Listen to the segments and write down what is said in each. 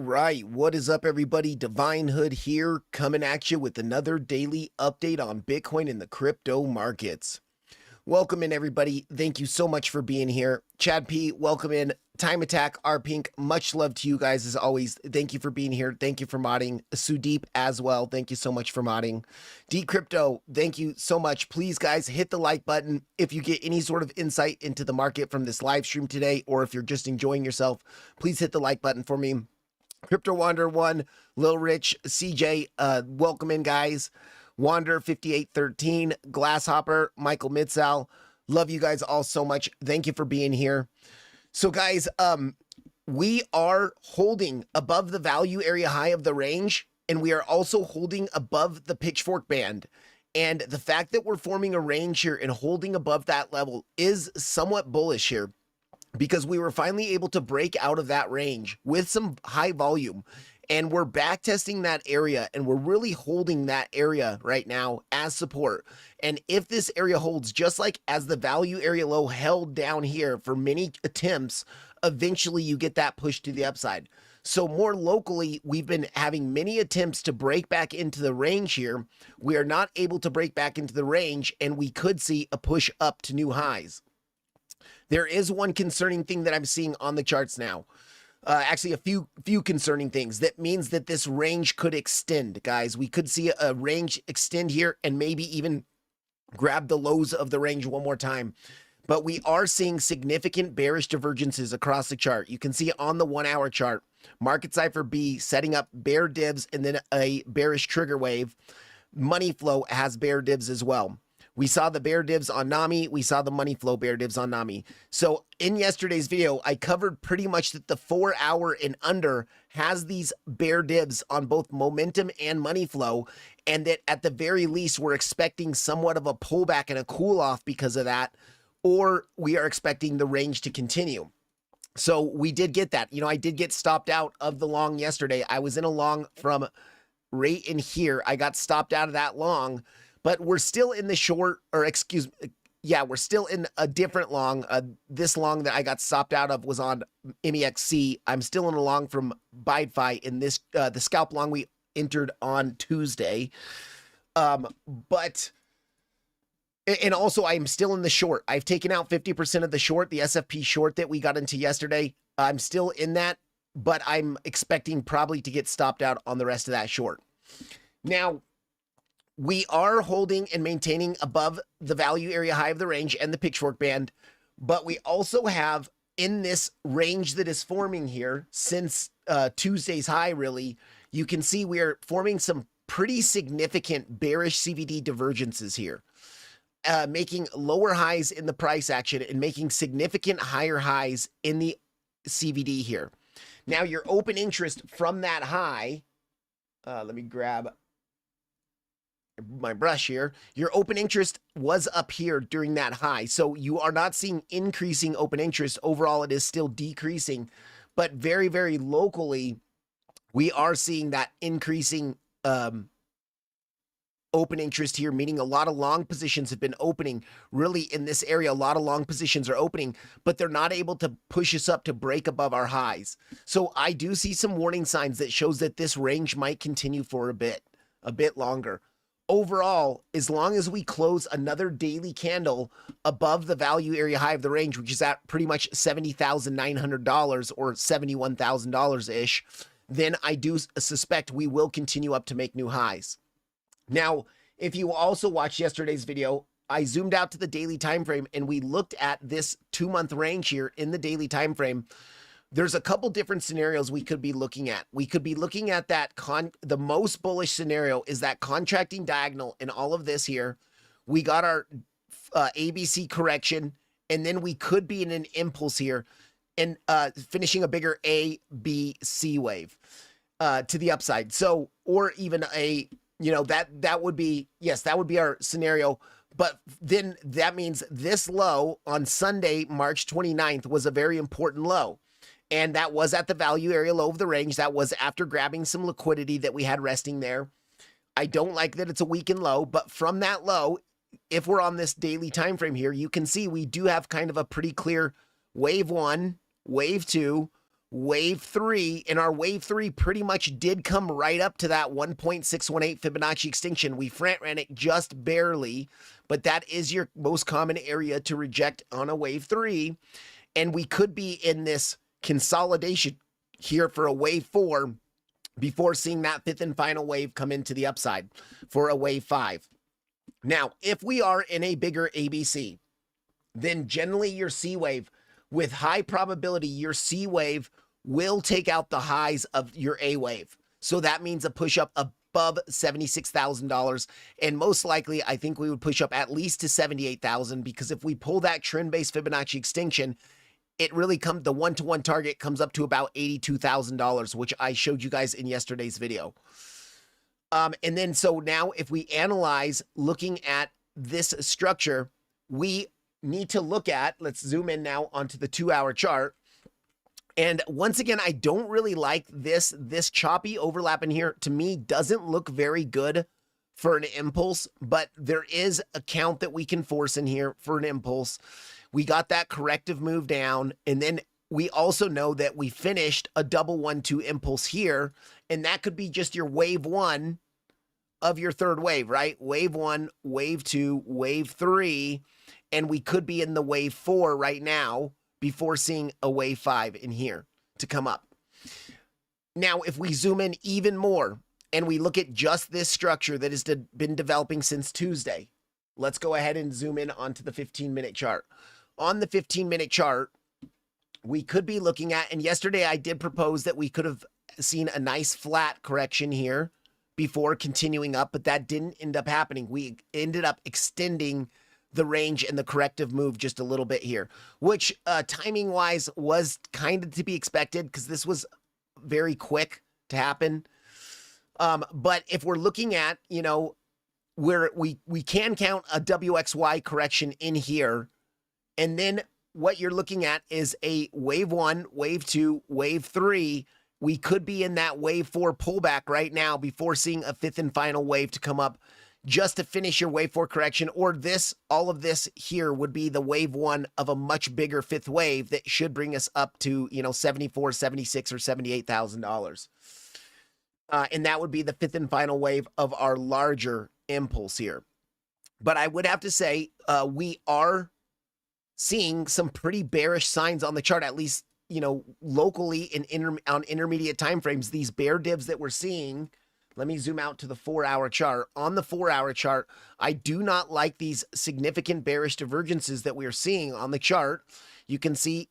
right, what is up, everybody? Divine Hood here, coming at you with another daily update on Bitcoin and the crypto markets. Welcome in, everybody. Thank you so much for being here. Chad P, welcome in. Time Attack, R Pink, much love to you guys as always. Thank you for being here. Thank you for modding. Sudeep as well. Thank you so much for modding. D Crypto, thank you so much. Please, guys, hit the like button if you get any sort of insight into the market from this live stream today, or if you're just enjoying yourself. Please hit the like button for me. Crypto Wander 1, Lil Rich, CJ, welcome in, guys. Wander 5813, Glasshopper, Michael Mitzal. Love you guys all so much. Thank you for being here. So, guys, we are holding above the value area high of the range, and we are also holding above the pitchfork band. And the fact that we're forming a range here and holding above that level is somewhat bullish here, because we were finally able to break out of that range with some high volume, and we're back testing that area, and we're really holding that area right now as support. And if this area holds, just like as the value area low held down here for many attempts, eventually you get that push to the upside. So more locally, we've been having many attempts to break back into the range here. We are not able to break back into the range, and we could see a push up to new highs. There is one concerning thing that I'm seeing on the charts now. Actually, a few concerning things. That means that this range could extend, guys. We could see a range extend here and maybe even grab the lows of the range one more time. But we are seeing significant bearish divergences across the chart. You can see on the 1 hour chart, market cipher B setting up bear divs and then a bearish trigger wave. Money flow has bear divs as well. We saw the bear divs on NAMI. We saw the money flow bear divs on NAMI. So in yesterday's video, I covered pretty much that the 4 hour and under has these bear divs on both momentum and money flow. And that at the very least, we're expecting somewhat of a pullback and a cool off because of that, or we are expecting the range to continue. So we did get that. You know, I did get stopped out of the long yesterday. I was in a long from right in here. I got stopped out of that long. But we're still in the short, or excuse me, yeah, we're still in a different long. This long that I got stopped out of was on MEXC. I'm still in a long from BYDFI in this, the scalp long we entered on Tuesday. And also I'm still in the short. I've taken out 50% of the short, the SFP short that we got into yesterday. I'm still in that, but I'm expecting probably to get stopped out on the rest of that short. Now, we are holding and maintaining above the value area high of the range and the pitchfork band, but we also have in this range that is forming here since Tuesday's high, really, you can see we are forming some pretty significant bearish CVD divergences here, making lower highs in the price action and making significant higher highs in the CVD here. Now, your open interest from that high, let me grab my brush here. Your open interest was up here during that high. So you are not seeing increasing open interest. Overall, it is still decreasing, but very, very locally, we are seeing that increasing open interest here, meaning a lot of long positions have been opening really in this area. A lot of long positions are opening, but they're not able to push us up to break above our highs. So I do see some warning signs that shows that this range might continue for a bit longer. Overall, as long as we close another daily candle above the value area high of the range, which is at pretty much $70,900 or $71,000-ish, then I do suspect we will continue up to make new highs. Now, if you also watched yesterday's video, I zoomed out to the daily time frame and we looked at this 2-month range here in the daily time frame. There's a couple different scenarios we could be looking at. We could be looking at that the most bullish scenario is that contracting diagonal in all of this here. We got our ABC correction, and then we could be in an impulse here and finishing a bigger ABC wave to the upside. So, or even a, you know, that would be, yes, that would be our scenario. But then that means this low on Sunday, March 29th was a very important low. And that was at the value area low of the range. That was after grabbing some liquidity that we had resting there. I don't like that it's a weekend low, but from that low, if we're on this daily time frame here, you can see we do have kind of a pretty clear wave 1, wave 2, wave 3, and our wave 3 pretty much did come right up to that 1.618 Fibonacci extinction. We front ran it just barely, but that is your most common area to reject on a wave 3. And we could be in this consolidation here for a wave 4 before seeing that fifth and final wave come into the upside for a wave 5. Now, if we are in a bigger ABC, then generally your C wave, with high probability, your C wave will take out the highs of your A wave. So that means a push up above $76,000. And most likely, I think we would push up at least to 78,000, because if we pull that trend-based Fibonacci extinction, it really comes, the one-to-one target comes up to about $82,000, which I showed you guys in yesterday's video. And then, so now if we analyze looking at this structure, we need to look at, let's zoom in now onto the 2-hour chart. And once again, I don't really like this choppy overlap in here. To me, doesn't look very good for an impulse, but there is a count that we can force in here for an impulse. We got that corrective move down, and then we also know that we finished a double 1-2 impulse here, and that could be just your wave 1 of your third wave, right? Wave 1, wave 2, wave 3, and we could be in the wave 4 right now before seeing a wave 5 in here to come up. Now, if we zoom in even more and we look at just this structure that has been developing since Tuesday, let's go ahead and zoom in onto the 15-minute chart. On the 15-minute chart, we could be looking at, and yesterday I did propose that we could have seen a nice flat correction here before continuing up, but that didn't end up happening. We ended up extending the range and the corrective move just a little bit here, which timing wise was kind of to be expected, because this was very quick to happen. But if we're looking at, you know, where we can count a WXY correction in here, and then what you're looking at is a wave 1, wave 2, wave 3. We could be in that wave 4 pullback right now before seeing a fifth and final wave to come up just to finish your wave 4 correction. Or this, all of this here would be the wave 1 of a much bigger fifth wave that should bring us up to, you know, 74, 76, or $78,000. And that would be the fifth and final wave of our larger impulse here. But I would have to say, we are seeing some pretty bearish signs on the chart, at least, you know, locally in on intermediate time frames. These bear divs that we're seeing, let me zoom out to the 4-hour chart. On the 4-hour chart, I do not like these significant bearish divergences that we are seeing on the chart. You can see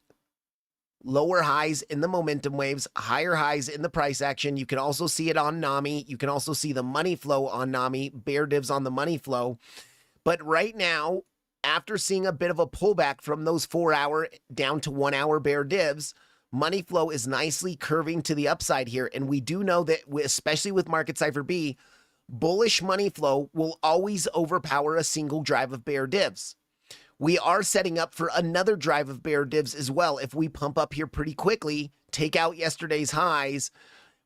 lower highs in the momentum waves, higher highs in the price action. You can also see it on NAMI. You can also see the money flow on NAMI, bear divs on the money flow. But right now, after seeing a bit of a pullback from those 4-hour down to 1-hour bear divs, money flow is nicely curving to the upside here. And we do know that, especially with Market Cipher B, bullish money flow will always overpower a single drive of bear divs. We are setting up for another drive of bear divs as well. If we pump up here pretty quickly, take out yesterday's highs,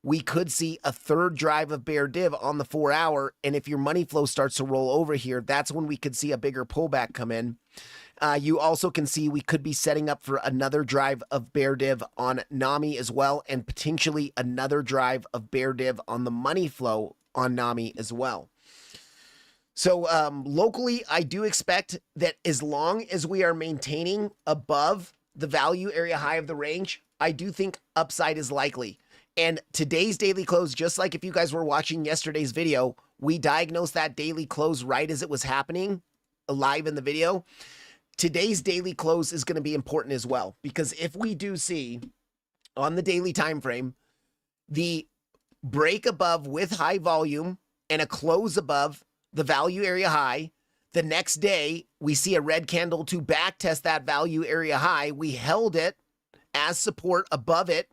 we could see a third drive of bear div on the 4-hour. And if your money flow starts to roll over here, that's when we could see a bigger pullback come in. You also can see we could be setting up for another drive of bear div on NAMI as well, and potentially another drive of bear div on the money flow on NAMI as well. So locally, I do expect that as long as we are maintaining above the value area high of the range, I do think upside is likely. And today's daily close, just like if you guys were watching yesterday's video, we diagnosed that daily close right as it was happening live in the video. Today's daily close is going to be important as well, because if we do see on the daily time frame the break above with high volume and a close above the value area high, the next day we see a red candle to back test that value area high. We held it as support above it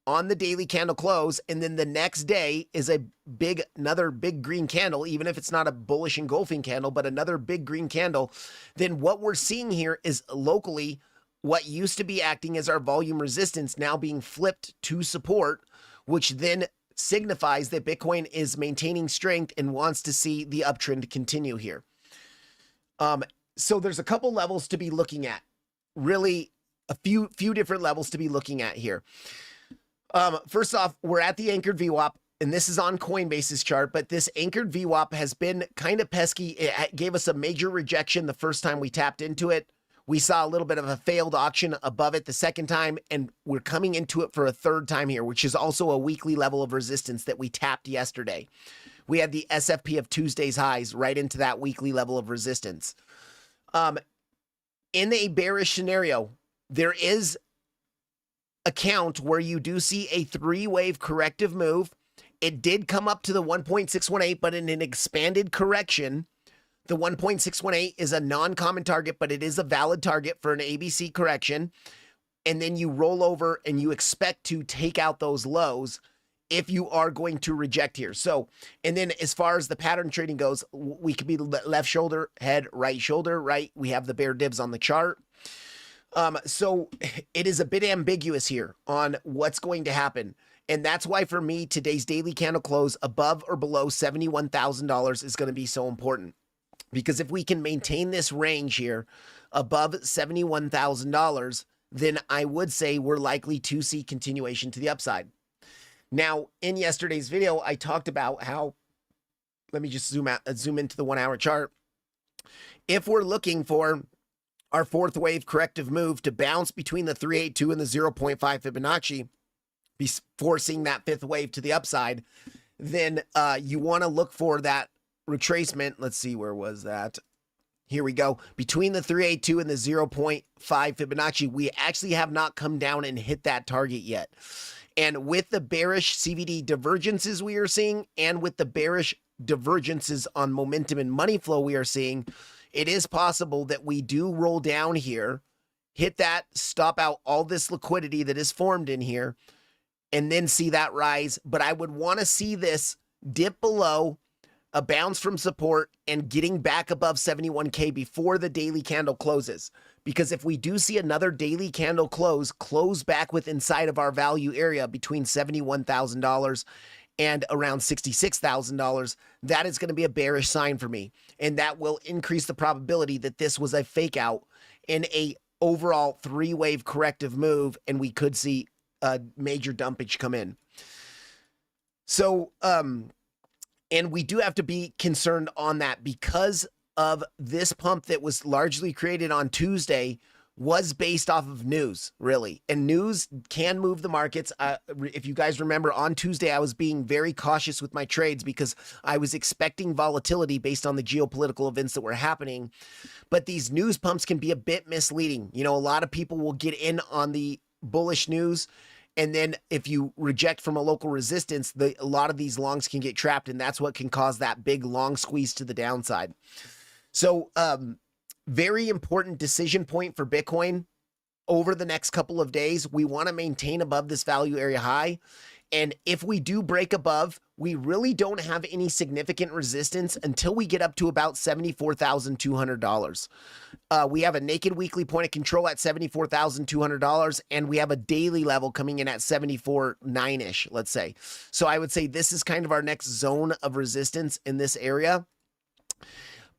on the daily candle close, and then the next day is another big green candle, even if it's not a bullish engulfing candle, but another big green candle. Then what we're seeing here is locally what used to be acting as our volume resistance now being flipped to support, which then signifies that Bitcoin is maintaining strength and wants to see the uptrend continue here. So there's a couple levels to be looking at, really a few different levels to be looking at here. First off, we're at the anchored VWAP, and this is on Coinbase's chart, but this anchored VWAP has been kind of pesky. It gave us a major rejection the first time we tapped into it. We saw a little bit of a failed auction above it the second time, and we're coming into it for a third time here, which is also a weekly level of resistance that we tapped yesterday. We had the SFP of Tuesday's highs right into that weekly level of resistance. In a bearish scenario, there is a count where you do see a three-wave corrective move. It did come up to the 1.618, but in an expanded correction. The 1.618 is a non-common target, but it is a valid target for an ABC correction. And then you roll over and you expect to take out those lows if you are going to reject here. So, and then as far as the pattern trading goes, we could be left shoulder, head, right shoulder, right? We have the bear dibs on the chart. So it is a bit ambiguous here on what's going to happen. And that's why for me, today's daily candle close above or below $71,000 is going to be so important. Because if we can maintain this range here above $71,000, then I would say we're likely to see continuation to the upside. Now, in yesterday's video, I talked about how, let me just zoom into the 1 hour chart. If we're looking for our fourth wave corrective move to bounce between the 382 and the 0.5 Fibonacci before seeing that fifth wave to the upside, then you want to look for that retracement. Let's see, where was that? Here we go. Between the 382 and the 0.5 Fibonacci, we actually have not come down and hit that target yet. And with the bearish CVD divergences we are seeing, and with the bearish divergences on momentum and money flow we are seeing, it is possible that we do roll down here, hit that, stop out all this liquidity that is formed in here, and then see that rise. But I would want to see this dip below, a bounce from support, and getting back above 71K before the daily candle closes. Because if we do see another daily candle close back with inside of our value area between $71,000 and around $66,000, that is going to be a bearish sign for me. And that will increase the probability that this was a fake out in a overall three-wave corrective move, and we could see a major dumpage come in. So, and we do have to be concerned on that because of this pump that was largely created on Tuesday was based off of news, really. And news can move the markets. If you guys remember, on Tuesday, I was being very cautious with my trades because I was expecting volatility based on the geopolitical events that were happening. But these news pumps can be a bit misleading. You know, a lot of people will get in on the bullish news, and then if you reject from a local resistance, a lot of these longs can get trapped, and that's what can cause that big long squeeze to the downside. So, very important decision point for Bitcoin over the next couple of days. We want to maintain above this value area high. And if we do break above, we really don't have any significant resistance until we get up to about $74,200. We have a naked weekly point of control at $74,200, and we have a daily level coming in at 74.9-ish, let's say. So I would say this is kind of our next zone of resistance in this area.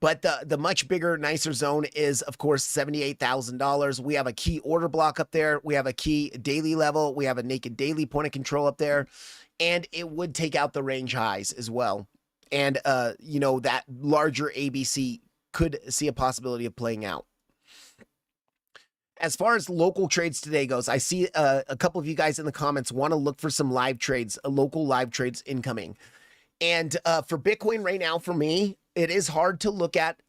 But the much bigger, nicer zone is, of course, $78,000. We have a key order block up there. We have a key daily level. We have a naked daily point of control up there. And it would take out the range highs as well. And, you know, that larger ABC could see a possibility of playing out. As far as local trades today goes, I see a couple of you guys in the comments want to look for some live trades, local live trades incoming. And for Bitcoin right now, for me, it is hard to look at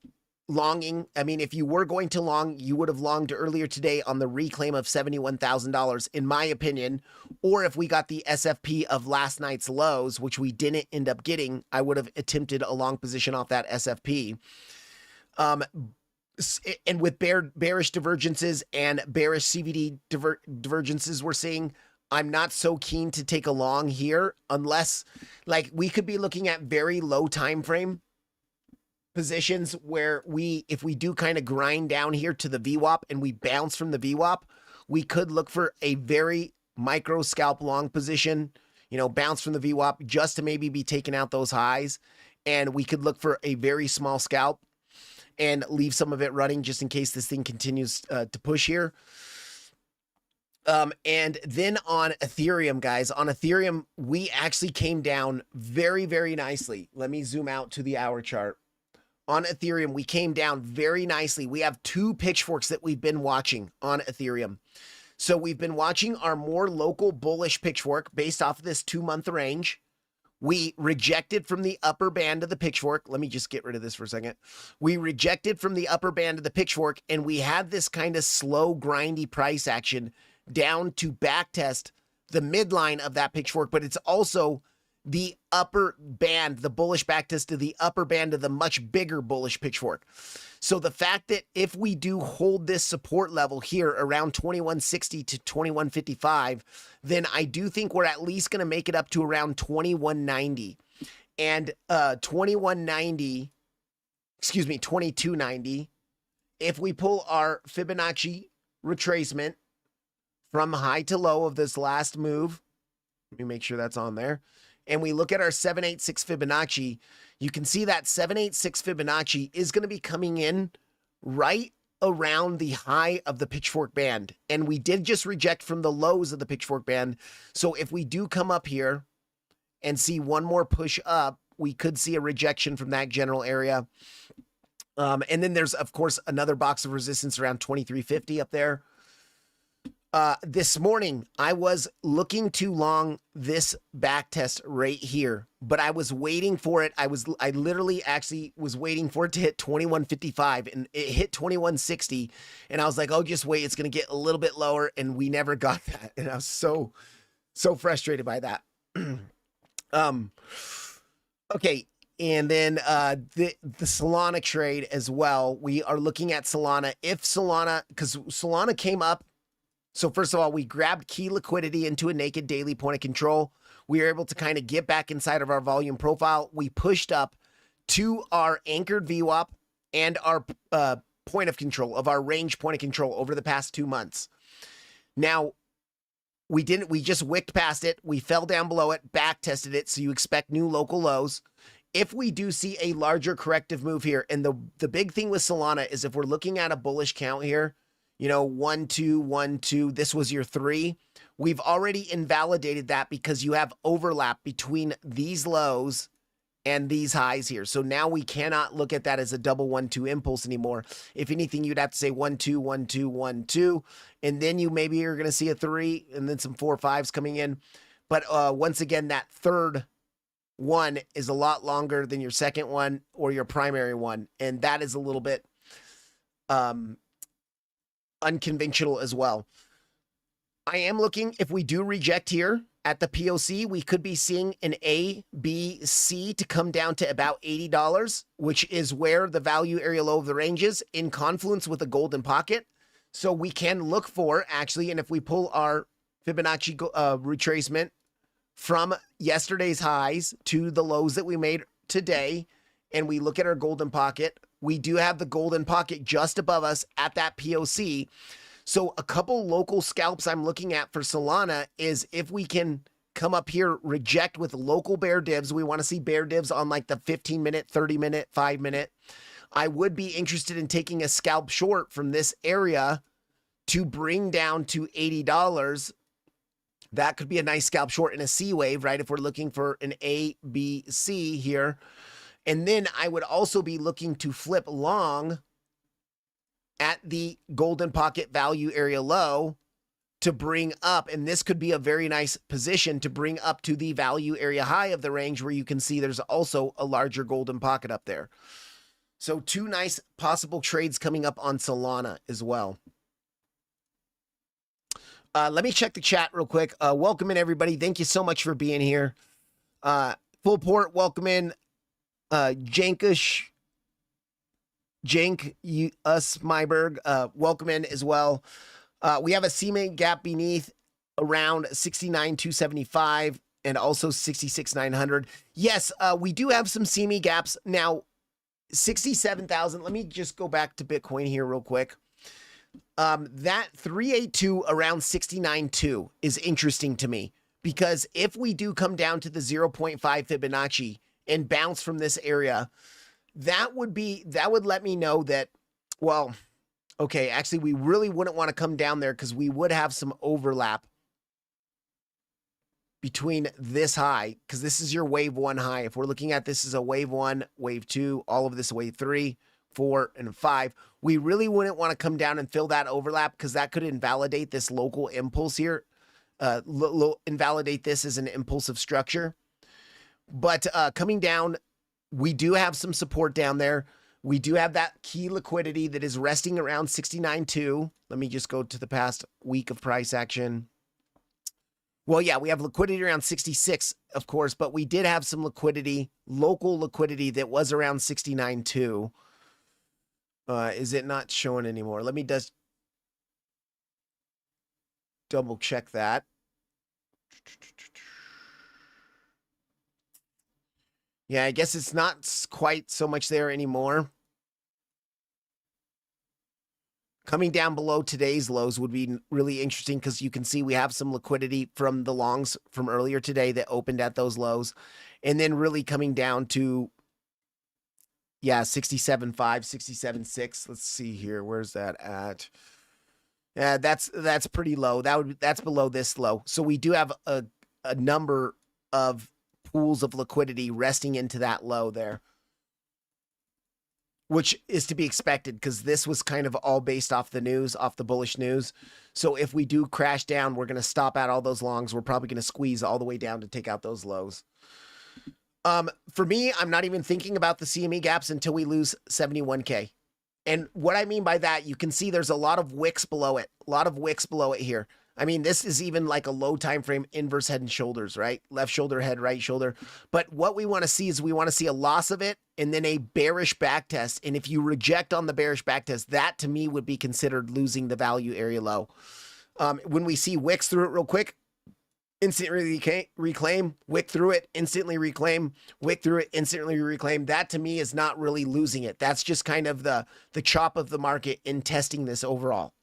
longing. I mean, if you were going to long, you would have longed earlier today on the reclaim of $71,000, in my opinion. Or if we got the SFP of last night's lows, which we didn't end up getting, I would have attempted a long position off that SFP. And with bearish divergences and bearish CVD divergences we're seeing, I'm not so keen to take a long here unless, like, we could be looking at very low time frame positions where if we do kind of grind down here to the VWAP and we bounce from the VWAP, we could look for a very micro scalp long position, you know, bounce from the VWAP just to maybe be taking out those highs. And we could look for a very small scalp and leave some of it running just in case this thing continues to push here. And then on Ethereum, guys, on Ethereum, we actually came down very, very nicely. Let me zoom out to the hour chart. On Ethereum, we came down very nicely. We have two pitchforks that we've been watching on Ethereum. So we've been watching our more local bullish pitchfork based off of this 2-month range. We rejected from the upper band of the pitchfork. Let me just get rid of this for a second. We rejected from the upper band of the pitchfork, and we had this kind of slow, grindy price action down to backtest the midline of that pitchfork, but it's also the upper band, the bullish backtest to the upper band of the much bigger bullish pitchfork. So the fact that if we do hold this support level here around 2160 to 2155, then I do think we're at least going to make it up to around 2190. And 2290, if we pull our Fibonacci retracement from high to low of this last move, let me make sure that's on there, and we look at our 786 Fibonacci, you can see that 786 Fibonacci is going to be coming in right around the high of the pitchfork band. And we did just reject from the lows of the pitchfork band. So if we do come up here and see one more push up, we could see a rejection from that general area. And then there's, of course, another box of resistance around 2350 up there. This morning, I was looking to long this back test right here, but I was waiting for it. I literally actually was waiting for it to hit 2155, and it hit 2160. And I was like, oh, just wait. It's going to get a little bit lower. And we never got that. And I was so frustrated by that. Okay. And then the Solana trade as well. We are looking at Solana. If Solana, because Solana came up. So first of all, we grabbed key liquidity into a naked daily point of control. We were able to kind of get back inside of our volume profile. We pushed up to our anchored VWAP and our point of control of our range point of control over the past 2 months. Now, we just wicked past it. We fell down below it, back tested it. So you expect new local lows. If we do see a larger corrective move here, and the big thing with Solana is if we're looking at a bullish count here, 1, 2, 1, 2, this was your 3. We've already invalidated that because you have overlap between these lows and these highs here. So now we cannot look at that as a double 1, 2 impulse anymore. If anything, you'd have to say 1, 2, 1, 2, 1, 2. And then you maybe are going to see a 3 and then some 4, 5s coming in. But once again, that third one is a lot longer than your second one or your primary one. And that is a little bit unconventional as well. I am looking, if we do reject here at the POC, we could be seeing an A, B, C to come down to about $80, which is where the value area low of the range is in confluence with a golden pocket. So we can look for actually, and if we pull our Fibonacci retracement from yesterday's highs to the lows that we made today, and we look at our golden pocket, we do have the golden pocket just above us at that POC. So a couple local scalps I'm looking at for Solana is if we can come up here, reject with local bear divs. We want to see bear divs on like the 15-minute, 30-minute, 5-minute. I would be interested in taking a scalp short from this area to bring down to $80. That could be a nice scalp short in a C wave, right? If we're looking for an A, B, C here. And then I would also be looking to flip long at the golden pocket value area low to bring up. And this could be a very nice position to bring up to the value area high of the range where you can see there's also a larger golden pocket up there. So 2 nice possible trades coming up on Solana as well. Let me check the chat real quick. Welcome in, everybody. Thank you so much for being here. Full port, welcome in. Jankish, Jank, Myberg, welcome in as well. We have a CMA gap beneath around 69,275 and also 66,900. Yes, we do have some CME gaps. Now, 67,000. Let me just go back to Bitcoin here real quick. That 382 around 69.2 is interesting to me because if we do come down to the 0.5 Fibonacci and bounce from this area, that would let me know that, well, Okay, actually, we really wouldn't want to come down there because we would have some overlap between this high, because this is your wave 1 high. If we're looking at this as a wave 1, wave 2, all of this wave 3, 4, and 5, we really wouldn't want to come down and fill that overlap because that could invalidate this local impulse here, invalidate this as an impulsive structure. But coming down, we do have some support down there. We do have that key liquidity that is resting around 69.2. Let me just go to the past week of price action. Well, yeah, we have liquidity around 66, of course, but we did have some liquidity, local liquidity that was around 69.2. Is it not showing anymore? Let me just double check that. Yeah, I guess it's not quite so much there anymore. Coming down below today's lows would be really interesting because you can see we have some liquidity from the longs from earlier today that opened at those lows. And then really coming down to, yeah, 67.5, 67.6. Let's see here. Where's that at? Yeah, that's pretty low. That's below this low. So we do have a number of pools of liquidity resting into that low there, which is to be expected because this was kind of all based off the news, off the bullish news. So if we do crash down, we're going to stop out all those longs. We're probably going to squeeze all the way down to take out those lows. For me, I'm not even thinking about the CME gaps until we lose 71K. And what I mean by that, you can see there's a lot of wicks below it, here. I mean, this is even like a low time frame inverse head and shoulders, right? Left shoulder, head, right shoulder. But what we want to see is we want to see a loss of it and then a bearish back test. And if you reject on the bearish back test, that to me would be considered losing the value area low. When we see wicks through it real quick, instantly reclaim, wick through it, instantly reclaim, wick through it, instantly reclaim. That to me is not really losing it. That's just kind of the chop of the market in testing this overall.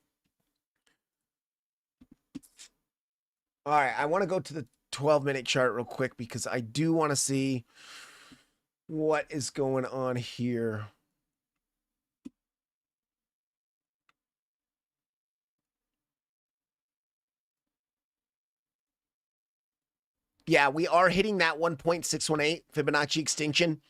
All right, I want to go to the 12-minute chart real quick because I do want to see what is going on here. Yeah, we are hitting that 1.618 Fibonacci extinction.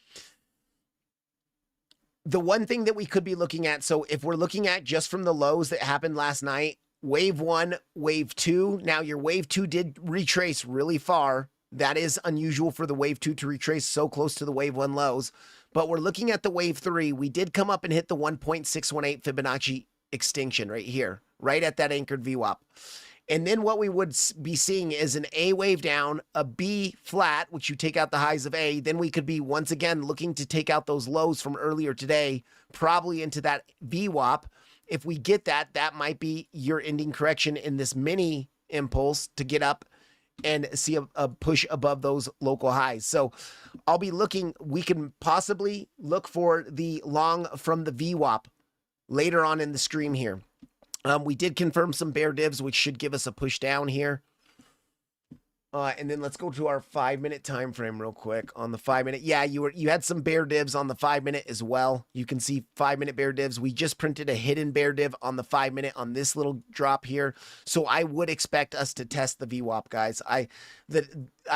The one thing that we could be looking at, so if we're looking at just from the lows that happened last night, wave 1, wave 2. Now your wave 2 did retrace really far. That is unusual for the wave 2 to retrace so close to the wave 1 lows. But we're looking at the wave 3. We did come up and hit the 1.618 Fibonacci extinction right here, right at that anchored VWAP. And then what we would be seeing is an A wave down, a B flat, which you take out the highs of A. Then we could be once again looking to take out those lows from earlier today, probably into that VWAP. If we get that, that might be your ending correction in this mini impulse to get up and see a push above those local highs. So I'll be looking, we can possibly look for the long from the VWAP later on in the stream here. We did confirm some bear divs, which should give us a push down here. And then let's go to our 5-minute time frame real quick. On the 5-minute, yeah, you had some bear divs on the 5-minute as well. You can see 5-minute bear divs. We just printed a hidden bear div on the 5-minute on this little drop here. So I would expect us to test the VWAP, guys. I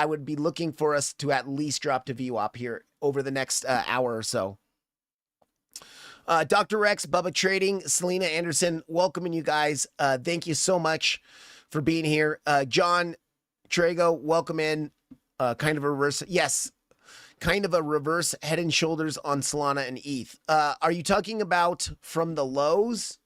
would be looking for us to at least drop to VWAP here over the next hour or so. Dr. Rex, Bubba Trading, Selena Anderson, welcoming you guys. Thank you so much for being here. John Trago, welcome in. Kind of a reverse, yes, kind of a reverse head and shoulders on Solana and ETH. Are you talking about from the lows?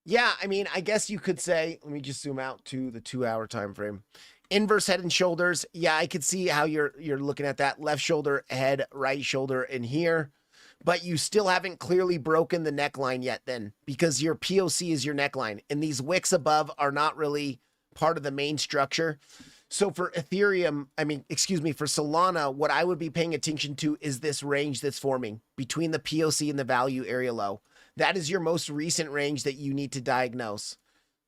Yeah, I mean, I guess you could say, let me just zoom out to the 2-hour time frame. Inverse head and shoulders. Yeah, I could see how you're looking at that. Left shoulder, head, right shoulder in here. But you still haven't clearly broken the neckline yet then, because your POC is your neckline. And these wicks above are not really part of the main structure. So for Ethereum, for Solana, what I would be paying attention to is this range that's forming between the POC and the value area low. That is your most recent range that you need to diagnose.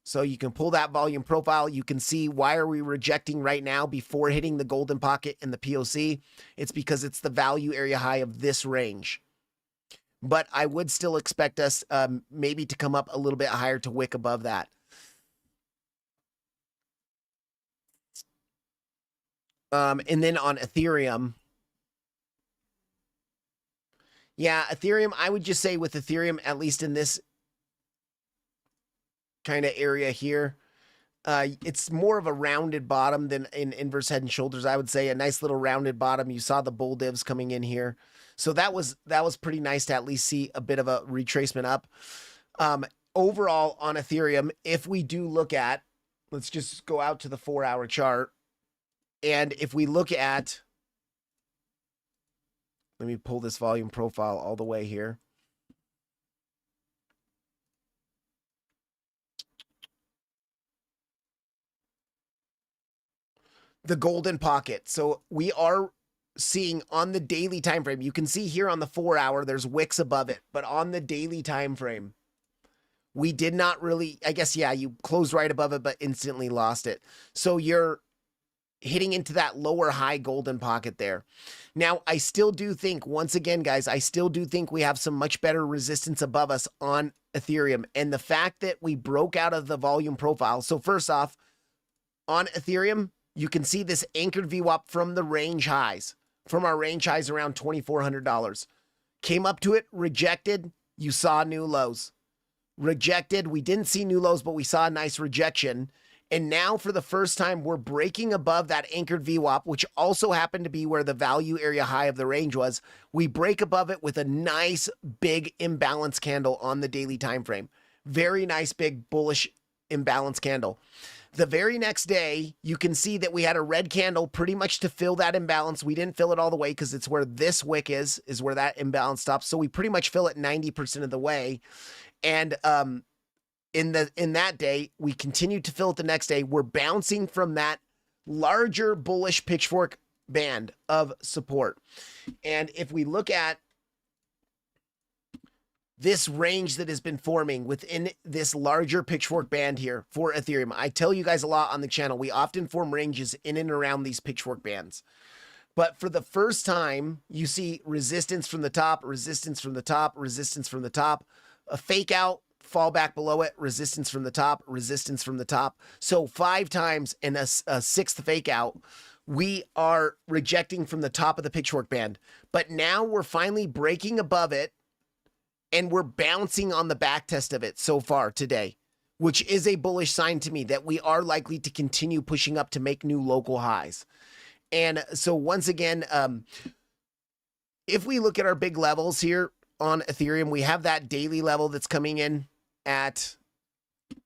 So you can pull that volume profile. You can see why are we rejecting right now before hitting the golden pocket and the POC. It's because it's the value area high of this range. but I would still expect us maybe to come up a little bit higher to wick above that. And then on Ethereum, yeah, Ethereum, I would just say with Ethereum, at least in this kind of area here, it's more of a rounded bottom than in inverse head and shoulders. I would say a nice little rounded bottom. You saw the bull divs coming in here. So that was pretty nice to at least see a bit of a retracement up. Overall on Ethereum, if we do look at, let's just go out to the 4-hour chart. And if we look at, let me pull this volume profile all the way here. The golden pocket. So we are seeing on the daily time frame, you can see here on the 4-hour, there's wicks above it, but on the daily time frame, we did not really, I guess, yeah, you closed right above it, but instantly lost it. So you're hitting into that lower high golden pocket there. Now, I still do think, once again, guys, I still do think we have some much better resistance above us on Ethereum. And the fact that we broke out of the volume profile. So first off, on Ethereum, you can see this anchored VWAP from the range highs, from our range highs around $2,400. Came up to it, rejected, you saw new lows. Rejected, we didn't see new lows, but we saw a nice rejection. And now for the first time, we're breaking above that anchored VWAP, which also happened to be where the value area high of the range was. We break above it with a nice big imbalance candle on the daily time frame. Very nice big bullish imbalance candle. The very next day, you can see that we had a red candle pretty much to fill that imbalance. We didn't fill it all the way because it's where this wick is where that imbalance stops. So we pretty much fill it 90% of the way. And in that day, we continued to fill it the next day. We're bouncing from that larger bullish pitchfork band of support. And if we look at this range that has been forming within this larger pitchfork band here for Ethereum, I tell you guys a lot on the channel, we often form ranges in and around these pitchfork bands. But for the first time, you see resistance from the top, resistance from the top, resistance from the top, a fake out, fall back below it, resistance from the top, resistance from the top. So 5 times in a 6th fake out, we are rejecting from the top of the pitchfork band. But now we're finally breaking above it, and we're bouncing on the back test of it so far today, which is a bullish sign to me that we are likely to continue pushing up to make new local highs. And so once again, if we look at our big levels here on Ethereum, we have that daily level that's coming in at,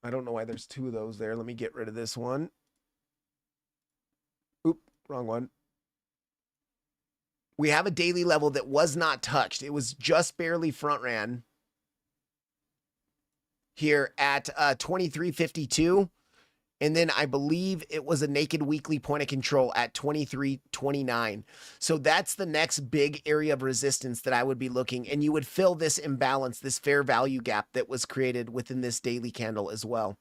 I don't know why there's 2 of those there. Let me get rid of this one. Oop, wrong one. We have a daily level that was not touched. It was just barely front ran here at 2352. And then I believe it was a naked weekly point of control at 2329. So that's the next big area of resistance that I would be looking. And you would fill this imbalance, this fair value gap that was created within this daily candle as well.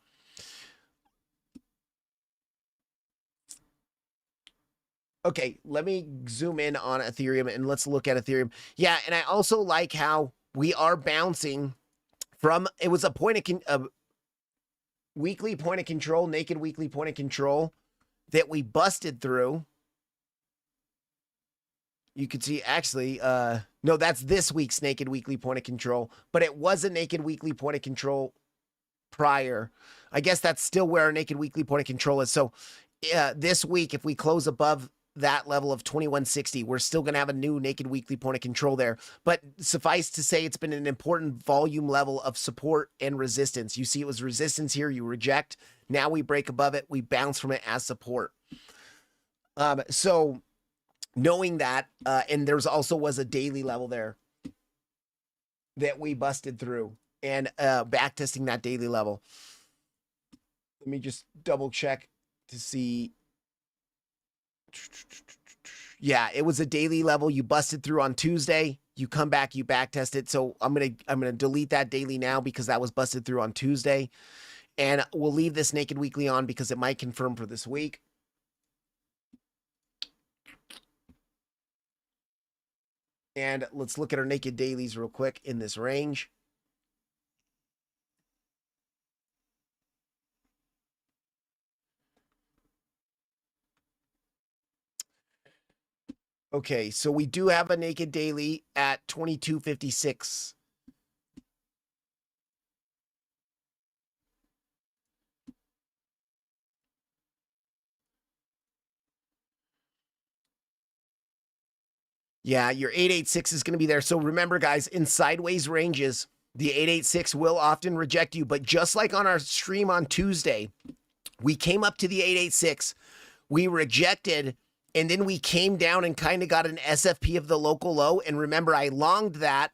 Okay, let me zoom in on Ethereum and let's look at Ethereum. Yeah, and I also like how we are bouncing from, it was a weekly point of control, naked weekly point of control that we busted through. You could see actually, no, that's this week's naked weekly point of control, but it was a naked weekly point of control prior. I guess that's still where our naked weekly point of control is. So this week, if we close above that level of 2160, we're still going to have a new naked weekly point of control there. But suffice to say, it's been an important volume level of support and resistance. You see it was resistance here, you reject. Now we break above it, we bounce from it as support. So knowing that, and there's also was a daily level there that we busted through, and back testing that daily level. Let me just double check to see. Yeah, it was a daily level. You busted through on Tuesday. You come back, you back test it. So I'm gonna delete that daily now because that was busted through on Tuesday. And we'll leave this naked weekly on because it might confirm for this week. And let's look at our naked dailies real quick in this range. Okay, so we do have a naked daily at 2256. Yeah, your 886 is going to be there. So remember, guys, in sideways ranges, the 886 will often reject you. But just like on our stream on Tuesday, we came up to the 886, we rejected, and then we came down and kind of got an SFP of the local low. And remember, I longed that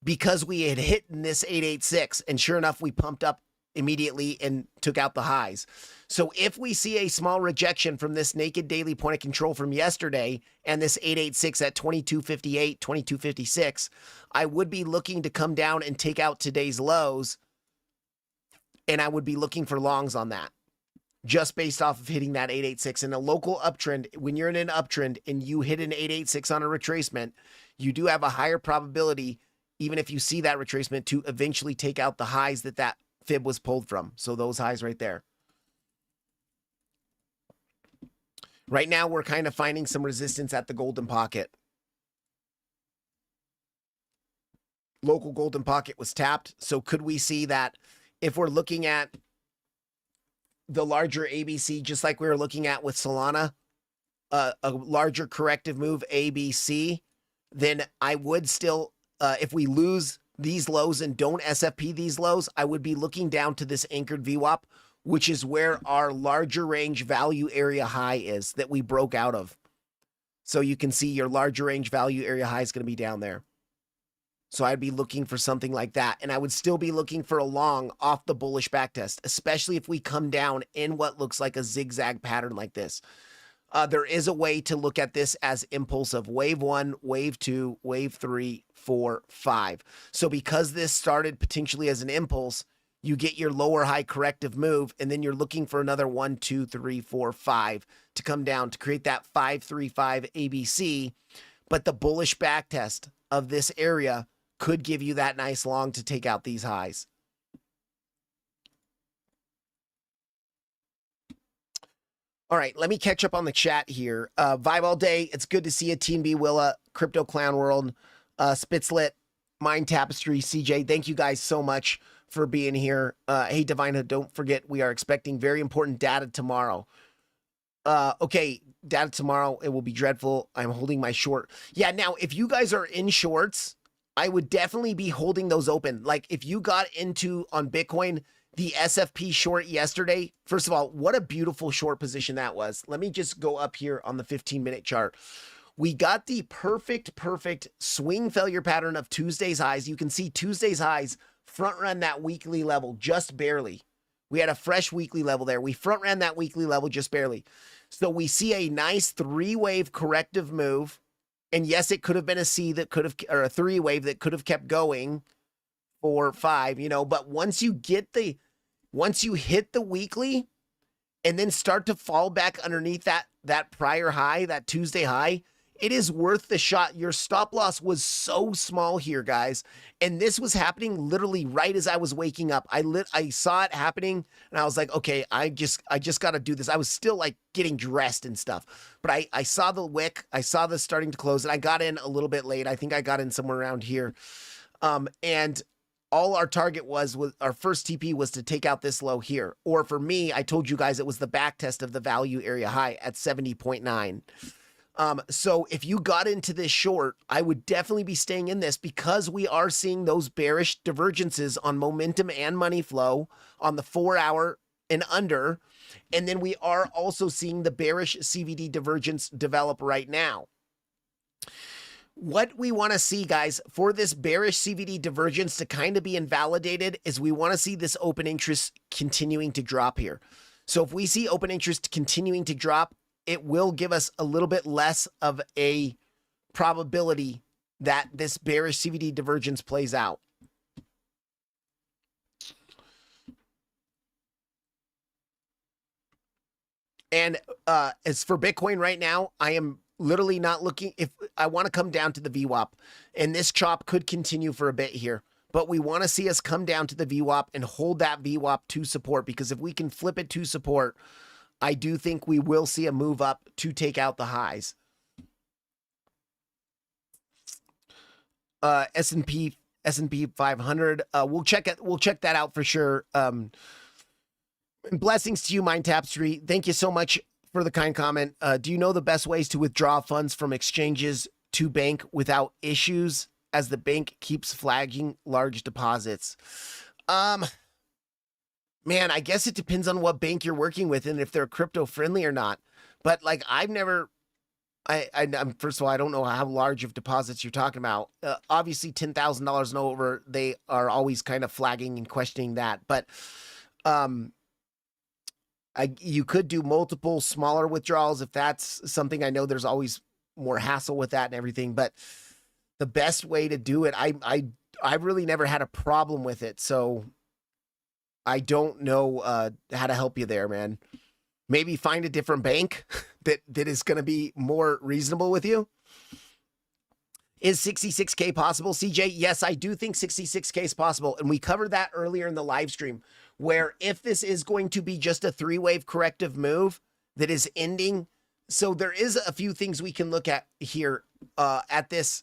because we had hit in this 886. And sure enough, we pumped up immediately and took out the highs. So if we see a small rejection from this naked daily point of control from yesterday and this 886 at 2258, 2256, I would be looking to come down and take out today's lows. And I would be looking for longs on that, just based off of hitting that 886. In a local uptrend, when you're in an uptrend and you hit an 886 on a retracement, you do have a higher probability, even if you see that retracement, to eventually take out the highs that fib was pulled from. So those highs right there. Right now, we're kind of finding some resistance at the golden pocket. Local golden pocket was tapped. So could we see that if we're looking at the larger ABC, just like we were looking at with Solana, a larger corrective move ABC, then I would still, if we lose these lows and don't SFP these lows, I would be looking down to this anchored VWAP, which is where our larger range value area high is that we broke out of. So you can see your larger range value area high is going to be down there. So I'd be looking for something like that. And I would still be looking for a long off the bullish backtest, especially if we come down in what looks like a zigzag pattern like this. There is a way to look at this as impulse of wave 1, wave 2, wave 3, 4, 5. So because this started potentially as an impulse, you get your lower high corrective move, and then you're looking for another 1, 2, 3, 4, 5 to come down to create that 535 ABC. But the bullish backtest of this area could give you that nice long to take out these highs. All right, let me catch up on the chat here. Vibe all day. It's good to see you, TNB Willa, Crypto Clown World, Spitzlet, Mind Tapestry, CJ. Thank you guys so much for being here. Hey, Divine Hood, don't forget we are expecting very important data tomorrow. Okay, data tomorrow. It will be dreadful. I'm holding my short. Yeah, now, if you guys are in shorts, I would definitely be holding those open. Like, if you got into, on Bitcoin, the SFP short yesterday, first of all, what a beautiful short position that was. Let me just go up here on the 15-minute chart. We got the perfect swing failure pattern of Tuesday's highs. You can see Tuesday's highs front run that weekly level just barely. We had a fresh weekly level there. We front ran that weekly level just barely. So we see a nice 3-wave corrective move. And yes, it could have been a C that could have, or a 3-wave that could have kept going for 5, you know, but once you hit the weekly and then start to fall back underneath that prior high, that Tuesday high, it is worth the shot. Your stop loss was so small here, guys. And this was happening literally right as I was waking up. I saw it happening and I was like, okay, I just got to do this. I was still like getting dressed and stuff, but I saw the wick. I saw this starting to close and I got in a little bit late. I think I got in somewhere around here. And all our target was our first TP was to take out this low here. Or for me, I told you guys it was the back test of the value area high at 70.9. So if you got into this short, I would definitely be staying in this because we are seeing those bearish divergences on momentum and money flow on the 4-hour and under. And then we are also seeing the bearish CVD divergence develop right now. What we want to see, guys, for this bearish CVD divergence to kind of be invalidated is we want to see this open interest continuing to drop here. So if we see open interest continuing to drop, it will give us a little bit less of a probability that this bearish CVD divergence plays out. And as for Bitcoin right now, I am literally not looking, if I want to come down to the VWAP, and this chop could continue for a bit here, but we want to see us come down to the VWAP and hold that VWAP to support, because if we can flip it to support, I do think we will see a move up to take out the highs. S&P 500. We'll check that out for sure. And blessings to you, Mind Tapestry. Thank you so much for the kind comment. Do you know the best ways to withdraw funds from exchanges to bank without issues, as the bank keeps flagging large deposits? Man, I guess it depends on what bank you're working with and if they're crypto friendly or not. But like, I'm first of all, I don't know how large of deposits you're talking about. Obviously $10,000 and over, they are always kind of flagging and questioning that. But you could do multiple smaller withdrawals if that's something. I know there's always more hassle with that and everything, but the best way to do it, I've really never had a problem with it. So I don't know how to help you there, man. Maybe find a different bank that is going to be more reasonable with you. Is 66K possible, CJ? Yes, I do think 66K is possible. And we covered that earlier in the live stream, where if this is going to be just a 3-wave corrective move that is ending. So there is a few things we can look at here at this.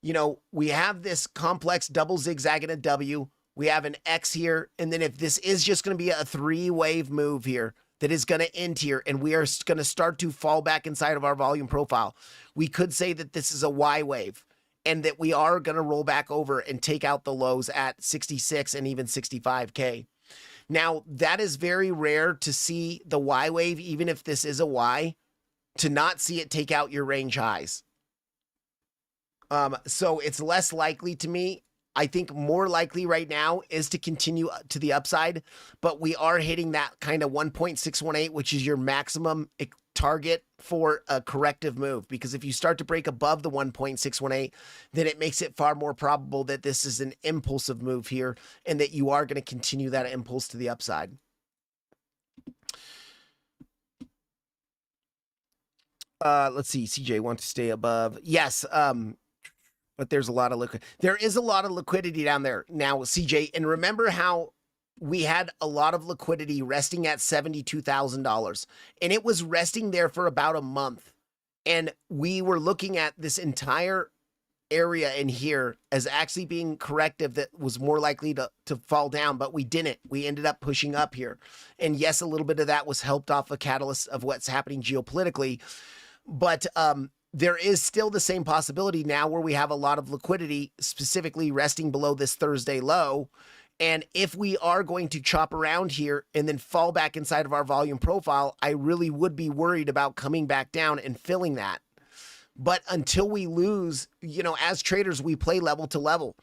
You know, we have this complex double zigzag and a W. We have an X here. And then if this is just going to be a 3-wave move here that is going to end here, and we are going to start to fall back inside of our volume profile, we could say that this is a Y wave, and that we are going to roll back over and take out the lows at 66 and even 65K. Now, that is very rare to see the Y wave, even if this is a Y, to not see it take out your range highs. So it's less likely to me. I think more likely right now is to continue to the upside, but we are hitting that kind of 1.618, which is your maximum target for a corrective move. Because if you start to break above the 1.618, then it makes it far more probable that this is an impulsive move here and that you are going to continue that impulse to the upside. Let's see. CJ wants to stay above. Yes. But there's a lot of liquid. There is a lot of liquidity down there now, CJ. And remember how we had a lot of liquidity resting at $72,000, and it was resting there for about a month. And we were looking at this entire area in here as actually being corrective that was more likely to fall down, but we didn't. We ended up pushing up here. And yes, a little bit of that was helped off a catalyst of what's happening geopolitically. But, there is still the same possibility now where we have a lot of liquidity, specifically resting below this Thursday low. And if we are going to chop around here and then fall back inside of our volume profile, I really would be worried about coming back down and filling that. But until we lose, you know, as traders, we play level to level.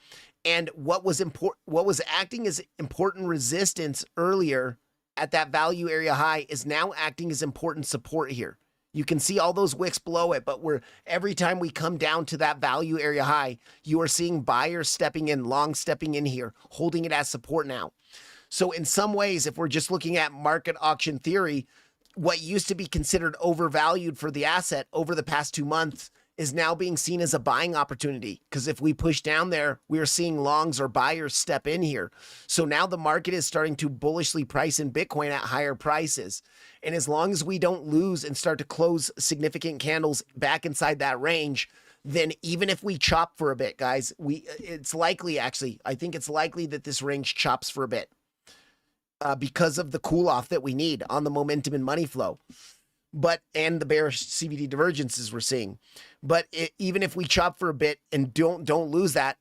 And what was acting as important resistance earlier at that value area high is now acting as important support here. You can see all those wicks below it, but every time we come down to that value area high, you are seeing buyers stepping in, long stepping in here, holding it as support now. So in some ways, if we're just looking at market auction theory, what used to be considered overvalued for the asset over the past 2 months is now being seen as a buying opportunity. Because if we push down there, we are seeing longs or buyers step in here. So now the market is starting to bullishly price in Bitcoin at higher prices. And as long as we don't lose and start to close significant candles back inside that range, then even if we chop for a bit, guys, it's likely, actually, I think it's likely that this range chops for a bit because of the cool off that we need on the momentum and money flow. And the bearish CVD divergences we're seeing. But even if we chop for a bit and don't lose that,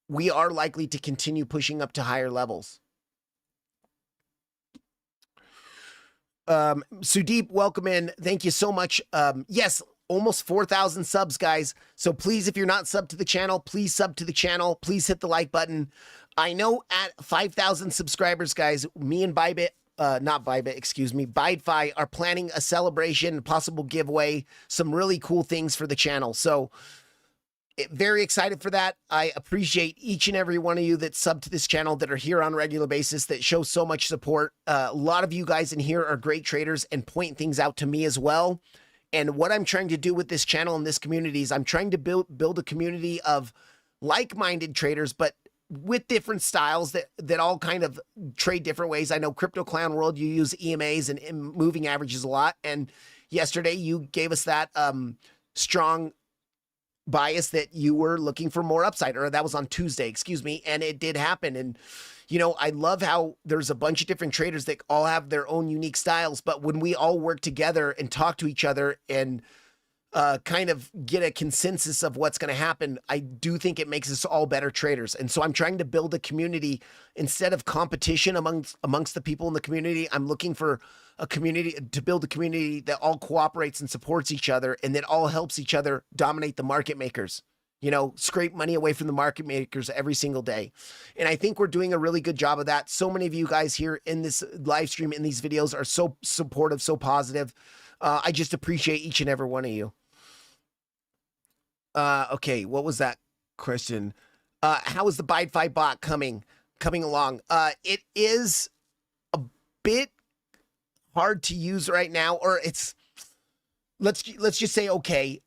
we are likely to continue pushing up to higher levels. Sudeep, welcome in. Thank you so much. Yes, almost 4,000 subs, guys. So please, if you're not subbed to the channel, please sub to the channel. Please hit the like button. I know at 5,000 subscribers, guys, me and BYDFI are planning a celebration, possible giveaway, some really cool things for the channel. So very excited for that. I appreciate each and every one of you that sub to this channel, that are here on a regular basis, that show so much support. A lot of you guys in here are great traders and point things out to me as well. And what I'm trying to do with this channel and this community is I'm trying to build a community of like-minded traders, but with different styles that all kind of trade different ways. I know Crypto Clown World, you use EMAs and moving averages a lot. And yesterday you gave us that strong bias that you were looking for more upside, or that was on Tuesday, excuse me. And it did happen. And, you know, I love how there's a bunch of different traders that all have their own unique styles. But when we all work together and talk to each other and kind of get a consensus of what's going to happen, I do think it makes us all better traders. And so I'm trying to build a community instead of competition amongst the people in the community. I'm looking for a community to build a community that all cooperates and supports each other and that all helps each other dominate the market makers, you know, scrape money away from the market makers every single day. And I think we're doing a really good job of that. So many of you guys here in this live stream, in these videos, are so supportive, so positive. I just appreciate each and every one of you. Okay, what was that question? How is the BYDFI bot coming along? It is a bit hard to use right now, or it's, let's just say, okay.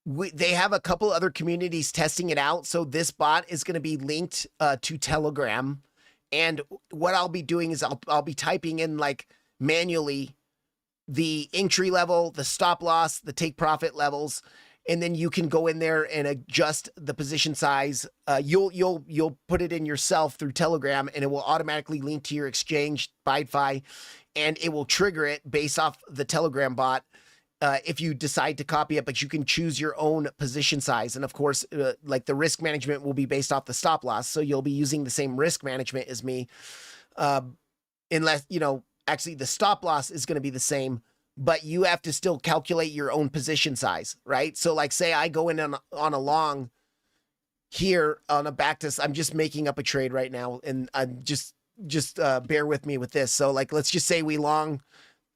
They have a couple other communities testing it out. So this bot is going to be linked to Telegram. And what I'll be doing is I'll be typing in like manually the entry level, the stop loss, the take profit levels. And then you can go in there and adjust the position size. You'll put it in yourself through Telegram, and it will automatically link to your exchange, BYDFI, and it will trigger it based off the Telegram bot if you decide to copy it. But you can choose your own position size, and of course, like the risk management will be based off the stop loss. So you'll be using the same risk management as me, unless, you know, actually the stop loss is going to be the same, but you have to still calculate your own position size, right? So like say I go in on a long here on a backtest. I'm just making up a trade right now, and I'm just bear with me with this. So like, let's just say we long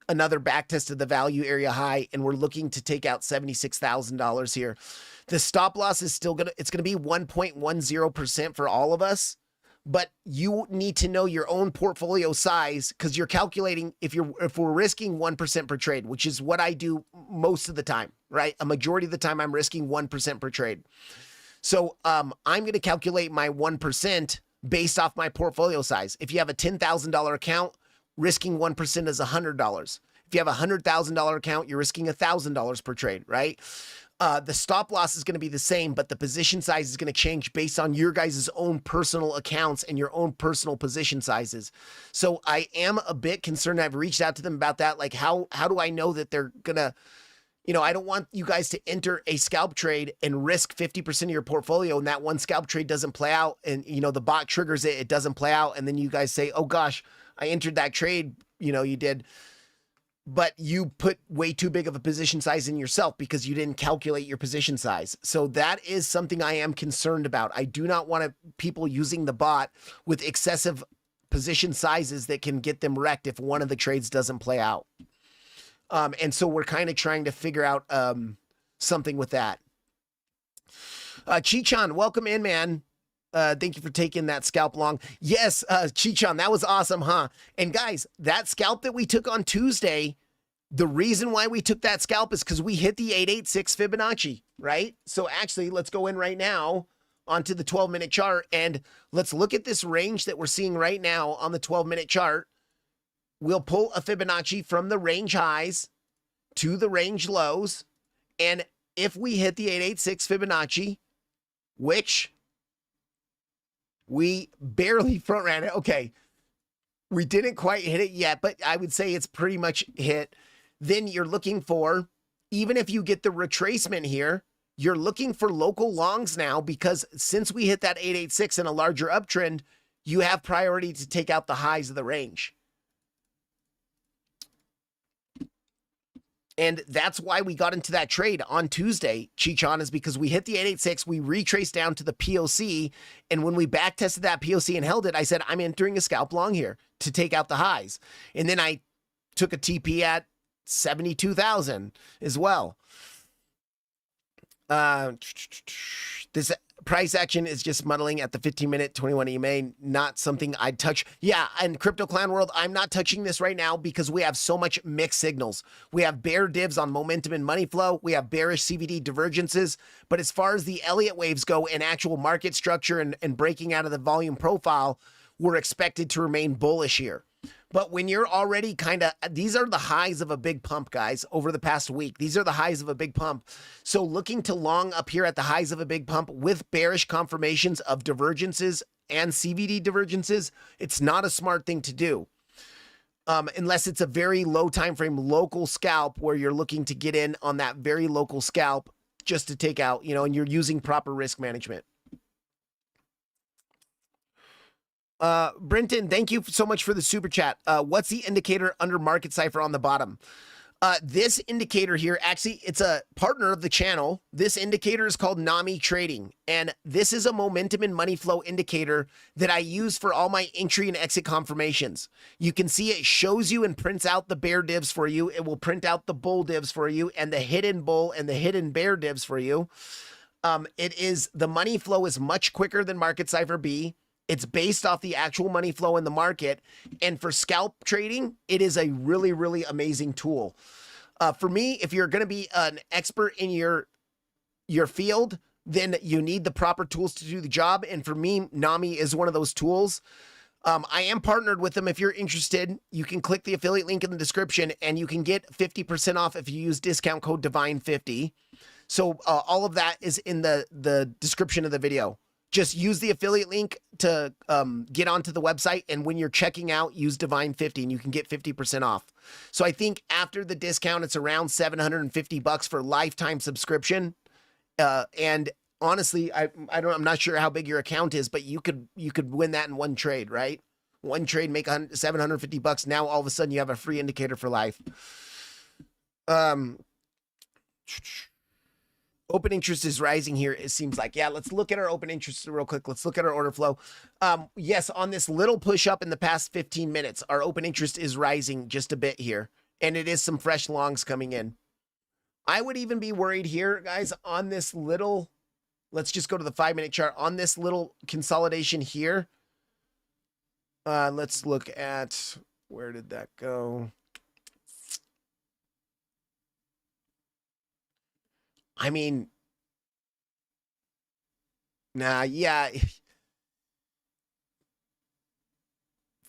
another backtest of the value area high, and we're looking to take out $76,000 here. The stop loss is still it's gonna be 1.10% for all of us. But you need to know your own portfolio size, because you're calculating if we're risking 1% per trade, which is what I do most of the time, right? A majority of the time I'm risking 1% per trade. So I'm going to calculate my 1% based off my portfolio size. If you have a $10,000 account, risking 1% is $100. If you have a $100,000 account, you're risking $1,000 per trade, right? The stop loss is going to be the same, but the position size is going to change based on your guys' own personal accounts and your own personal position sizes. So I am a bit concerned. I've reached out to them about that. Like, how do I know that they're going to, you know, I don't want you guys to enter a scalp trade and risk 50% of your portfolio, and that one scalp trade doesn't play out, and, you know, the bot triggers it, it doesn't play out. And then you guys say, oh gosh, I entered that trade, you know, you did, but you put way too big of a position size in yourself because you didn't calculate your position size. So that is something I am concerned about. I do not want people using the bot with excessive position sizes that can get them wrecked if one of the trades doesn't play out. And so we're kind of trying to figure out something with that. Chichon, welcome in, man. Thank you for taking that scalp long. Yes, Chichon, that was awesome, huh? And guys, that scalp that we took on Tuesday, the reason why we took that scalp is because we hit the 886 Fibonacci, right? So actually, let's go in right now onto the 12-minute chart, and let's look at this range that we're seeing right now on the 12-minute chart. We'll pull a Fibonacci from the range highs to the range lows, and if we hit the 886 Fibonacci, which we barely front ran it. Okay, we didn't quite hit it yet, but I would say it's pretty much hit. Then you're looking for, even if you get the retracement here, you're looking for local longs now, because since we hit that 886 in a larger uptrend, you have priority to take out the highs of the range. And that's why we got into that trade on Tuesday, Chichon, is because we hit the 886, we retraced down to the POC, and when we back tested that POC and held it, I said, I'm entering a scalp long here to take out the highs. And then I took a TP at 72,000 as well. This price action is just muddling at the 15-minute 21 EMA, not something I'd touch. Yeah, and Crypto Clown World, I'm not touching this right now because we have so much mixed signals. We have bear divs on momentum and money flow. We have bearish CVD divergences. But as far as the Elliott waves go and actual market structure and breaking out of the volume profile, we're expected to remain bullish here. But when you're already these are the highs of a big pump, guys, over the past week. These are the highs of a big pump. So looking to long up here at the highs of a big pump with bearish confirmations of divergences and CVD divergences, it's not a smart thing to do. Unless it's a very low time frame local scalp where you're looking to get in on that very local scalp just to take out, and you're using proper risk management. Brenton, thank you so much for the super chat. What's the indicator under market cipher on the bottom? This indicator here, actually, it's a partner of the channel. This indicator is called NAMI Trading, and this is a momentum and money flow indicator that I use for all my entry and exit confirmations. You can see it shows you and prints out the bear divs for you. It will print out the bull divs for you and the hidden bull and the hidden bear divs for you. The money flow is much quicker than market cipher B. It's based off the actual money flow in the market. And for scalp trading, it is a really, really amazing tool. For me, if you're going to be an expert in your field, then you need the proper tools to do the job. And for me, NAMI is one of those tools. I am partnered with them. If you're interested, you can click the affiliate link in the description and you can get 50% off if you use discount code Divine50. So all of that is in the description of the video. Just use the affiliate link to get onto the website, and when you're checking out, use Divine50 and you can get 50% off. So I think after the discount, it's around $750 for lifetime subscription. And honestly, I'm not sure how big your account is, but you could win that in one trade, right? One trade, make $750. Now all of a sudden you have a free indicator for life. Open interest is rising here, it seems like. Yeah, let's look at our open interest real quick. Let's look at our order flow. Yes, on this little push up in the past 15 minutes, our open interest is rising just a bit here. And it is some fresh longs coming in. I would even be worried here, guys, on this little, let's just go to the 5-minute chart. On this little consolidation here, let's look at, where did that go? I mean, yeah.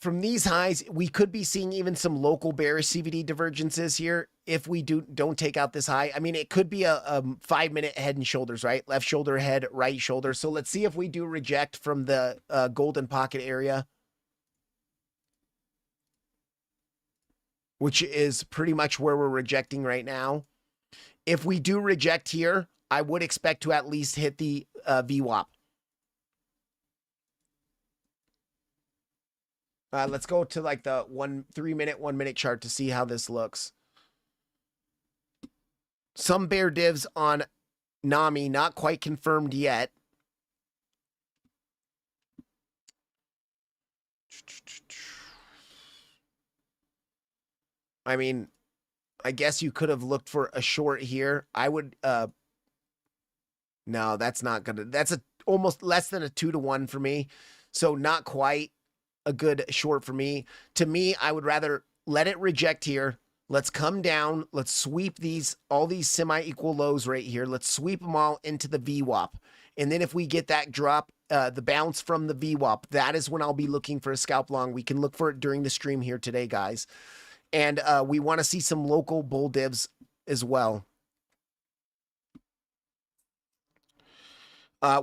From these highs, we could be seeing even some local bearish CVD divergences here if we don't take out this high. I mean, it could be a 5-minute head and shoulders, right? Left shoulder, head, right shoulder. So let's see if we do reject from the golden pocket area, which is pretty much where we're rejecting right now. If we do reject here, I would expect to at least hit the VWAP. Let's go to like the 3-minute, 1-minute chart to see how this looks. Some bear divs on NAMI, not quite confirmed yet. I mean, I guess you could have looked for a short here. I would, no, that's not gonna, that's almost less than a 2-to-1 for me. So not quite a good short for me. To me, I would rather let it reject here. Let's come down. Let's sweep all these semi-equal lows right here. Let's sweep them all into the VWAP. And then if we get that drop, the bounce from the VWAP, that is when I'll be looking for a scalp long. We can look for it during the stream here today, guys. And we want to see some local bull divs as well.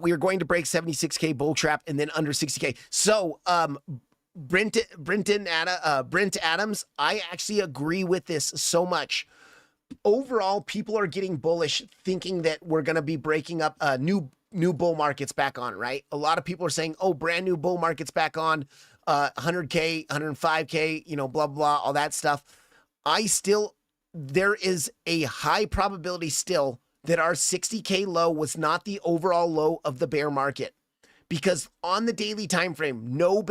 We are going to break 76K bull trap and then under 60K. So Brent Adams, I actually agree with this so much. Overall, people are getting bullish, thinking that we're going to be breaking up new bull markets back on, right? A lot of people are saying, oh, brand new bull markets back on. 100K, 105K, blah, blah, all that stuff. There is a high probability still that our 60K low was not the overall low of the bear market, because on the daily time frame, no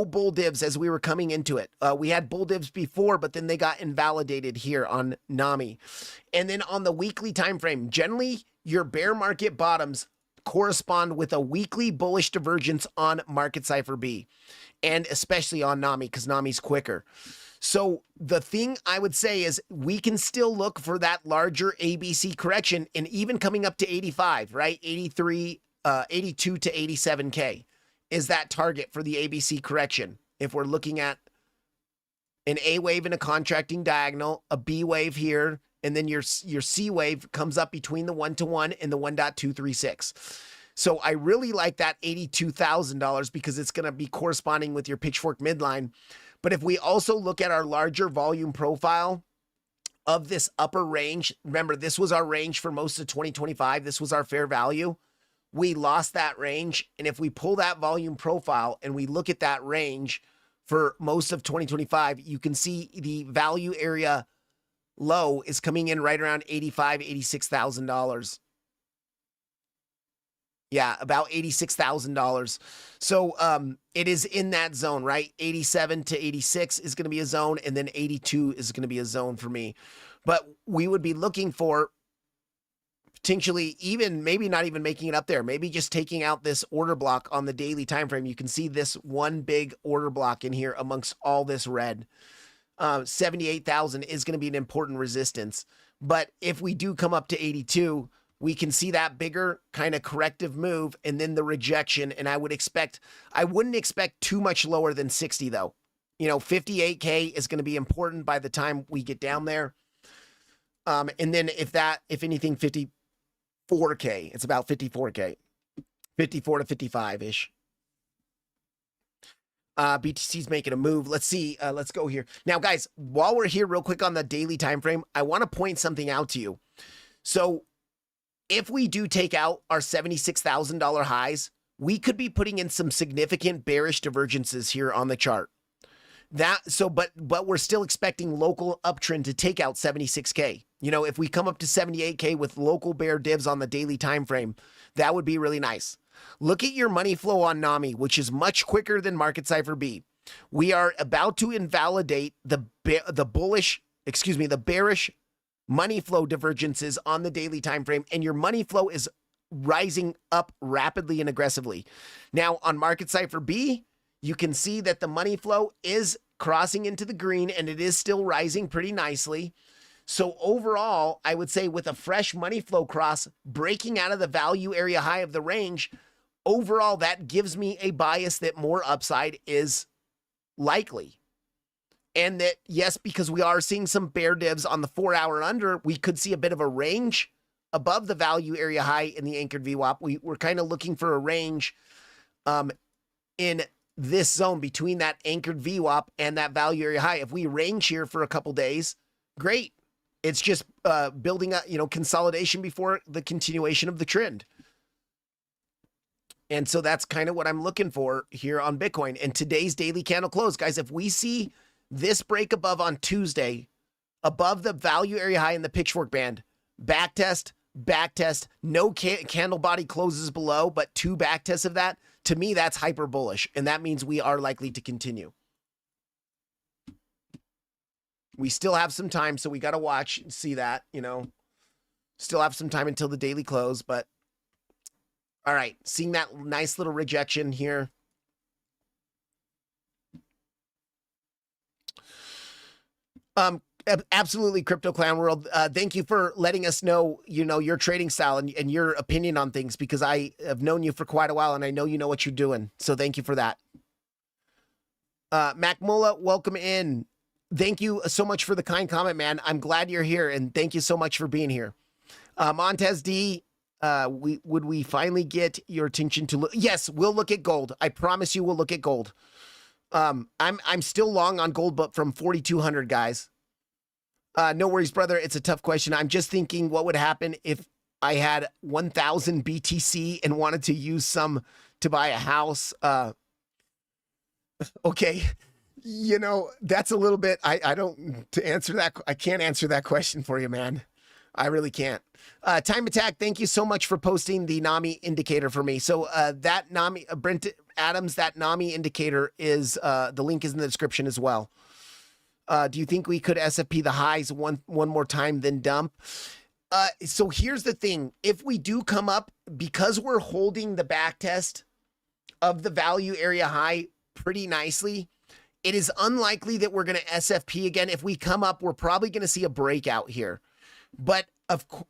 bull divs as we were coming into it. We had bull divs before, but then they got invalidated here on NAMI. And then on the weekly time frame, generally your bear market bottoms correspond with a weekly bullish divergence on Market Cipher B, and especially on NAMI, because NAMI's quicker. So the thing I would say is we can still look for that larger ABC correction, and even coming up to 85, right? 83, 82 to 87K is that target for the ABC correction. If we're looking at an A wave in a contracting diagonal, a B wave here, and then your C wave comes up between the 1-to-1 and the 1.236. So I really like that $82,000 because it's going to be corresponding with your pitchfork midline. But if we also look at our larger volume profile of this upper range, remember this was our range for most of 2025. This was our fair value. We lost that range. And if we pull that volume profile and we look at that range for most of 2025, you can see the value area low is coming in right around $85,000, $86,000. Yeah, about $86,000. So it is in that zone, right? 87 to 86 is going to be a zone, and then 82 is going to be a zone for me. But we would be looking for potentially even, maybe not even making it up there, maybe just taking out this order block on the daily time frame. You can see this one big order block in here amongst all this red. 78,000 is going to be an important resistance. But if we do come up to 82, we can see that bigger kind of corrective move and then the rejection. And I wouldn't expect too much lower than 60 though. You know, 58K is going to be important by the time we get down there. And then if anything, 54K, it's about 54K, 54 to 55-ish. BTC's making a move. Let's see. Let's go here. Now, guys, while we're here real quick on the daily time frame, I want to point something out to you. So if we do take out our $76,000 highs, we could be putting in some significant bearish divergences here on the chart. But we're still expecting local uptrend to take out 76K. You know, if we come up to 78K with local bear divs on the daily time frame, that would be really nice. Look at your money flow on NAMI, which is much quicker than Market Cipher B. We are about to invalidate the bearish money flow divergences on the daily time frame, and your money flow is rising up rapidly and aggressively. Now, on Market Cipher B, you can see that the money flow is crossing into the green, and it is still rising pretty nicely. So overall, I would say with a fresh money flow cross breaking out of the value area high of the range, overall, that gives me a bias that more upside is likely. And that, yes, because we are seeing some bear divs on the 4-hour and under, we could see a bit of a range above the value area high in the anchored VWAP. We're kind of looking for a range in this zone between that anchored VWAP and that value area high. If we range here for a couple days, great. It's just building up, consolidation before the continuation of the trend. And so that's kind of what I'm looking for here on Bitcoin. And today's daily candle close, guys, if we see this break above on Tuesday, above the value area high in the pitchfork band, back test, no candle body closes below, but 2 back tests of that, to me, that's hyper bullish. And that means we are likely to continue. We still have some time, so we got to watch and see that, still have some time until the daily close, but all right, seeing that nice little rejection here. Absolutely, Crypto Clown World. Thank you for letting us know, your trading style and your opinion on things, because I have known you for quite a while and I know you know what you're doing. So thank you for that. Mac Mulla, welcome in. Thank you so much for the kind comment, man. I'm glad you're here, and thank you so much for being here. Montez D, would we finally get your attention to look? Yes, we'll look at gold. I promise you we'll look at gold. I'm still long on gold, but from 4,200, guys. No worries, brother. It's a tough question. I'm just thinking what would happen if I had 1,000 BTC and wanted to use some to buy a house. Okay. That's a little bit, I can't answer that question for you, man. I really can't. Time Attack, thank you so much for posting the NAMI indicator for me. So that NAMI, Brent Adams, that NAMI indicator is, the link is in the description as well. Do you think we could SFP the highs one more time then dump? So here's the thing. If we do come up, because we're holding the back test of the value area high pretty nicely, it is unlikely that we're going to SFP again. If we come up, we're probably going to see a breakout here. But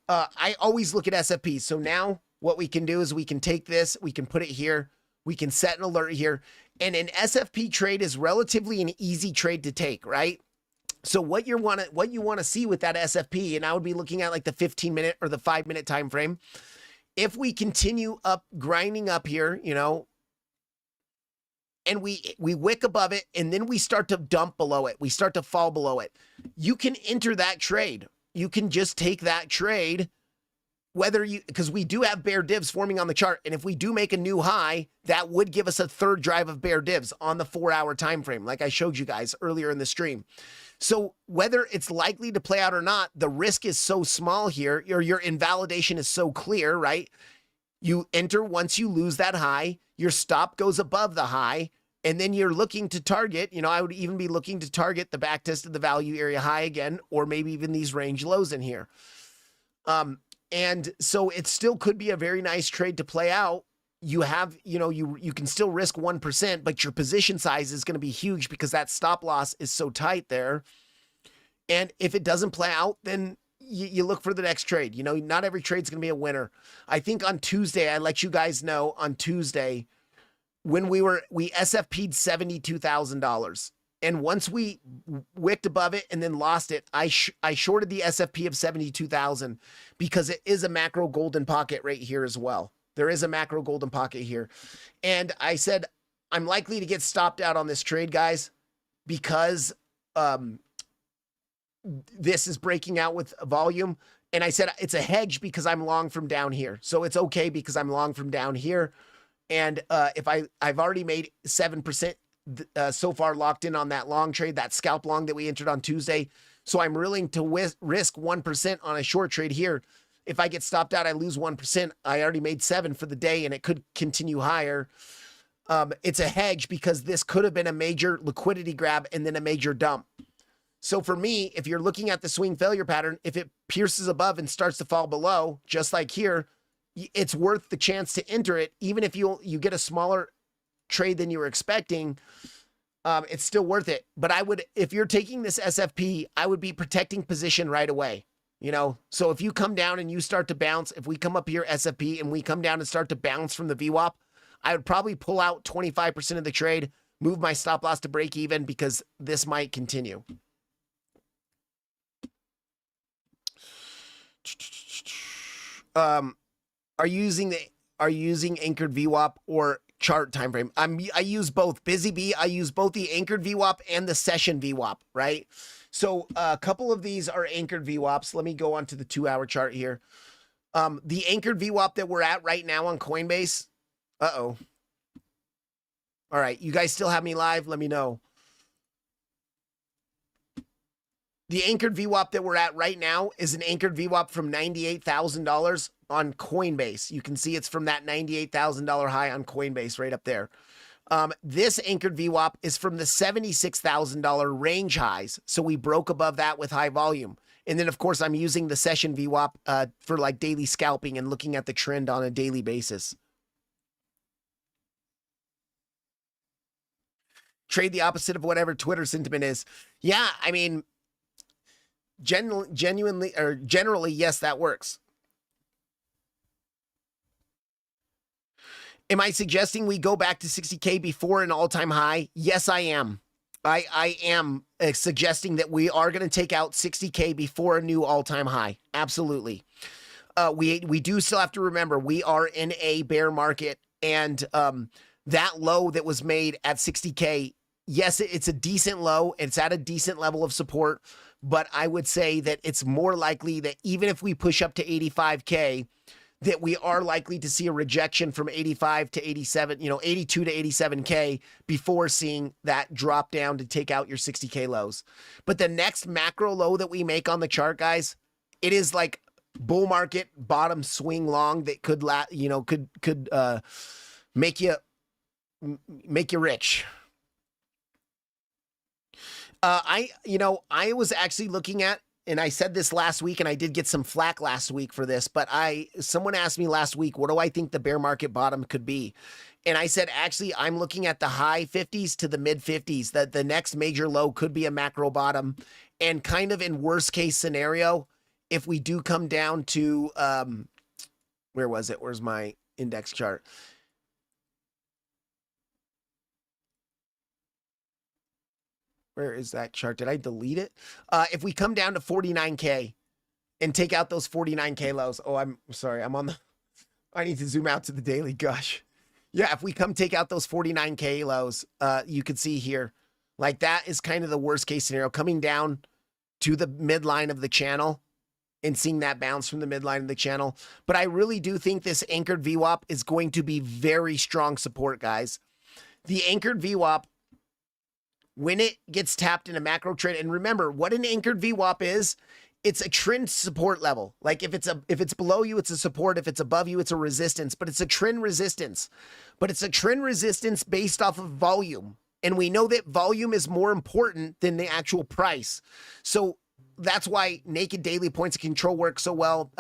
I always look at SFP. So now what we can do is we can take this, we can put it here, we can set an alert here. And an SFP trade is relatively an easy trade to take, right? So what you want to see with that SFP, and I would be looking at like the 15-minute or the 5-minute time frame. If we continue up, grinding up here, you know, and we wick above it, and then we start to dump below it, we start to fall below it, you can enter that trade. You can just take that trade, whether you, because we do have bear divs forming on the chart, and if we do make a new high, that would give us a third drive of bear divs on the 4-hour time frame, like I showed you guys earlier in the stream. So whether it's likely to play out or not, the risk is so small here, or your invalidation is so clear, right? You enter once you lose that high, your stop goes above the high, and then you're looking to target, you know, I would even be looking to target the back test of the value area high again, or maybe even these range lows in here. And so it still could be a very nice trade to play out. You have, you know, you can still risk 1%, but your position size is going to be huge because that stop loss is so tight there. And if it doesn't play out, then you look for the next trade. You know, not every trade's going to be a winner. I think on Tuesday, I let you guys know on Tuesday when we SFP'd $72,000. And once we wicked above it and then lost it, I shorted the SFP of 72,000 because it is a macro golden pocket right here as well. There is a macro golden pocket here. And I said, I'm likely to get stopped out on this trade, guys, because this is breaking out with volume. And I said, it's a hedge because I'm long from down here. So it's okay because I'm long from down here. And if I've already made 7% so far locked in on that long trade, that scalp long that we entered on Tuesday. So I'm willing to risk 1% on a short trade here. If I get stopped out, I lose 1%. I already made 7 for the day and it could continue higher. It's a hedge because this could have been a major liquidity grab and then a major dump. So for me, if you're looking at the swing failure pattern, if it pierces above and starts to fall below, just like here, it's worth the chance to enter it. Even if you get a smaller trade than you were expecting, it's still worth it. But I would, if you're taking this SFP, I would be protecting position right away. You know, so if you come down and you start to bounce, if we come up here SFP and we come down and start to bounce from the VWAP, I would probably pull out 25% of the trade, move my stop loss to break even because this might continue. Are you using anchored VWAP or chart time frame? I use both. Busy Bee, I use both the anchored VWAP and the session VWAP, right? So a couple of these are anchored VWAPs. Let me go on to the 2-hour chart here. The anchored VWAP that we're at right now on Coinbase. Uh-oh. All right, you guys still have me live? Let me know. The anchored VWAP that we're at right now is an anchored VWAP from $98,000 on Coinbase. You can see it's from that $98,000 high on Coinbase right up there. This anchored VWAP is from the $76,000 range highs. So we broke above that with high volume. And then, of course, I'm using the session VWAP for like daily scalping and looking at the trend on a daily basis. Trade the opposite of whatever Twitter sentiment is. Yeah, I mean, generally, yes, that works. Am I suggesting we go back to 60K before an all-time high? Yes, I am. I am suggesting that we are going to take out 60K before a new all-time high. Absolutely. We do still have to remember we are in a bear market, and that low that was made at 60K, yes, it's a decent low. It's at a decent level of support, but I would say that it's more likely that even if we push up to 85K, that we are likely to see a rejection from 85 to 87, 82 to 87K before seeing that drop down to take out your 60K lows. But the next macro low that we make on the chart, guys, it is like bull market bottom swing long that could make you rich. I was actually looking at and I said this last week, and I did get some flack last week for this, but someone asked me last week, what do I think the bear market bottom could be? And I said, actually, I'm looking at the high 50s to the mid 50s, that the next major low could be a macro bottom. And kind of in worst case scenario, if we do come down to, where was it? Where's my index chart? Where is that chart? Did I delete it? If we come down to 49K and take out those 49K lows. Oh, I'm sorry. I need to zoom out to the daily. Gosh. Yeah, if we come take out those 49K lows, you can see here, like that is kind of the worst case scenario, coming down to the midline of the channel and seeing that bounce from the midline of the channel. But I really do think this anchored VWAP is going to be very strong support, guys. The anchored VWAP, when it gets tapped in a macro trend, and remember what an anchored VWAP is, it's a trend support level. Like if it's below you, it's a support. If it's above you, it's a resistance, but it's a trend resistance. But it's a trend resistance based off of volume. And we know that volume is more important than the actual price. So that's why naked daily points of control work so well.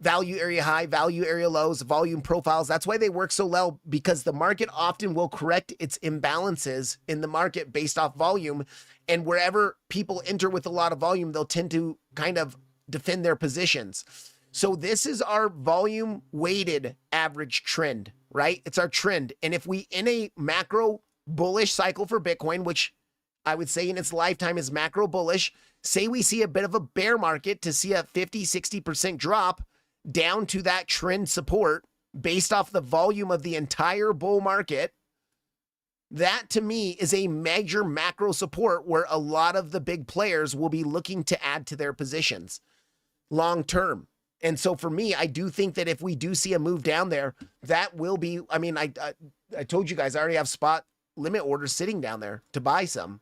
Value area high, value area lows, volume profiles. That's why they work so well, because the market often will correct its imbalances in the market based off volume. And wherever people enter with a lot of volume, they'll tend to kind of defend their positions. So this is our volume weighted average trend, right? It's our trend. And if we in a macro bullish cycle for Bitcoin, which I would say in its lifetime is macro bullish, say we see a bit of a bear market to see a 50-60% drop down to that trend support based off the volume of the entire bull market, that to me is a major macro support where a lot of the big players will be looking to add to their positions long term. And so for me, I do think that if we do see a move down there, that will be, I mean, I told you guys, I already have spot limit orders sitting down there to buy some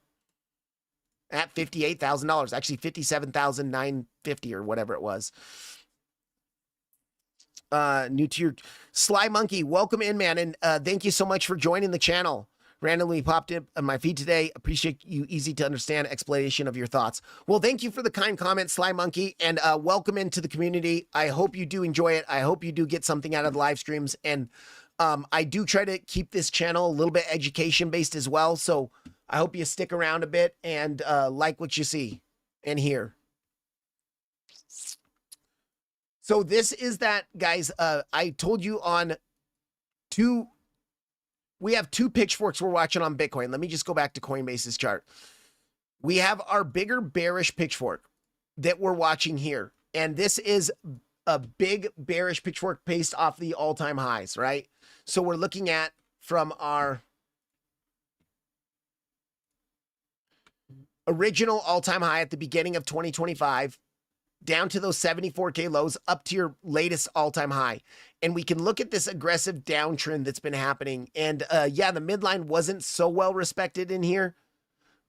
at $58,000, actually $57,950 or whatever it was. New to your Sly Monkey, welcome in, man, and thank you so much for joining the channel. Randomly popped in on my feed today. Appreciate you easy to understand explanation of your thoughts. Well, thank you for the kind comment, Sly Monkey, and welcome into the community. I hope you do enjoy it. I hope you do get something out of the live streams, and I do try to keep this channel a little bit education based as well. So I hope you stick around a bit and like what you see and hear. So this is that, guys. I told you on we have two pitchforks we're watching on Bitcoin. Let me just go back to Coinbase's chart. We have our bigger bearish pitchfork that we're watching here. And this is a big bearish pitchfork based off the all-time highs, right? So we're looking at from our original all-time high at the beginning of 2025 down to those 74K lows up to your latest all-time high. And we can look at this aggressive downtrend that's been happening. And yeah, the midline wasn't so well respected in here,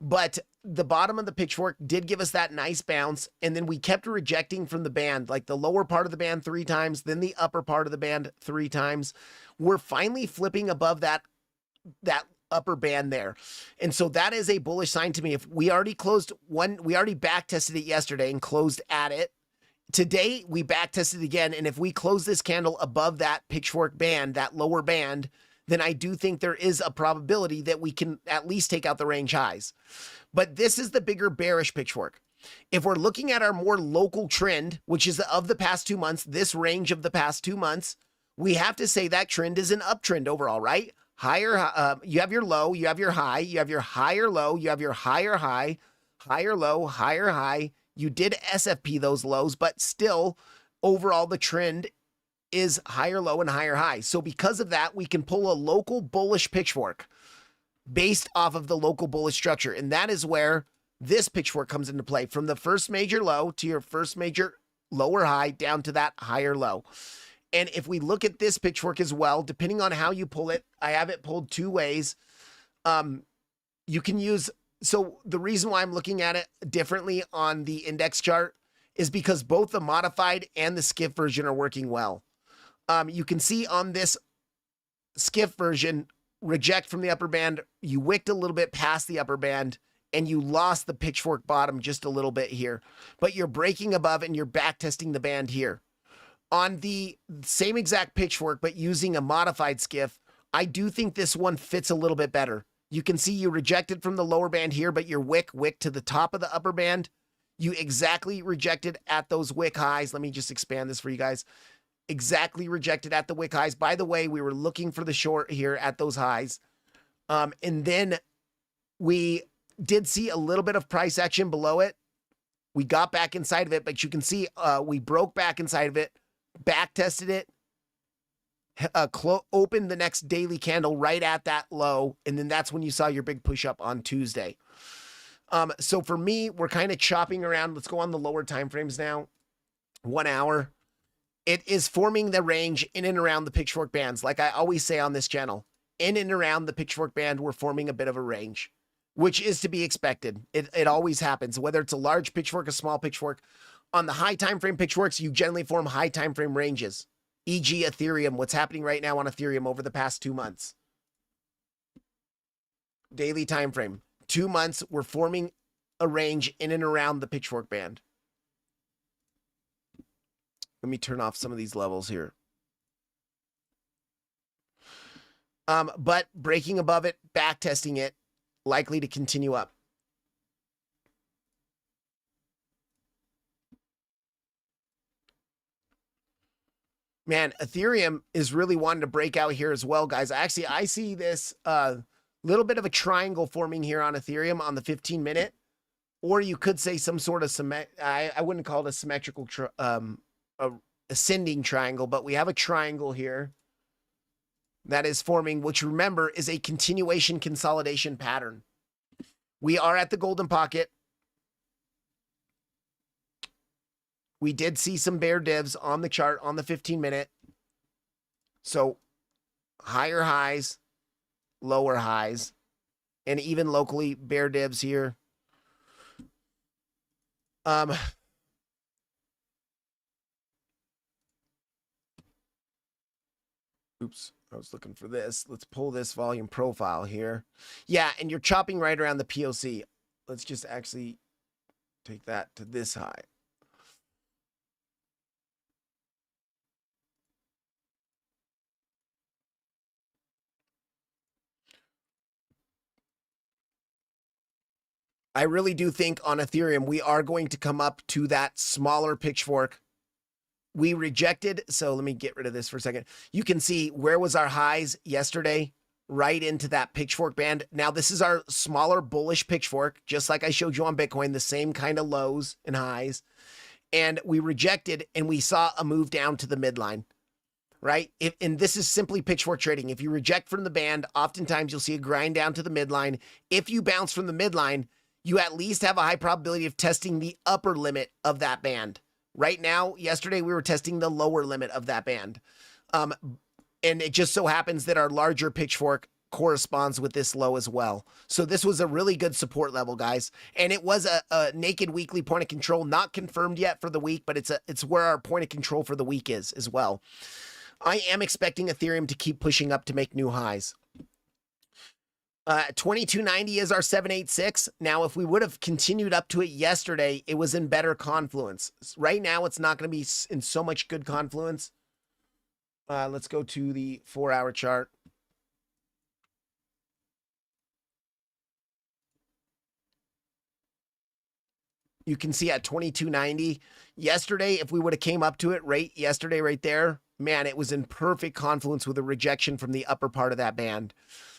but the bottom of the pitchfork did give us that nice bounce. And then we kept rejecting from the band, like the lower part of the band 3 times, then the upper part of the band 3 times. We're finally flipping above that upper band there. And so that is a bullish sign to me. If we already closed we already back tested it yesterday and closed at it. Today we back tested again. And if we close this candle above that pitchfork band, that lower band, then I do think there is a probability that we can at least take out the range highs. But this is the bigger bearish pitchfork. If we're looking at our more local trend, which is of the past 2 months, this range of the past 2 months, we have to say that trend is an uptrend overall, right? Higher, you have your low, you have your high, you have your higher low, you have your higher high, higher low, higher high. You did SFP those lows, but still overall the trend is higher low and higher high. So because of that, we can pull a local bullish pitchfork based off of the local bullish structure. And that is where this pitchfork comes into play, from the first major low to your first major lower high down to that higher low. And if we look at this pitchfork as well, depending on how you pull it, I have it pulled 2 ways. You can use, so the reason why I'm looking at it differently on the index chart is because both the modified and the skiff version are working well. You can see on this skiff version, reject from the upper band, you wicked a little bit past the upper band, and you lost the pitchfork bottom just a little bit here, but you're breaking above and you're back testing the band here. On the same exact pitchfork, but using a modified skiff, I do think this one fits a little bit better. You can see you rejected from the lower band here, but your wick to the top of the upper band. You exactly rejected at those wick highs. Let me just expand this for you guys. Exactly rejected at the wick highs. By the way, we were looking for the short here at those highs. And then we did see a little bit of price action below it. We got back inside of it, but you can see we broke back inside of it, back tested it, opened the next daily candle right at that low, and then that's when you saw your big push up on Tuesday. So for me, we're kind of chopping around. Let's go on the lower time frames now. 1 hour. It is forming the range in and around the pitchfork bands. Like I always say on this channel, in and around the pitchfork band, we're forming a bit of a range, which is to be expected. It always happens, whether it's a large pitchfork, a small pitchfork. On the high time frame pitchforks, you generally form high time frame ranges, e.g. Ethereum, what's happening right now on Ethereum over the past 2 months. Daily time frame, 2 months, we're forming a range in and around the pitchfork band. Let me turn off some of these levels here. But breaking above it, back testing it, likely to continue up. Man, Ethereum is really wanting to break out here as well, guys. Actually, I see this little bit of a triangle forming here on Ethereum on the 15-minute, or you could say some sort of I wouldn't call it a symmetrical ascending triangle, but we have a triangle here that is forming, which remember is a continuation consolidation pattern. We are at the golden pocket. We did see some bear divs on the chart on the 15-minute. So higher highs, lower highs, and even locally bear divs here. Oops, I was looking for this. Let's pull this volume profile here. Yeah, and you're chopping right around the POC. Let's just actually take that to this high. I really do think on Ethereum, we are going to come up to that smaller pitchfork. We rejected, so let me get rid of this for a second. You can see where was our highs yesterday, right into that pitchfork band. Now, this is our smaller bullish pitchfork, just like I showed you on Bitcoin, the same kind of lows and highs. And we rejected, and we saw a move down to the midline, right? And this is simply pitchfork trading. If you reject from the band, oftentimes you'll see a grind down to the midline. If you bounce from the midline, you at least have a high probability of testing the upper limit of that band. Right now, yesterday, we were testing the lower limit of that band. And it just so happens that our larger pitchfork corresponds with this low as well. So this was a really good support level, guys. And it was a naked weekly point of control, not confirmed yet for the week, but it's where our point of control for the week is as well. I am expecting Ethereum to keep pushing up to make new highs. 2290 is our 786. Now, if we would have continued up to it yesterday, it was in better confluence. Right now, it's not going to be in so much good confluence. Let's go to the 4-hour chart. You can see at 2290 yesterday, if we would have came up to it right yesterday, right there, man, it was in perfect confluence with a rejection from the upper part of that band.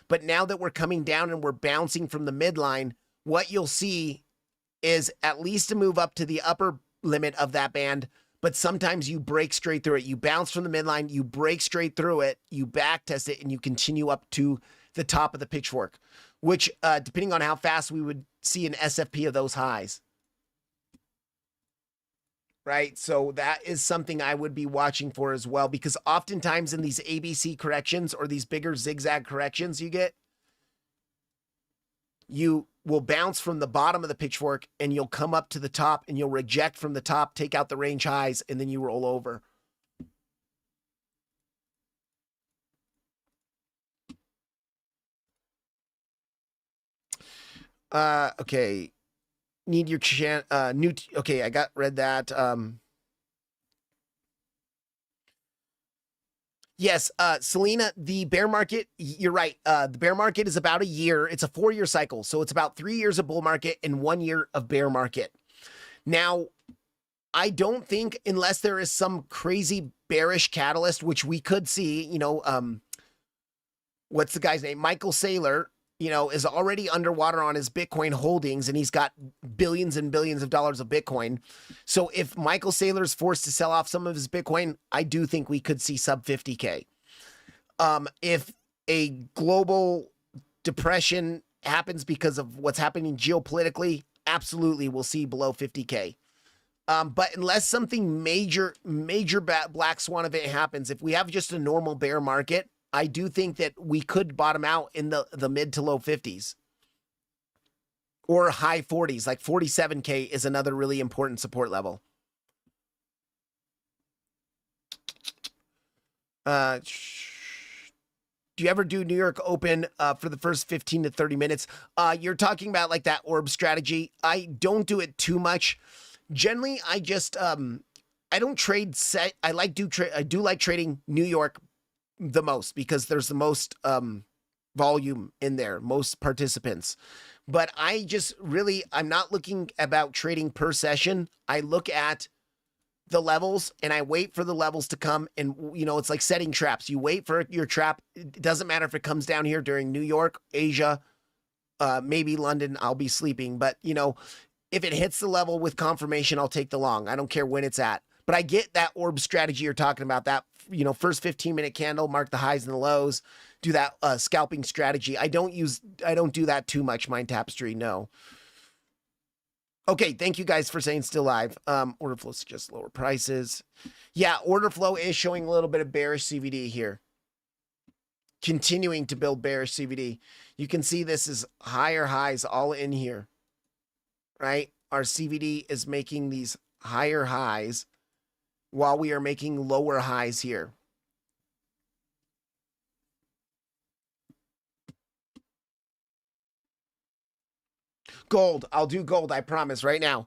But now that we're coming down and we're bouncing from the midline, what you'll see is at least a move up to the upper limit of that band, but sometimes you break straight through it. You bounce from the midline, you break straight through it, you back test it, and you continue up to the top of the pitchfork, which, depending on how fast we would see an SFP of those highs. Right? So that is something I would be watching for as well, because oftentimes in these ABC corrections or these bigger zigzag corrections you will bounce from the bottom of the pitchfork and you'll come up to the top and you'll reject from the top, take out the range highs, and then you roll over. Okay. Need your new. Okay, I read that. Yes, Selena, the bear market, you're right. The bear market is about a year. It's a 4-year cycle. So it's about 3 years of bull market and 1 year of bear market. Now, I don't think unless there is some crazy bearish catalyst, which we could see, what's the guy's name? Michael Saylor, is already underwater on his Bitcoin holdings and he's got billions and billions of dollars of Bitcoin. So if Michael Saylor is forced to sell off some of his Bitcoin, I do think we could see sub 50K. If a global depression happens because of what's happening geopolitically, absolutely we'll see below 50K. But unless something major black swan event happens, if we have just a normal bear market, I do think that we could bottom out in the mid to low 50s or high 40s, like 47K is another really important support level. Do you ever do New York Open for the first 15 to 30 minutes? You're talking about like that orb strategy. I don't do it too much. Generally, I just I don't trade set. I do like trading New York the most because there's the most volume in there, most participants. But I just really, I'm not looking about trading per session. I look at the levels and I wait for the levels to come. And, it's like setting traps. You wait for your trap. It doesn't matter if it comes down here during New York, Asia, maybe London, I'll be sleeping. But, if it hits the level with confirmation, I'll take the long. I don't care when it's at. But I get that orb strategy you're talking about, that, first 15-minute candle, mark the highs and the lows, do that scalping strategy. I don't do that too much, Mind Tapestry, no. Okay, thank you guys for saying still live. Order flow suggests lower prices. Yeah, order flow is showing a little bit of bearish CVD here. Continuing to build bearish CVD. You can see this is higher highs all in here, right? Our CVD is making these higher highs while we are making lower highs here. Gold. I'll do gold, I promise, right now.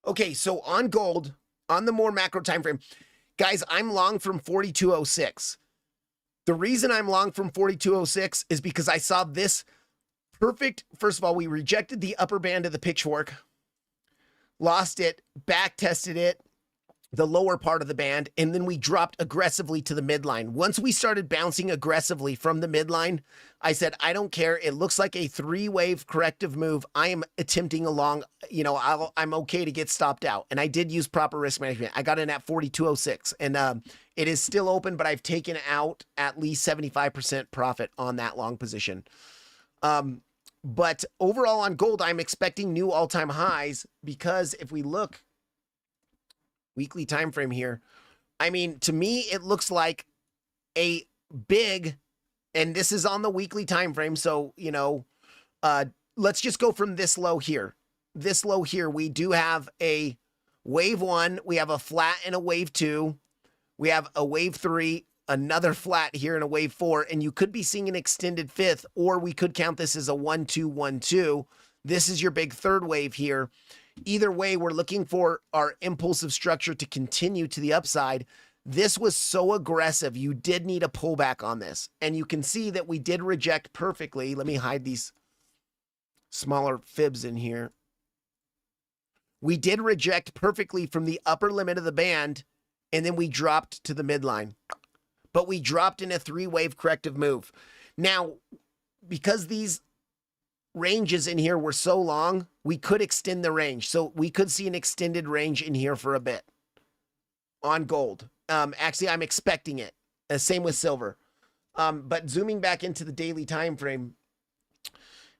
Okay, so on gold, on the more macro time frame, guys, I'm long from 4206. The reason I'm long from 4206 is because I saw this perfect. First of all, we rejected the upper band of the pitchfork, lost it, back tested it, the lower part of the band, and then we dropped aggressively to the midline. Once we started bouncing aggressively from the midline, I said, I don't care. It looks like a 3-wave corrective move. I am attempting along, I'm okay to get stopped out. And I did use proper risk management. I got in at 4206 and it is still open, but I've taken out at least 75% profit on that long position. But overall on gold, I'm expecting new all-time highs because if we look weekly time frame here, I mean, to me, it looks like a big, and this is on the weekly time frame. So, let's just go from this low here. This low here, we do have a wave 1, we have a flat and a wave 2, we have a wave 3, another flat here and a wave 4, and you could be seeing an extended 5th, or we could count this as a 1-2-1-2. This is your big 3rd wave here. Either way, we're looking for our impulsive structure to continue to the upside. This was so aggressive. You did need a pullback on this. And you can see that we did reject perfectly. Let me hide these smaller fibs in here. We did reject perfectly from the upper limit of the band, and then we dropped to the midline. But we dropped in a 3-wave corrective move. Now, because these ranges in here were so long, we could extend the range. So we could see an extended range in here for a bit on gold. Actually, I'm expecting it. Same with silver. But zooming back into the daily time frame,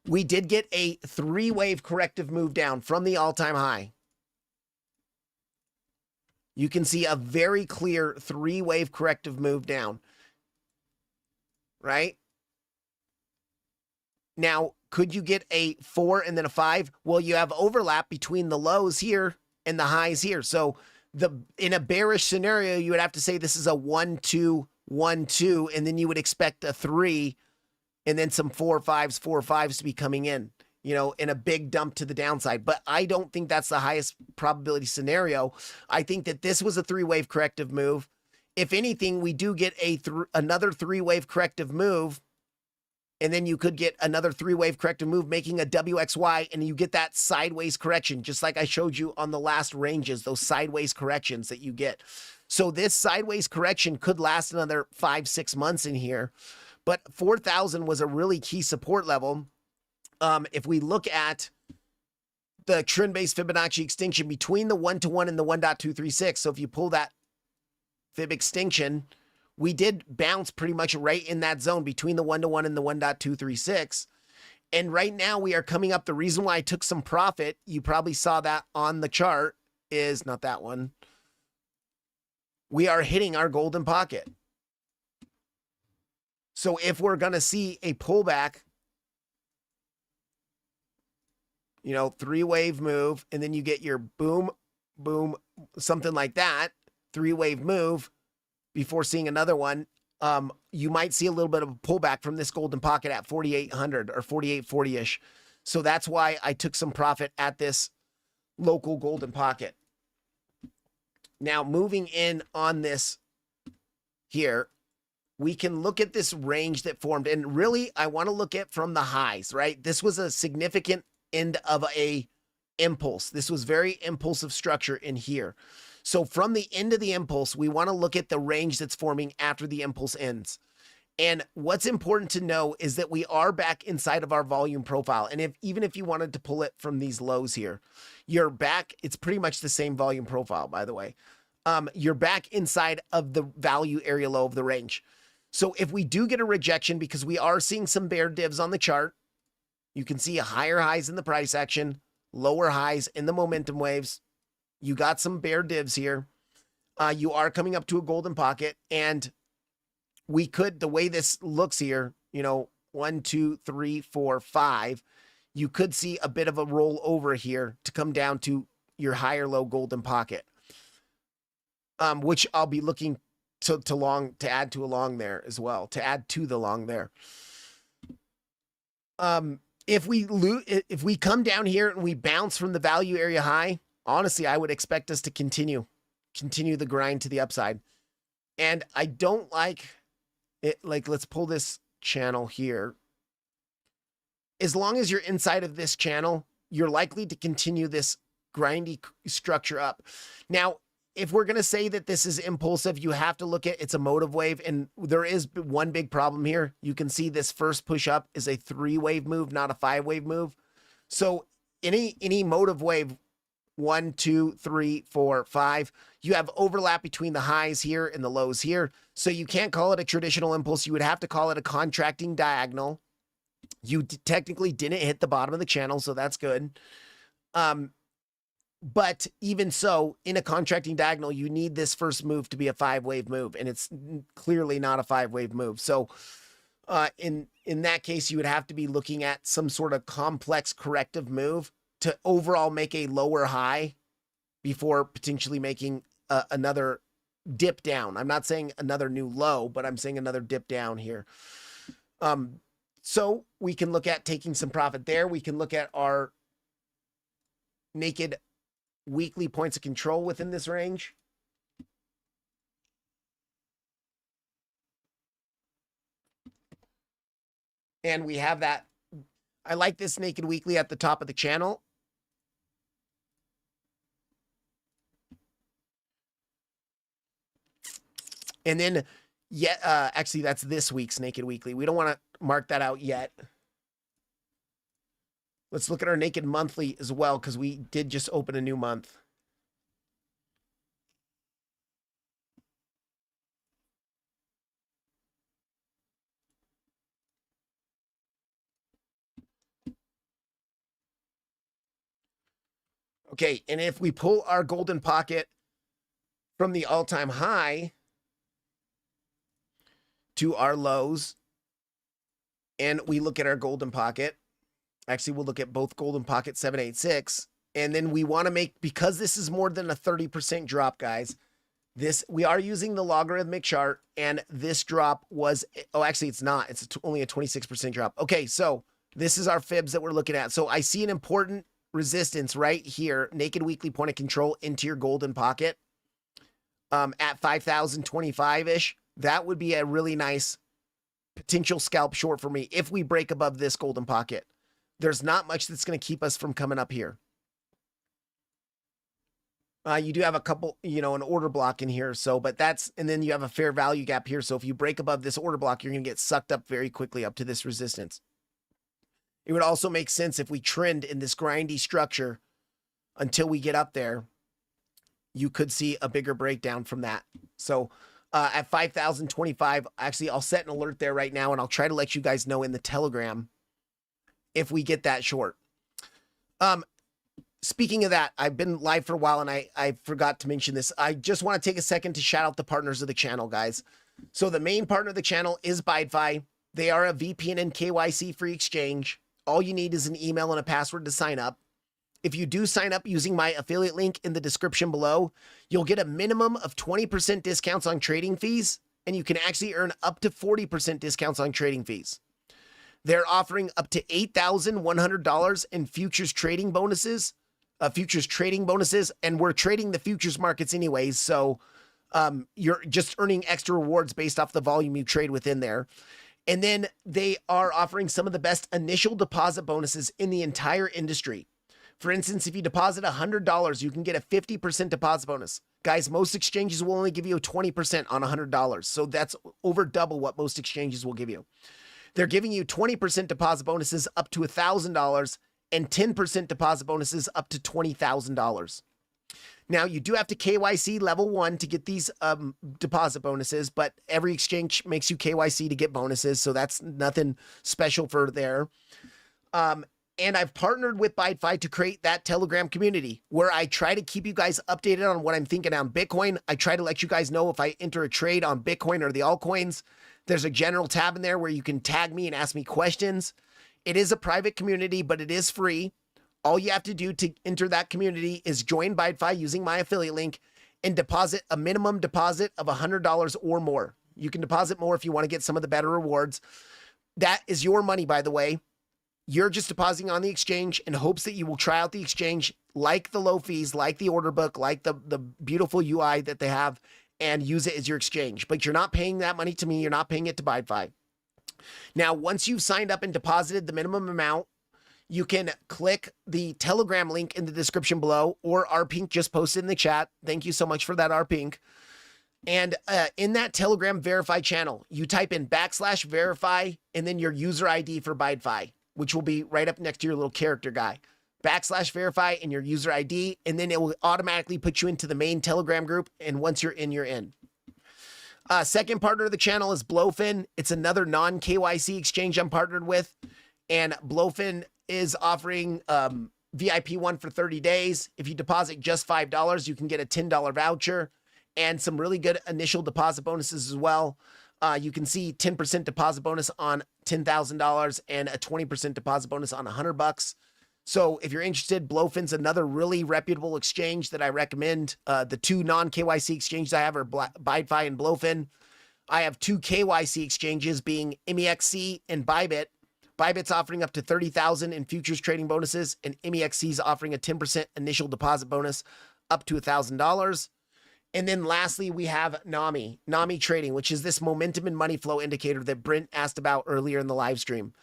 we did get a 3-wave corrective move down from the all-time high. You can see a very clear 3-wave corrective move down, right? Now, Could you get a 4 and then a 5? Well, you have overlap between the lows here and the highs here. So in a bearish scenario, you would have to say this is a 1, 2, 1, 2, and then you would expect a 3 and then some 4 5s to be coming in, you know, in a big dump to the downside. But I don't think that's the highest probability scenario. I think that this was a 3-wave corrective move. If anything, we do get another 3-wave corrective move, and then you could get another 3-wave corrective move, making a WXY, and you get that sideways correction, just like I showed you on the last ranges, those sideways corrections that you get. So this sideways correction could last another 5-6 months in here, but 4,000 was a really key support level. If we look at the trend-based Fibonacci extinction between the 1-to-1 and the 1.236, so if you pull that Fib extinction, we did bounce pretty much right in that zone between the 1-to-1 and the 1.236. And right now we are coming up. The reason why I took some profit, you probably saw that on the chart, is not that one. We are hitting our golden pocket. So if we're going to see a pullback, you know, 3-wave move, and then you get your boom, boom, something like that, 3-wave move, before seeing another one, you might see a little bit of a pullback from this golden pocket at 4,800 or 4,840-ish. So that's why I took some profit at this local golden pocket. Now, moving in on this here, we can look at this range that formed. And really, I want to look at from the highs, right? This was a significant end of a impulse. This was very impulsive structure in here. So from the end of the impulse, we want to look at the range that's forming after the impulse ends. And what's important to know is that we are back inside of our volume profile. And even if you wanted to pull it from these lows here, you're back. It's pretty much the same volume profile, by the way. You're back inside of the value area low of the range. So if we do get a rejection, because we are seeing some bear divs on the chart, you can see higher highs in the price action, lower highs in the momentum waves. You got some bear divs here. You are coming up to a golden pocket, and we could, the way this looks here, you know, 1, 2, 3, 4, 5, you could see a bit of a roll over here to come down to your higher low golden pocket, which I'll be looking to add to a long there as well, to add to the long there. If we come down here and we bounce from the value area high, honestly, I would expect us to continue the grind to the upside. And I don't like it. Like, let's pull this channel here. As long as you're inside of this channel, you're likely to continue this grindy structure up. Now, if we're going to say that this is impulsive, you have to look at it's a motive wave. And there is one big problem here. You can see this first push up is a 3-wave move, not a 5-wave move. So any motive wave, 1, 2, 3, 4, 5. You have overlap between the highs here and the lows here. So you can't call it a traditional impulse. You would have to call it a contracting diagonal. You technically didn't hit the bottom of the channel, so that's good. But even so, in a contracting diagonal, you need this first move to be a 5-wave move, and it's clearly not a 5-wave move. So in that case, you would have to be looking at some sort of complex corrective move to overall make a lower high before potentially making another dip down. I'm not saying another new low, but I'm saying another dip down here. So we can look at taking some profit there. We can look at our naked weekly points of control within this range. And we have that. I like this naked weekly at the top of the channel. And then, actually, that's this week's naked weekly. We don't want to mark that out yet. Let's look at our naked monthly as well, because we did just open a new month. Okay, and if we pull our golden pocket from the all-time high to our lows, and we look at our golden pocket, Actually, we'll look at both golden pocket 786. And then we want to make, because this is more than a 30% drop, guys, we are using the logarithmic chart, and this drop was, oh, actually it's not, it's only a 26% drop. Okay, so this is our fibs that we're looking at. So I see an important resistance right here, naked weekly point of control into your golden pocket at 5,025-ish. That would be a really nice potential scalp short for me if we break above this golden pocket. There's not much that's going to keep us from coming up here. You do have a couple, an order block in here. So, but that's, and then you have a fair value gap here. So if you break above this order block, you're going to get sucked up very quickly up to this resistance. It would also make sense if we trend in this grindy structure until we get up there, you could see a bigger breakdown from that. So at 5,025, actually, I'll set an alert there right now, and I'll try to let you guys know in the Telegram if we get that short. Speaking of that, I've been live for a while, and I forgot to mention this. I just want to take a second to shout out the partners of the channel, guys. So the main partner of the channel is BYDFI. They are a VPN and KYC free exchange. All you need is an email and a password to sign up. If you do sign up using my affiliate link in the description below, you'll get a minimum of 20% discounts on trading fees, and you can actually earn up to 40% discounts on trading fees. They're offering up to $8,100 in futures trading bonuses, and we're trading the futures markets anyways, so you're just earning extra rewards based off the volume you trade within there. And then they are offering some of the best initial deposit bonuses in the entire industry. For instance, if you deposit $100, you can get a 50% deposit bonus. Guys, most exchanges will only give you a 20% on $100. So that's over double what most exchanges will give you. They're giving you 20% deposit bonuses up to $1,000 and 10% deposit bonuses up to $20,000. Now, you do have to KYC level 1 to get these deposit bonuses, but every exchange makes you KYC to get bonuses, so that's nothing special for there. And I've partnered with BYDFI to create that Telegram community where I try to keep you guys updated on what I'm thinking on Bitcoin. I try to let you guys know if I enter a trade on Bitcoin or the altcoins. There's a general tab in there where you can tag me and ask me questions. It is a private community, but it is free. All you have to do to enter that community is join BYDFI using my affiliate link and deposit a minimum deposit of $100 or more. You can deposit more if you want to get some of the better rewards. That is your money, by the way. You're just depositing on the exchange in hopes that you will try out the exchange, like the low fees, like the order book, like the beautiful UI that they have, and use it as your exchange. But you're not paying that money to me. You're not paying it to BYDFI. Now, once you've signed up and deposited the minimum amount, you can click the Telegram link in the description below, or rpink just posted in the chat. Thank you so much for that, rpink. And in that Telegram verify channel, you type in /verify and then your user ID for BYDFI, which will be right up next to your little character guy. /verify and your user ID, and then it will automatically put you into the main Telegram group. And once you're in, you're in. Second partner of the channel is Blowfin. It's another non-KYC exchange I'm partnered with. And Blowfin is offering VIP 1 for 30 days. If you deposit just $5, you can get a $10 voucher and some really good initial deposit bonuses as well. You can see 10% deposit bonus on $10,000 and a 20% deposit bonus on $100. So if you're interested, Blowfin's another really reputable exchange that I recommend. The two non-KYC exchanges I have are BYDFI and Blowfin. I have two KYC exchanges being MEXC and Bybit. Bybit's offering up to $30,000 in futures trading bonuses, and MEXC is offering a 10% initial deposit bonus up to $1,000. And then lastly, we have NAMI Trading, which is this momentum and money flow indicator that Brent asked about earlier in the live stream.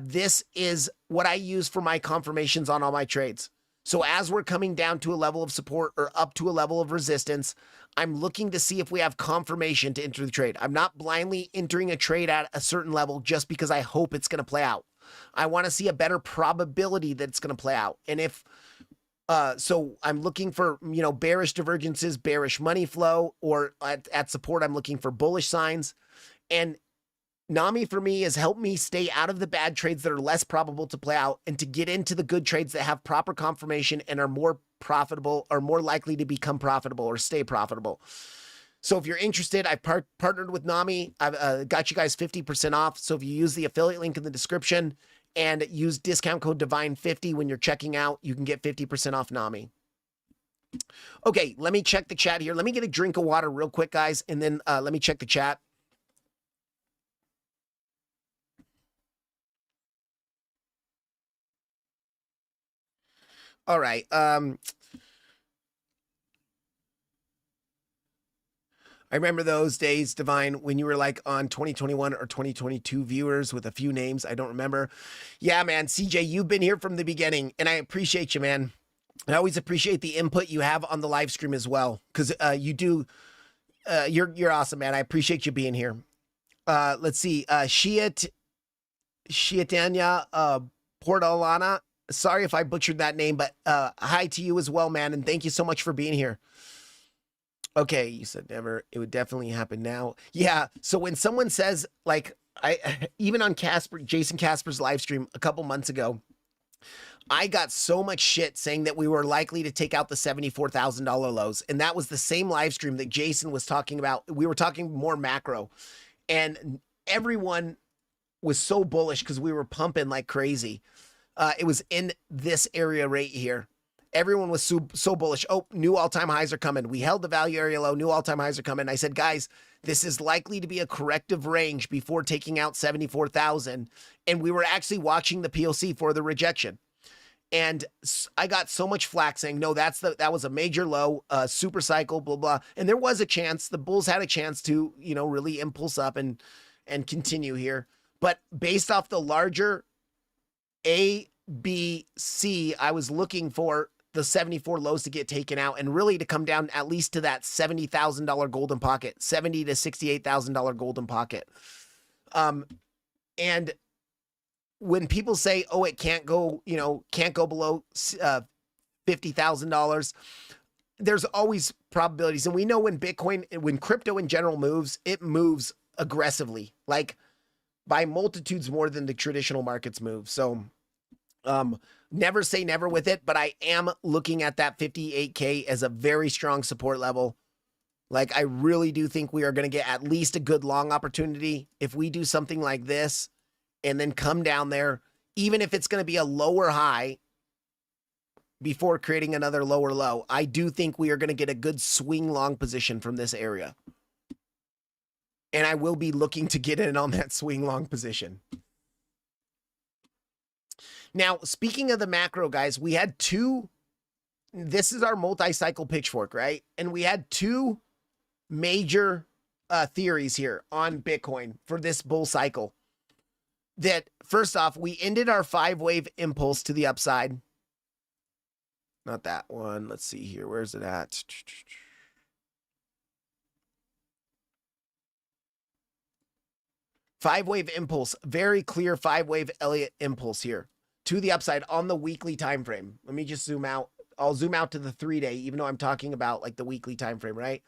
This is what I use for my confirmations on all my trades. So as we're coming down to a level of support or up to a level of resistance, I'm looking to see if we have confirmation to enter the trade. I'm not blindly entering a trade at a certain level just because I hope it's going to play out. I want to see a better probability that it's going to play out. And if so I'm looking for, bearish divergences, bearish money flow, or at support, I'm looking for bullish signs. And NAMI for me has helped me stay out of the bad trades that are less probable to play out and to get into the good trades that have proper confirmation and are more profitable or more likely to become profitable or stay profitable. So if you're interested, I've partnered with NAMI. I've got you guys 50% off. So if you use the affiliate link in the description and use discount code Divine50 when you're checking out. You can get 50% off NAMI. Okay, let me check the chat here. Let me get a drink of water real quick, guys, and then let me check the chat. All right. I remember those days, Divine, when you were like on 2021 or 2022 viewers with a few names. I don't remember. Yeah, man. CJ, you've been here from the beginning, and I appreciate you, man. I always appreciate the input you have on the live stream as well, because you do. You're awesome, man. I appreciate you being here. Let's see. Shiatanya Portalana. Sorry if I butchered that name, but hi to you as well, man, and thank you so much for being here. Okay, you said never. It would definitely happen now. Yeah. So when someone says, like, even on Jason Casper's live stream a couple months ago, I got so much shit saying that we were likely to take out the $74,000 lows. And that was the same live stream that Jason was talking about. We were talking more macro, and everyone was so bullish because we were pumping like crazy. It was in this area right here. Everyone was so bullish. Oh, new all-time highs are coming. We held the value area low. New all-time highs are coming. I said, guys, this is likely to be a corrective range before taking out 74,000. And we were actually watching the POC for the rejection. And I got so much flack saying, no, that was a major low, super cycle, blah, blah. And there was a chance. The bulls had a chance to, really impulse up and continue here. But based off the larger A, B, C, I was looking for the 74 lows to get taken out and really to come down at least to that $70,000 golden pocket, $70,000 to $68,000 golden pocket. And when people say, oh, it can't go, can't go below $50,000, there's always probabilities. And we know when when crypto in general moves, it moves aggressively, like by multitudes more than the traditional markets move. So, never say never with it, but I am looking at that 58K as a very strong support level. Like, I really do think we are going to get at least a good long opportunity if we do something like this and then come down there, even if it's going to be a lower high before creating another lower low. I do think we are going to get a good swing long position from this area. And I will be looking to get in on that swing long position. Now, speaking of the macro, guys, we had this is our multi-cycle pitchfork, right? And we had two major theories here on Bitcoin for this bull cycle. That, first off, we ended our 5-wave impulse to the upside. Not that one. Let's see here. Where's it at? Five-wave impulse. Very clear 5-wave Elliott impulse here to the upside on the weekly time frame. Let me just zoom out. I'll zoom out to the 3-day, even though I'm talking about like the weekly time frame, right?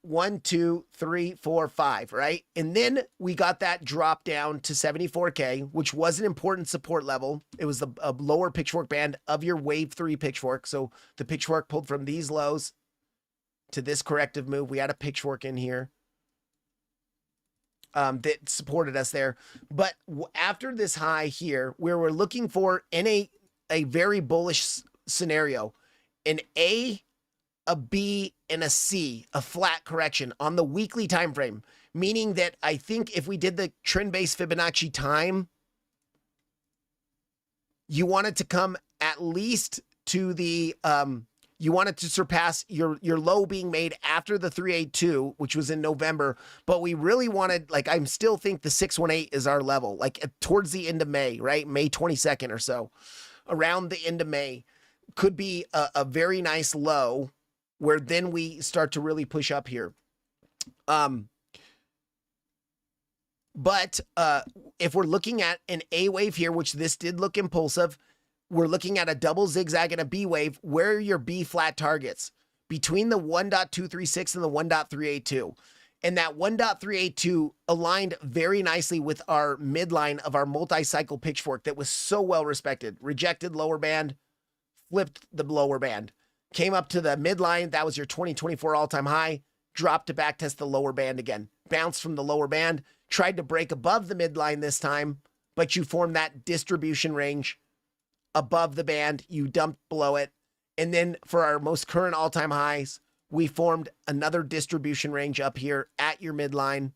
1, 2, 3, 4, 5, right? And then we got that drop down to 74K, which was an important support level. It was a lower pitchfork band of your wave 3 pitchfork. So the pitchfork pulled from these lows to this corrective move. We had a pitchfork in here that supported us there. But after this high here, where we're looking for in a very bullish scenario, an A, a B, and a C, a flat correction on the weekly time frame, meaning that I think if we did the trend-based Fibonacci time, you want it to come at least to the you want it to surpass your low being made after the 382, which was in November. But we really wanted, like, I still think the 618 is our level, like towards the end of May, right? May 22nd or so, around the end of May, could be a very nice low where then we start to really push up here. But if we're looking at an A wave here, which this did look impulsive, we're looking at a double zigzag and a B wave. Where are your B flat targets? Between the 1.236 and the 1.382. And that 1.382 aligned very nicely with our midline of our multi-cycle pitchfork that was so well respected. Rejected lower band, flipped the lower band. Came up to the midline, that was your 2024 all-time high, dropped to backtest the lower band again. Bounced from the lower band, tried to break above the midline this time, but you formed that distribution range above the band, you dumped below it. And then for our most current all-time highs, we formed another distribution range up here at your midline.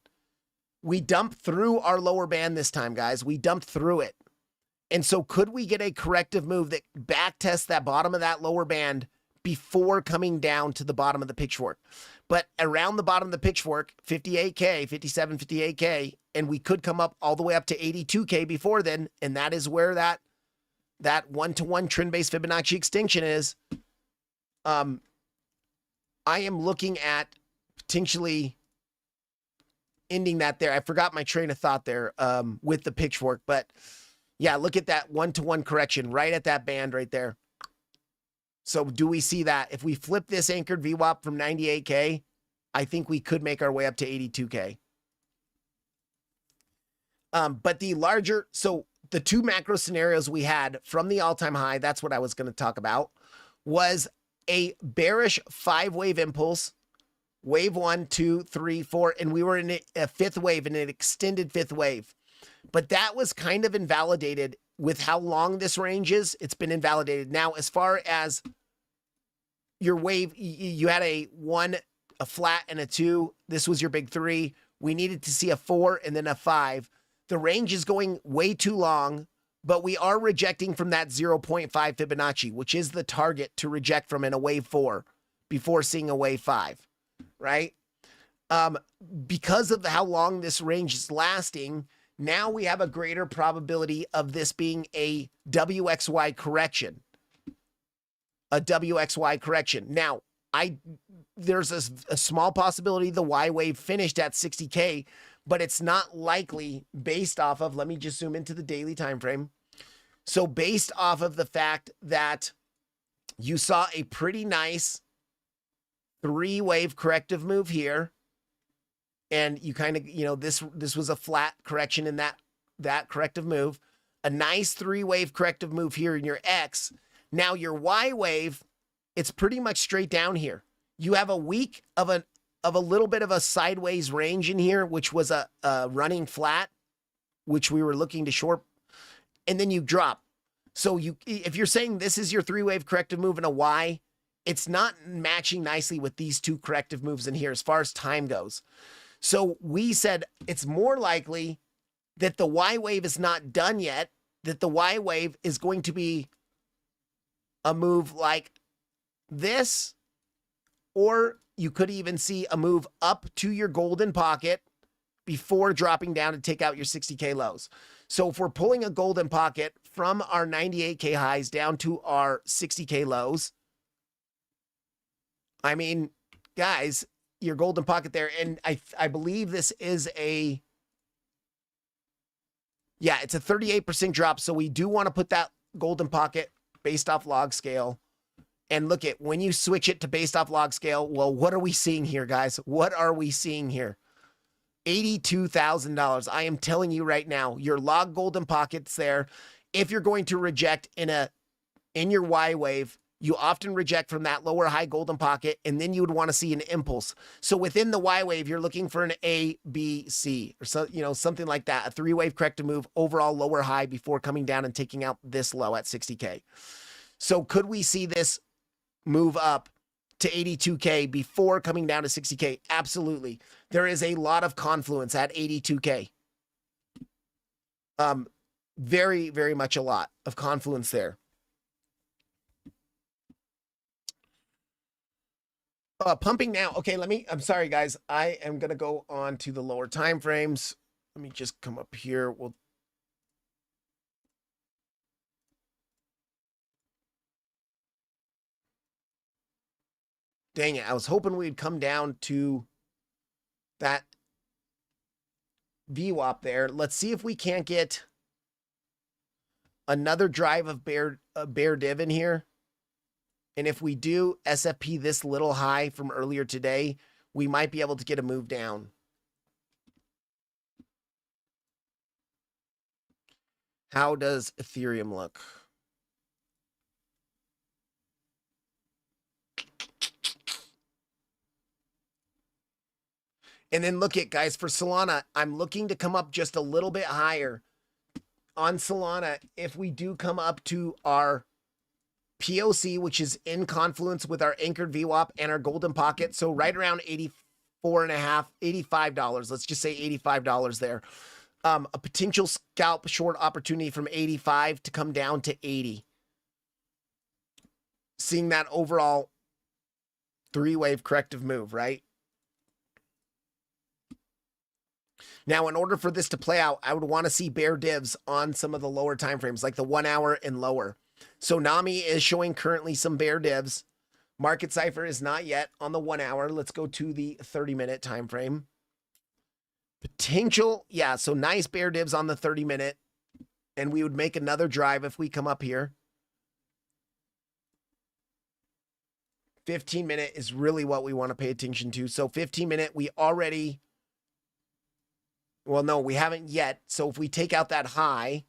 We dumped through our lower band this time, guys. We dumped through it. And so could we get a corrective move that backtests that bottom of that lower band before coming down to the bottom of the pitchfork? But around the bottom of the pitchfork, 58K, 57, 58K, and we could come up all the way up to 82K before then, and that is where that one-to-one trend-based Fibonacci extinction is. I am looking at potentially ending that there. I forgot my train of thought there with the pitchfork, but yeah, look at that one-to-one correction right at that band right there. So do we see that? If we flip this anchored VWAP from 98K, I think we could make our way up to 82K. But the larger, so the two macro scenarios we had from the all-time high, that's what I was going to talk about, was a bearish 5-wave impulse, wave 1, 2, 3, 4, and we were in a 5th wave, in an extended 5th wave. But that was kind of invalidated with how long this range is. It's been invalidated. Now, as far as your wave, you had a 1, a flat, and a 2. This was your big 3. We needed to see a 4 and then a 5. The range is going way too long, but we are rejecting from that 0.5 Fibonacci, which is the target to reject from in a wave 4 before seeing a wave 5, right? Because of how long this range is lasting, now we have a greater probability of this being a WXY correction. A WXY correction. Now, there's a small possibility the Y wave finished at 60K, but it's not likely based off of, let me just zoom into the daily time frame. So based off of the fact that you saw a pretty nice 3-wave corrective move here, and you kind of, you know, this was a flat correction in that corrective move, a nice 3-wave corrective move here in your X. Now your Y wave, it's pretty much straight down here. You have a week of a little bit of a sideways range in here, which was a running flat, which we were looking to short, and then you drop. So if you're saying this is your 3-wave corrective move in a Y, it's not matching nicely with these two corrective moves in here as far as time goes. So we said it's more likely that the Y wave is not done yet, that the Y wave is going to be a move like this, or you could even see a move up to your golden pocket before dropping down to take out your 60K lows. So if we're pulling a golden pocket from our 98K highs down to our 60K lows, I mean, guys, your golden pocket there, and I believe this is a, yeah, it's a 38% drop. So we do want to put that golden pocket based off log scale. And look at, when you switch it to based off log scale, well, what are we seeing here, guys? What are we seeing here? $82,000. I am telling you right now, your log golden pocket's there. If you're going to reject in your Y wave, you often reject from that lower high golden pocket, and then you would want to see an impulse. So within the Y wave, you're looking for an A, B, C, or so, you know, something like that, a 3-wave corrective move, overall lower high before coming down and taking out this low at 60K. So could we see this move up to 82K before coming down to 60K? Absolutely. There is a lot of confluence at 82K. Very, very much a lot of confluence there. Pumping now. Okay, I'm sorry, guys. I am going to go on to the lower time frames. Let me just come up here. Dang it. I was hoping we'd come down to that VWAP there. Let's see if we can't get another drive of bear div in here. And if we do SFP this little high from earlier today, we might be able to get a move down. How does Ethereum look? And then look at, guys, for Solana, I'm looking to come up just a little bit higher on Solana, if we do come up to our POC, which is in confluence with our anchored VWAP and our golden pocket, so right around 84.5, $85. Let's just say $85 there. A potential scalp short opportunity from 85 to come down to 80. Seeing that overall three-wave corrective move, right? Now, in order for this to play out, I would want to see bear divs on some of the lower time frames, like the 1 hour and lower. So NAMI is showing currently some bear divs. Market Cipher is not yet on the 1 hour. Let's go to the 30-minute time frame. Potential, yeah, so nice bear divs on the 30-minute. And we would make another drive if we come up here. 15-minute is really what we want to pay attention to. So 15-minute, we already... Well, no, we haven't yet. So if we take out that high,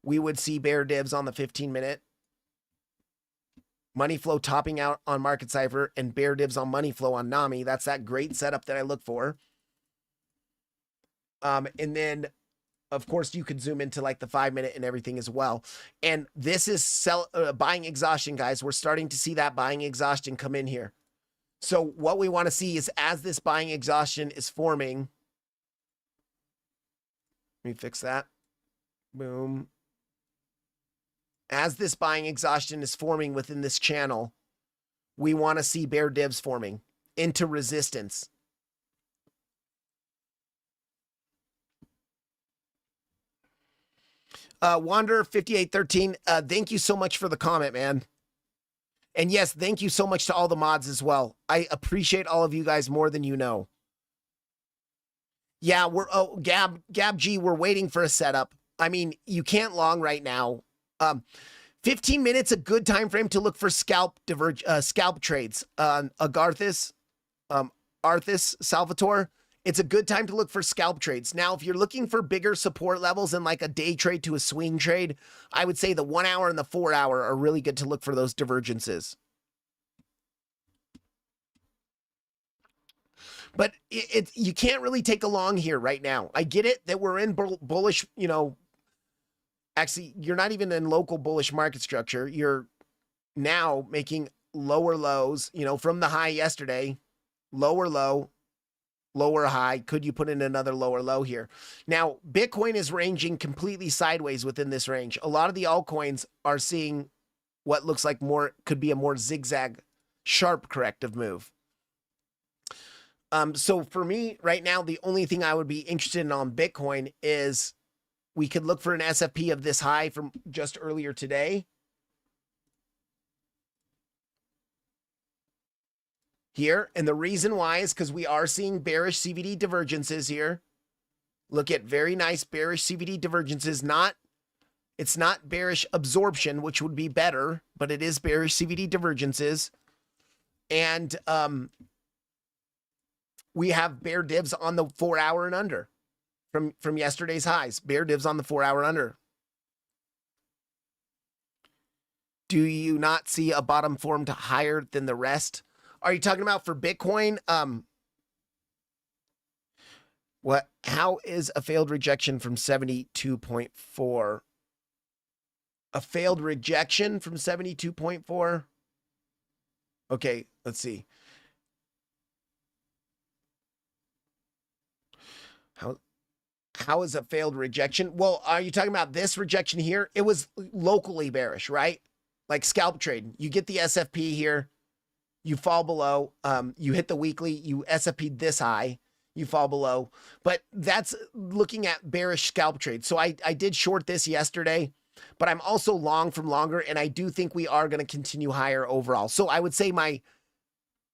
we would see bear divs on the 15-minute. Money flow topping out on Market Cipher and bear divs on money flow on NAMI. That's that great setup that I look for. And then, of course, you could zoom into like the 5-minute and everything as well. And this is buying exhaustion, guys. We're starting to see that buying exhaustion come in here. So what we want to see is as this buying exhaustion is forming... Let me fix that. Boom. As this buying exhaustion is forming within this channel, we want to see bear divs forming into resistance. Wander 5813, thank you so much for the comment, man. And yes, thank you so much to all the mods as well. I appreciate all of you guys more than you know. Yeah, Gab G, we're waiting for a setup. I mean, you can't long right now. 15 minutes, a good time frame to look for scalp trades. Agarthus, Arthas, Salvatore. It's a good time to look for scalp trades. Now, if you're looking for bigger support levels and like a day trade to a swing trade, I would say the 1 hour and the 4 hour are really good to look for those divergences. But you can't really take a long here right now. I get it that we're in bullish, you know, actually, you're not even in local bullish market structure. You're now making lower lows, you know, from the high yesterday, lower low, lower high. Could you put in another lower low here? Now, Bitcoin is ranging completely sideways within this range. A lot of the altcoins are seeing what looks like could be a more zigzag, sharp corrective move. So for me right now, the only thing I would be interested in on Bitcoin is we could look for an SFP of this high from just earlier today. Here. And the reason why is because we are seeing bearish CVD divergences here. Look at very nice bearish CVD divergences. It's not bearish absorption, which would be better, but it is bearish CVD divergences. And, we have bear divs on the 4 hour and under from yesterday's highs. Bear divs on the 4 hour under. Do you not see a bottom formed higher than the rest? Are you talking about for Bitcoin? How is a failed rejection from 72.4? A failed rejection from 72.4? Okay, let's see. How is a failed rejection? Well, are you talking about this rejection here? It was locally bearish, right? Like scalp trade. You get the SFP here, you fall below, you hit the weekly, you SFP'd this high, you fall below. But that's looking at bearish scalp trade. So I did short this yesterday, but I'm also long from longer, and I do think we are going to continue higher overall. So I would say my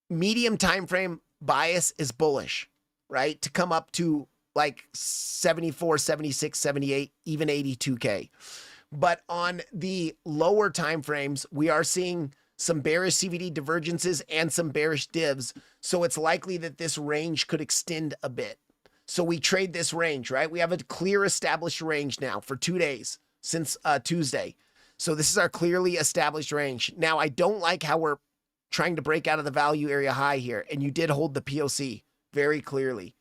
medium time frame bias is bullish, right? To come up to like 74, 76, 78, even 82K. But on the lower time frames, we are seeing some bearish CVD divergences and some bearish divs. So it's likely that this range could extend a bit. So we trade this range, right? We have a clear established range now for 2 days since Tuesday. So this is our clearly established range. Now, I don't like how we're trying to break out of the value area high here. And you did hold the POC very clearly.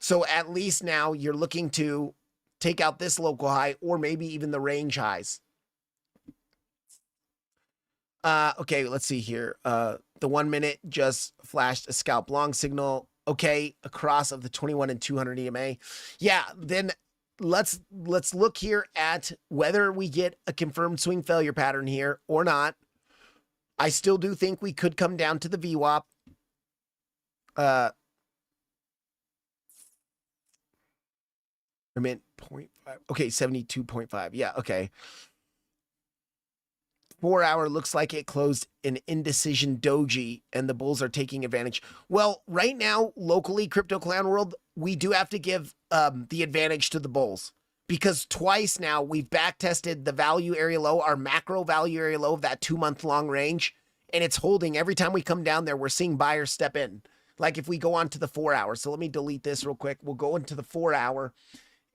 So at least now you're looking to take out this local high or maybe even the range highs. Okay, let's see here. The 1 minute just flashed a scalp long signal. Okay, across of the 21 and 200 EMA. Yeah, then let's look here at whether we get a confirmed swing failure pattern here or not. I still do think we could come down to the VWAP. I meant 0.5. Okay, 72.5. Yeah, okay. 4 hour looks like it closed an indecision doji and the bulls are taking advantage. Well, right now, locally, Crypto Clown World, we do have to give the advantage to the bulls because twice now we've back tested the value area low, our macro value area low of that 2 month long range, and it's holding. Every time we come down there, we're seeing buyers step in. Like if we go on to the 4 hour. So let me delete this real quick. We'll go into the 4 hour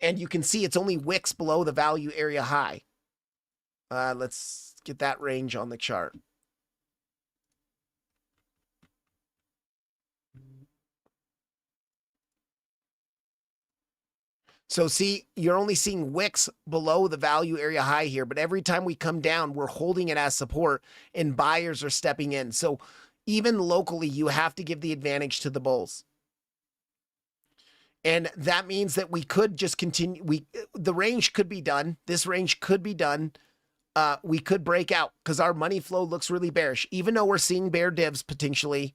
and you can see it's only wicks below the value area high. Let's get that range on the chart. So see, you're only seeing wicks below the value area high here, but every time we come down, we're holding it as support and buyers are stepping in. So even locally, you have to give the advantage to the bulls. And that means that we could just continue. The range could be done. This range could be done. We could break out because our money flow looks really bearish. Even though we're seeing bear divs potentially,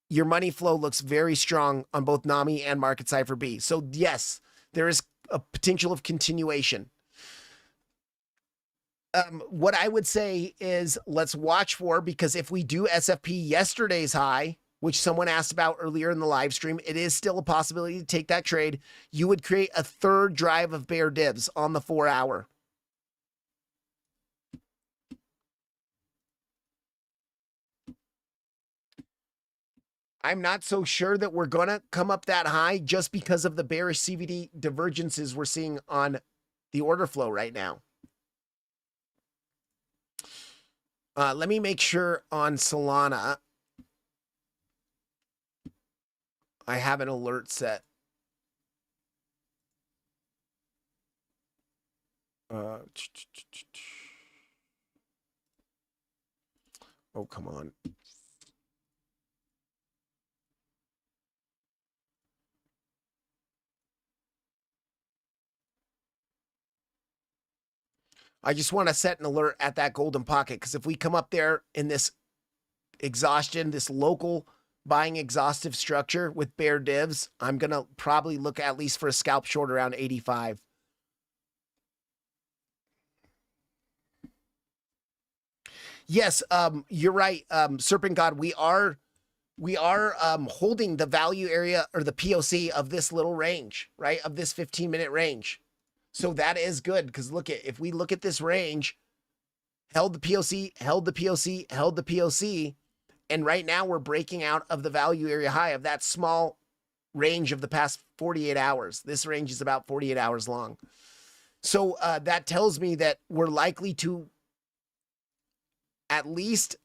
your money flow looks very strong on both NAMI and Market Cipher B. So yes, there is a potential of continuation. What I would say is let's watch for, because if we do SFP yesterday's high, which someone asked about earlier in the live stream, it is still a possibility to take that trade. You would create a third drive of bear divs on the 4 hour. I'm not so sure that we're going to come up that high just because of the bearish CVD divergences we're seeing on the order flow right now. Let me make sure on Solana I have an alert set. Oh, come on. I just want to set an alert at that golden pocket, because if we come up there in this exhaustion, this local buying exhaustive structure with bear divs, I'm going to probably look at least for a scalp short around 85. Yes, you're right, Serpent God. We are holding the value area or the POC of this little range, right? Of this 15-minute range. So that is good, because look at, if we look at this range, held the POC, held the POC, held the POC, and right now we're breaking out of the value area high of that small range of the past 48 hours. This range is about 48 hours long. So that tells me that we're likely to at least,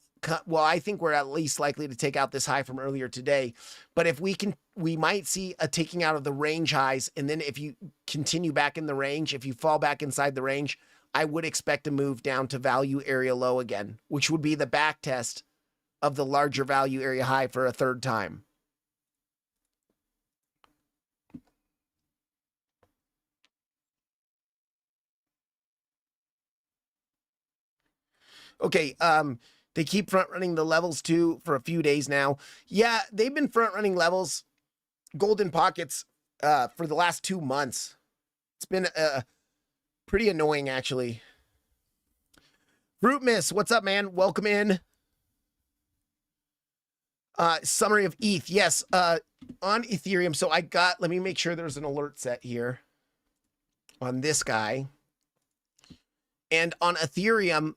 well, I think we're at least likely to take out this high from earlier today. But if we can, we might see a taking out of the range highs. And then if you continue back in the range, if you fall back inside the range, I would expect to move down to value area low again, which would be the back test of the larger value area high for a third time. Okay, they keep front running the levels too for a few days now. Yeah, they've been front running levels, golden pockets, for the last 2 months. It's been pretty annoying, actually. Fruit Miss, what's up, man? Welcome in. Summary of ETH. Yes, on Ethereum. So I got, let me make sure there's an alert set here on this guy. And on Ethereum,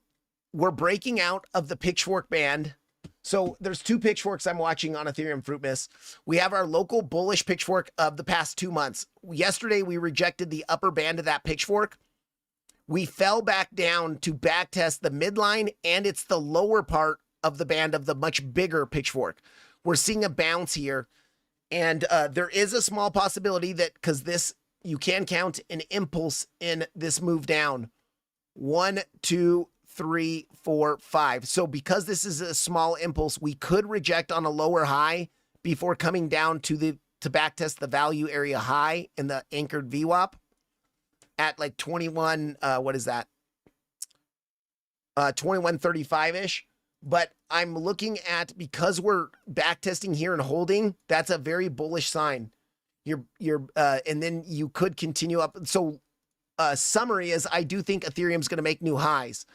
we're breaking out of the pitchfork band. So there's 2 pitchforks I'm watching on Ethereum, Fruit Miss. We have our local bullish pitchfork of the past 2 months. Yesterday, we rejected the upper band of that pitchfork. We fell back down to backtest the midline, and it's the lower part of the band of the much bigger pitchfork. We're seeing a bounce here, and there is a small possibility that, because this you can count an impulse in this move down. 1, 2, 3, 4, 5. So because this is a small impulse, we could reject on a lower high before coming down to backtest the value area high in the anchored VWAP at like 21, what is that? 2135-ish. But I'm looking at, because we're backtesting here and holding, that's a very bullish sign. And then you could continue up. So summary is, I do think Ethereum's going to make new highs.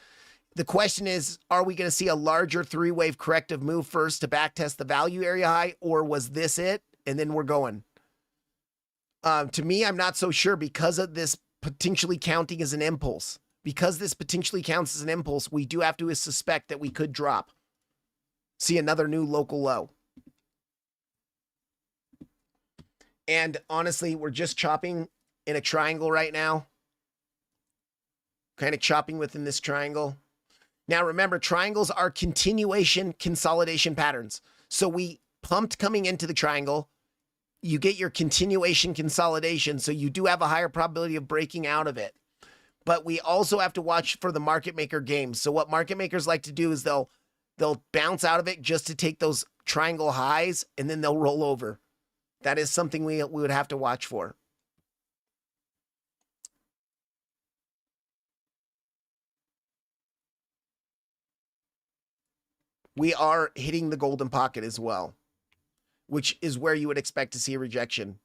The question is, are we going to see a larger three-wave corrective move first to backtest the value area high, or was this it? And then we're going. To me, I'm not so sure, because of this potentially counting as an impulse. Because this potentially counts as an impulse, we do have to suspect that we could drop. See another new local low. And honestly, we're just chopping in a triangle right now. Kind of chopping within this triangle. Now remember, triangles are continuation consolidation patterns. So we pumped coming into the triangle. You get your continuation consolidation, so you do have a higher probability of breaking out of it. But we also have to watch for the market maker games. So what market makers like to do is they'll bounce out of it just to take those triangle highs, and then they'll roll over. That is something we would have to watch for. We are hitting the golden pocket as well, which is where you would expect to see a rejection.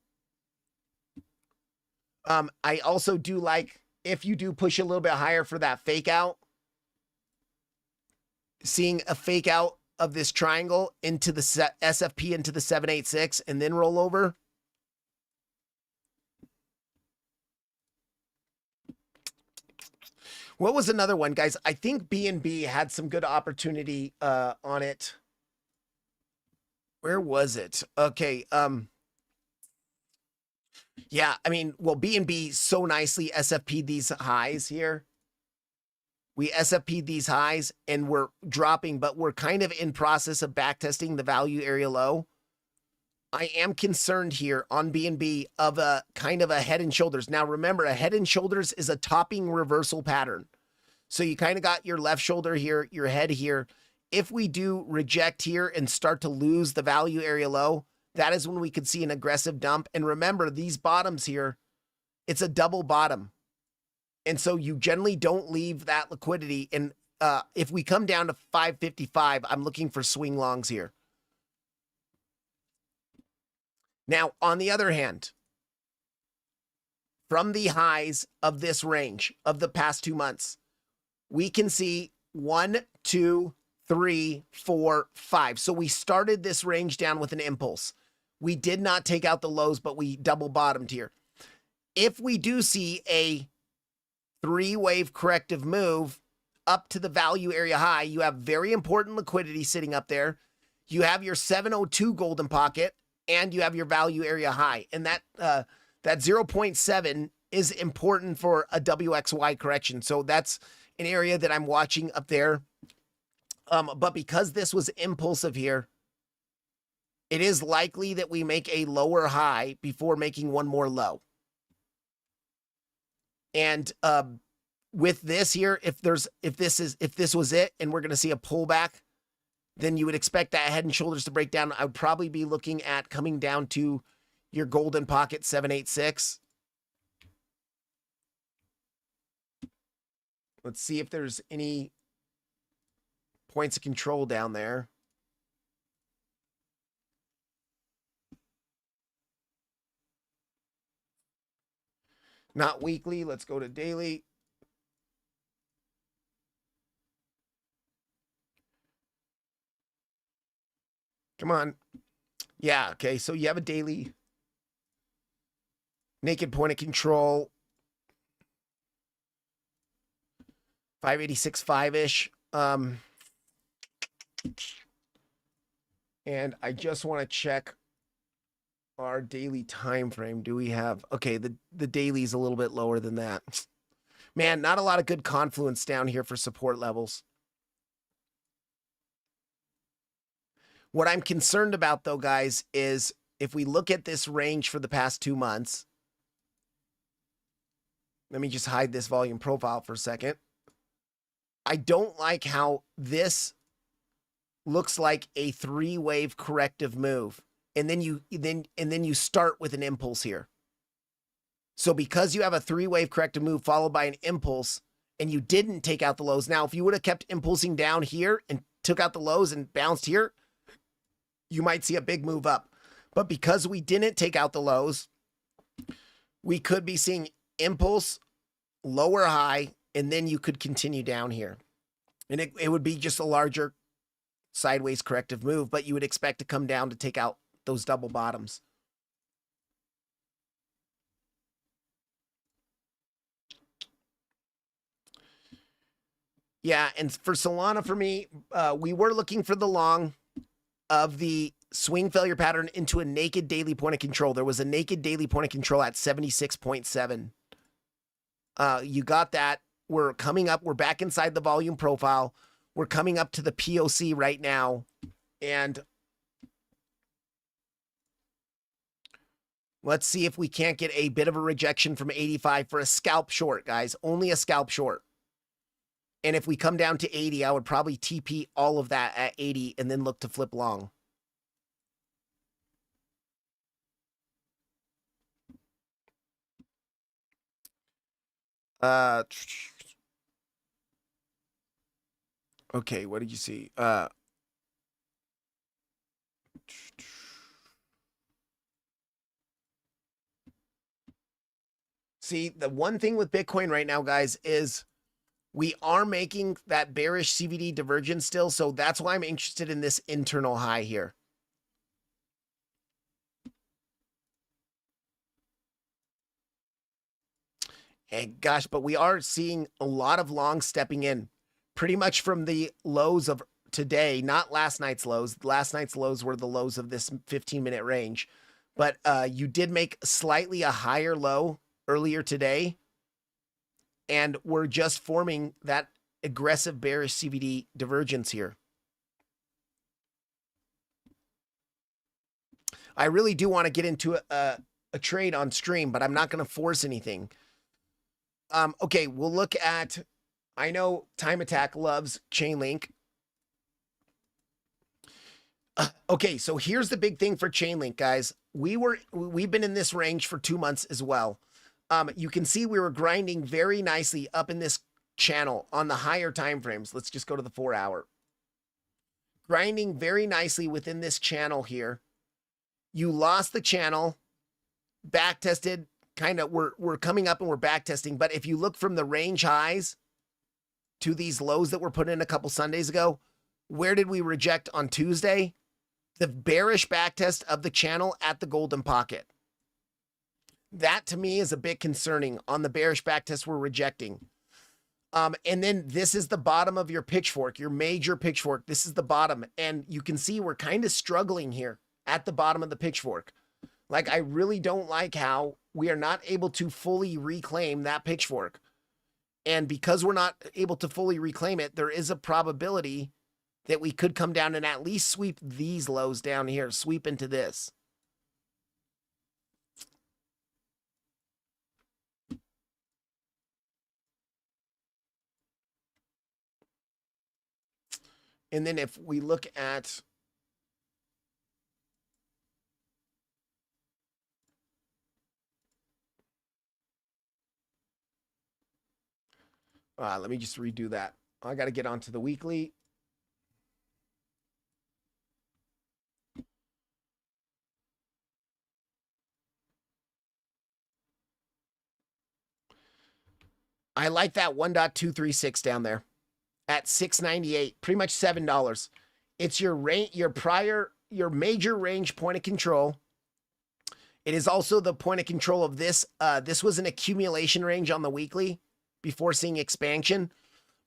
I also do like, if you do push a little bit higher for that fake out, seeing a fake out of this triangle into the SFP into the 786 and then roll over. What was another one, guys? I think BNB had some good opportunity on it. Where was it? Okay. Yeah, I mean, well, BNB so nicely SFP'd these highs here. We SFP'd these highs and we're dropping, but we're kind of in process of backtesting the value area low. I am concerned here on BNB of a kind of a head and shoulders. Now, remember, a head and shoulders is a topping reversal pattern. So you kind of got your left shoulder here, your head here. If we do reject here and start to lose the value area low, that is when we could see an aggressive dump. And remember, these bottoms here, it's a double bottom. And so you generally don't leave that liquidity. And if we come down to 555, I'm looking for swing longs here. Now, on the other hand, from the highs of this range of the past 2 months, we can see 1, 2, 3, 4, 5. So we started this range down with an impulse. We did not take out the lows, but we double bottomed here. If we do see a three-wave corrective move up to the value area high, you have very important liquidity sitting up there. You have your 702 golden pocket, and you have your value area high. And that 0.7 is important for a WXY correction. So that's an area that I'm watching up there. But because this was impulsive here, it is likely that we make a lower high before making one more low. And with this here, if this was it and we're going to see a pullback, then you would expect that head and shoulders to break down. I would probably be looking at coming down to your golden pocket 786. Let's see if there's any points of control down there. Not weekly. Let's go to daily. Come on. Yeah, okay. So you have a daily naked point of control. 586.5-ish. And I just want to check our daily time frame. Do we have, okay, the daily is a little bit lower than that. Man, not a lot of good confluence down here for support levels. What I'm concerned about though, guys, is if we look at this range for the past 2 months, Let me just hide this volume profile for a second. I don't like how this looks like a 3-wave corrective move. And then you start with an impulse here. So because you have a 3-wave corrective move followed by an impulse and you didn't take out the lows. Now, if you would have kept impulsing down here and took out the lows and bounced here, you might see a big move up. But because we didn't take out the lows, we could be seeing impulse, lower high, and then you could continue down here. And it would be just a larger sideways corrective move, but you would expect to come down to take out those double bottoms. Yeah, and for Solana, for me, we were looking for the long of the swing failure pattern into a naked daily point of control. There was a naked daily point of control at 76.7. You got that. We're coming up. We're back inside the volume profile. We're coming up to the POC right now. And let's see if we can't get a bit of a rejection from 85 for a scalp short, guys. Only a scalp short. And if we come down to 80, I would probably TP all of that at 80 and then look to flip long. Okay, what did you see? See, the one thing with Bitcoin right now, guys, is we are making that bearish CVD divergence still, so that's why I'm interested in this internal high here. And gosh, but we are seeing a lot of long stepping in, pretty much from the lows of today, not last night's lows. Last night's lows were the lows of this 15-minute range, but you did make slightly a higher low earlier today, and we're just forming that aggressive bearish CVD divergence here. I really do want to get into a trade on stream, but I'm not going to force anything. Okay, we'll look at, I know Time Attack loves Chainlink. Okay, so here's the big thing for Chainlink, guys. We've been in this range for 2 months as well. You can see we were grinding very nicely up in this channel on the higher time frames. Let's just go to the 4-hour. Grinding very nicely within this channel here. You lost the channel, back tested, kind of we're coming up and we're back testing. But if you look from the range highs to these lows that were put in a couple Sundays ago, where did we reject on Tuesday? The bearish back test of the channel at the golden pocket. That to me is a bit concerning. On the bearish back test we're rejecting. And then this is the bottom of your pitchfork, your major pitchfork. This is the bottom. And you can see we're kind of struggling here at the bottom of the pitchfork. Like, I really don't like how we are not able to fully reclaim that pitchfork. And because we're not able to fully reclaim it, there is a probability that we could come down and at least sweep these lows down here, sweep into this. And then if we look at let me just redo that. I got to get onto the weekly. I like that 1.236 down there at 698, pretty much $7. It's your your major range point of control. It is also the point of control of this. This was an accumulation range on the weekly before seeing expansion,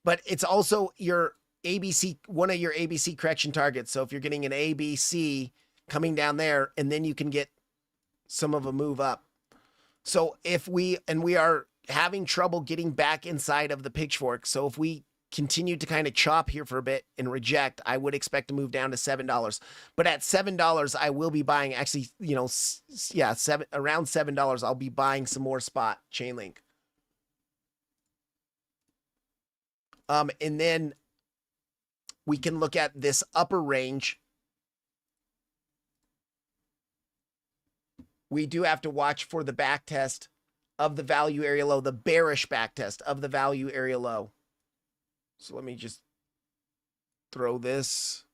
but it's also your ABC, one of your ABC correction targets. So if you're getting an ABC coming down there, and then you can get some of a move up. So if we are having trouble getting back inside of the pitchfork. So if we continue to kind of chop here for a bit and reject, I would expect to move down to $7. But at $7, I will be buying, actually, you know, yeah, around $7, I'll be buying some more spot Chainlink. And then we can look at this upper range. We do have to watch for the back test of the value area low, the bearish back test of the value area low. So let me just throw this,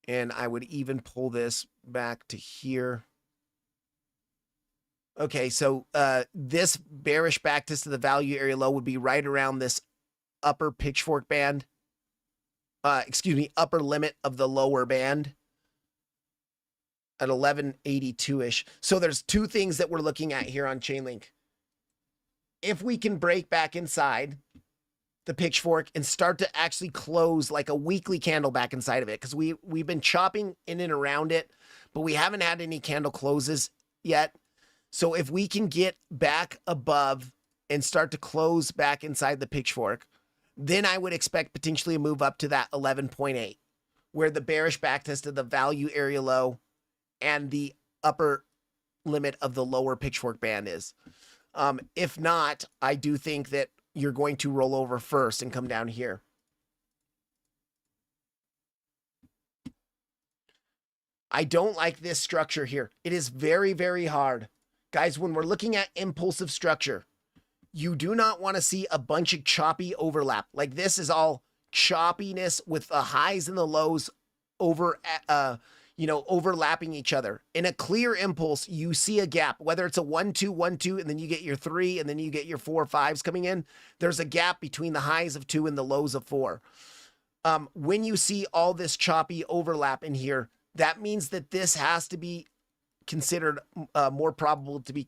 and I would even pull this back to here. Okay, so this bearish back test of the value area low would be right around this upper pitchfork band. Excuse me, upper limit of the lower band at 1182-ish. So there's two things that we're looking at here on Chainlink. If we can break back inside the pitchfork and start to actually close like a weekly candle back inside of it, because we've been chopping in and around it, but we haven't had any candle closes yet. So if we can get back above and start to close back inside the pitchfork, then I would expect potentially a move up to that 11.8, where the bearish backtest of the value area low and the upper limit of the lower pitchfork band is. If not, I do think that you're going to roll over first and come down here. I don't like this structure here. It is very, very hard. Guys, when we're looking at impulsive structure, you do not want to see a bunch of choppy overlap. Like this is all choppiness with the highs and the lows overlapping each other. In a clear impulse, you see a gap, whether it's a 1-2, 1-2, and then you get your 3, and then you get your 4, 5s coming in. There's a gap between the highs of 2 and the lows of 4. When you see all this choppy overlap in here, that means that this has to be considered more probable to be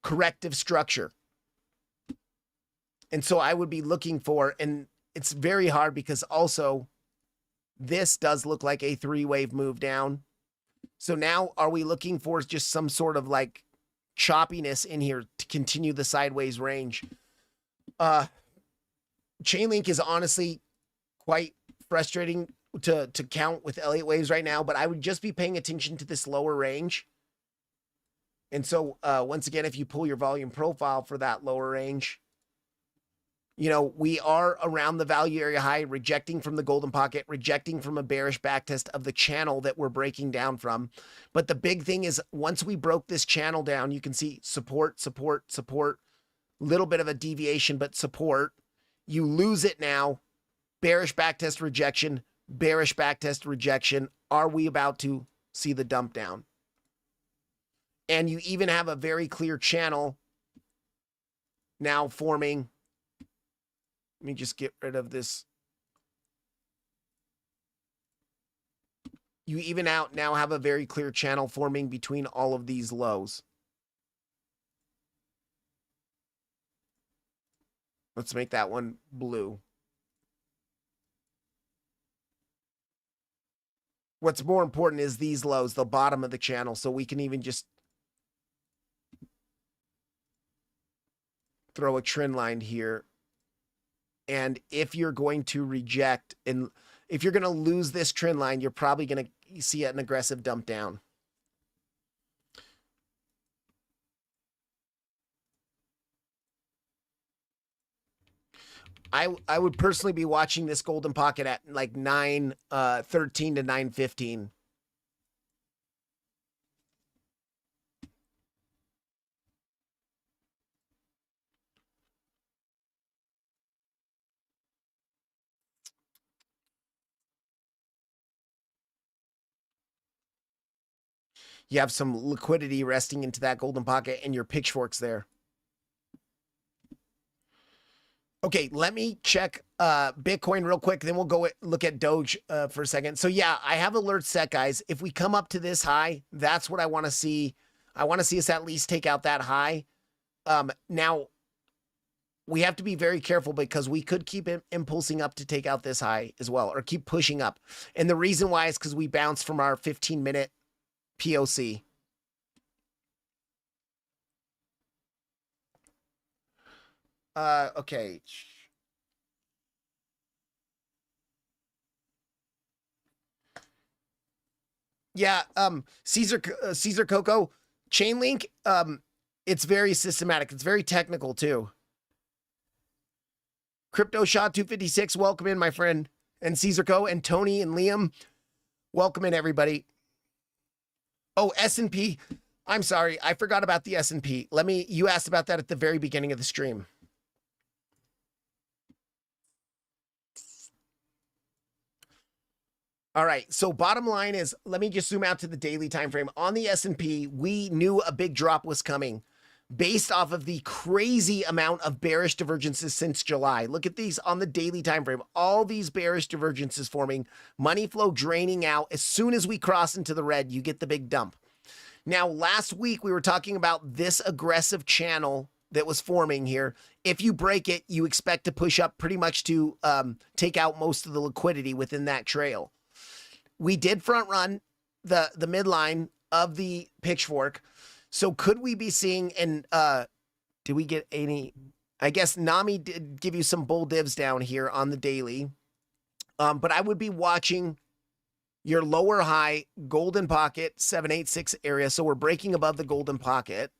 corrective structure. And so I would be looking for, and it's very hard because also this does look like a 3-wave move down. So now are we looking for just some sort of like choppiness in here to continue the sideways range? Chainlink is honestly quite frustrating to count with Elliott waves right now, but I would just be paying attention to this lower range. And so once again, if you pull your volume profile for that lower range, you know, we are around the value area high, rejecting from the golden pocket, rejecting from a bearish backtest of the channel that we're breaking down from. But the big thing is once we broke this channel down, you can see support, support, support, little bit of a deviation, but support. You lose it now. Bearish backtest rejection, bearish backtest rejection. Are we about to see the dump down? And you even have a very clear channel now forming. Let me just get rid of this. You even out now have a very clear channel forming between all of these lows. Let's make that one blue. What's more important is these lows, the bottom of the channel, so we can even just throw a trend line here. And if you're going to reject, and if you're going to lose this trend line, you're probably going to see an aggressive dump down. I would personally be watching this golden pocket at like 9:13 to 9:15. You have some liquidity resting into that golden pocket and your pitchforks there. Okay, let me check Bitcoin real quick, then we'll go look at Doge for a second. So yeah, I have alerts set, guys. If we come up to this high, that's what I want to see. I want to see us at least take out that high. Now, we have to be very careful because we could keep impulsing up to take out this high as well, or keep pushing up. And the reason why is because we bounced from our 15-minute POC. Okay. Yeah, Caesar Coco, Chainlink, it's very systematic. It's very technical too. Crypto Shot 256, welcome in, my friend. And Caesar Co. and Tony and Liam, welcome in, everybody. Oh, S&P. I'm sorry, I forgot about the S&P. You asked about that at the very beginning of the stream. All right, so bottom line is, let me just zoom out to the daily time frame. On the S&P, we knew a big drop was coming based off of the crazy amount of bearish divergences since July. Look at these on the daily time frame. All these bearish divergences forming, money flow draining out. As soon as we cross into the red, you get the big dump. Now, last week, we were talking about this aggressive channel that was forming here. If you break it, you expect to push up pretty much to take out most of the liquidity within that trail. We did front run the midline of the pitchfork. So could we be seeing, and did we get any, I guess Nami did give you some bull divs down here on the daily. But I would be watching your lower high golden pocket 786 area. So we're breaking above the golden pocket.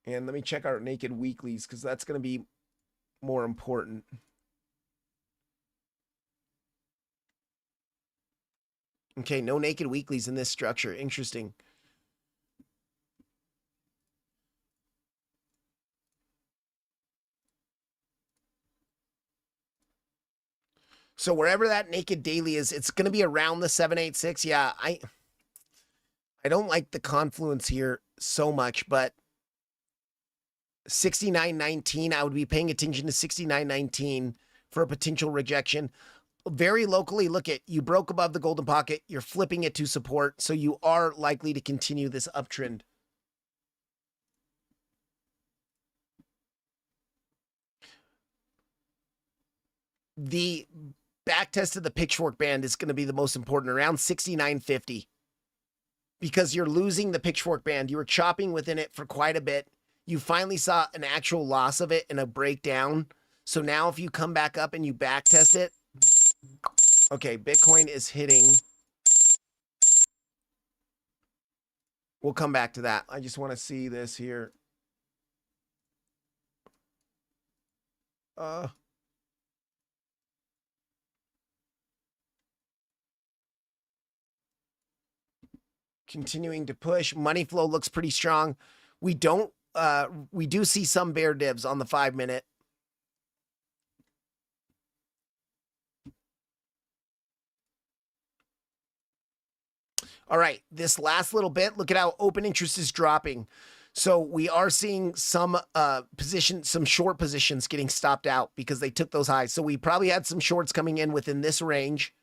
And let me check our naked weeklies because that's going to be more important. Okay, no naked weeklies in this structure. Interesting. So wherever that naked daily is, it's going to be around the 786. Yeah, I don't like the confluence here so much, but 69.19, I would be paying attention to 69.19 for a potential rejection. Very locally, look at, you broke above the golden pocket, you're flipping it to support, so you are likely to continue this uptrend. The back test of the pitchfork band is going to be the most important, around 69.50, because you're losing the pitchfork band. You were chopping within it for quite a bit. You finally saw an actual loss of it and a breakdown. So now if you come back up and you back test it, okay, Bitcoin is hitting. We'll come back to that. I just want to see this here. Continuing to push. Money flow looks pretty strong. We do see some bear dibs on the 5-minute. All right, this last little bit, look at how open interest is dropping. So we are seeing some some short positions getting stopped out because they took those highs. So we probably had some shorts coming in within this range.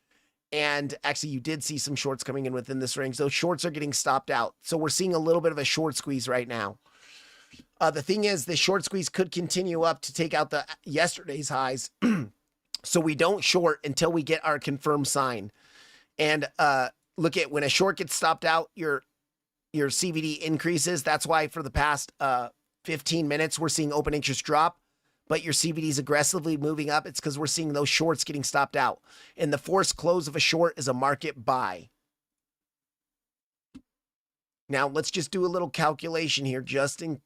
And actually, you did see some shorts coming in within this range. Those shorts are getting stopped out. So we're seeing a little bit of a short squeeze right now. The thing is, the short squeeze could continue up to take out the yesterday's highs. So we don't short until we get our confirmed sign. And look at, when a short gets stopped out, your CVD increases. That's why for the past 15 minutes, we're seeing open interest drop. But your CVD is aggressively moving up. It's because we're seeing those shorts getting stopped out. And the forced close of a short is a market buy. Now, let's just do a little calculation here, just in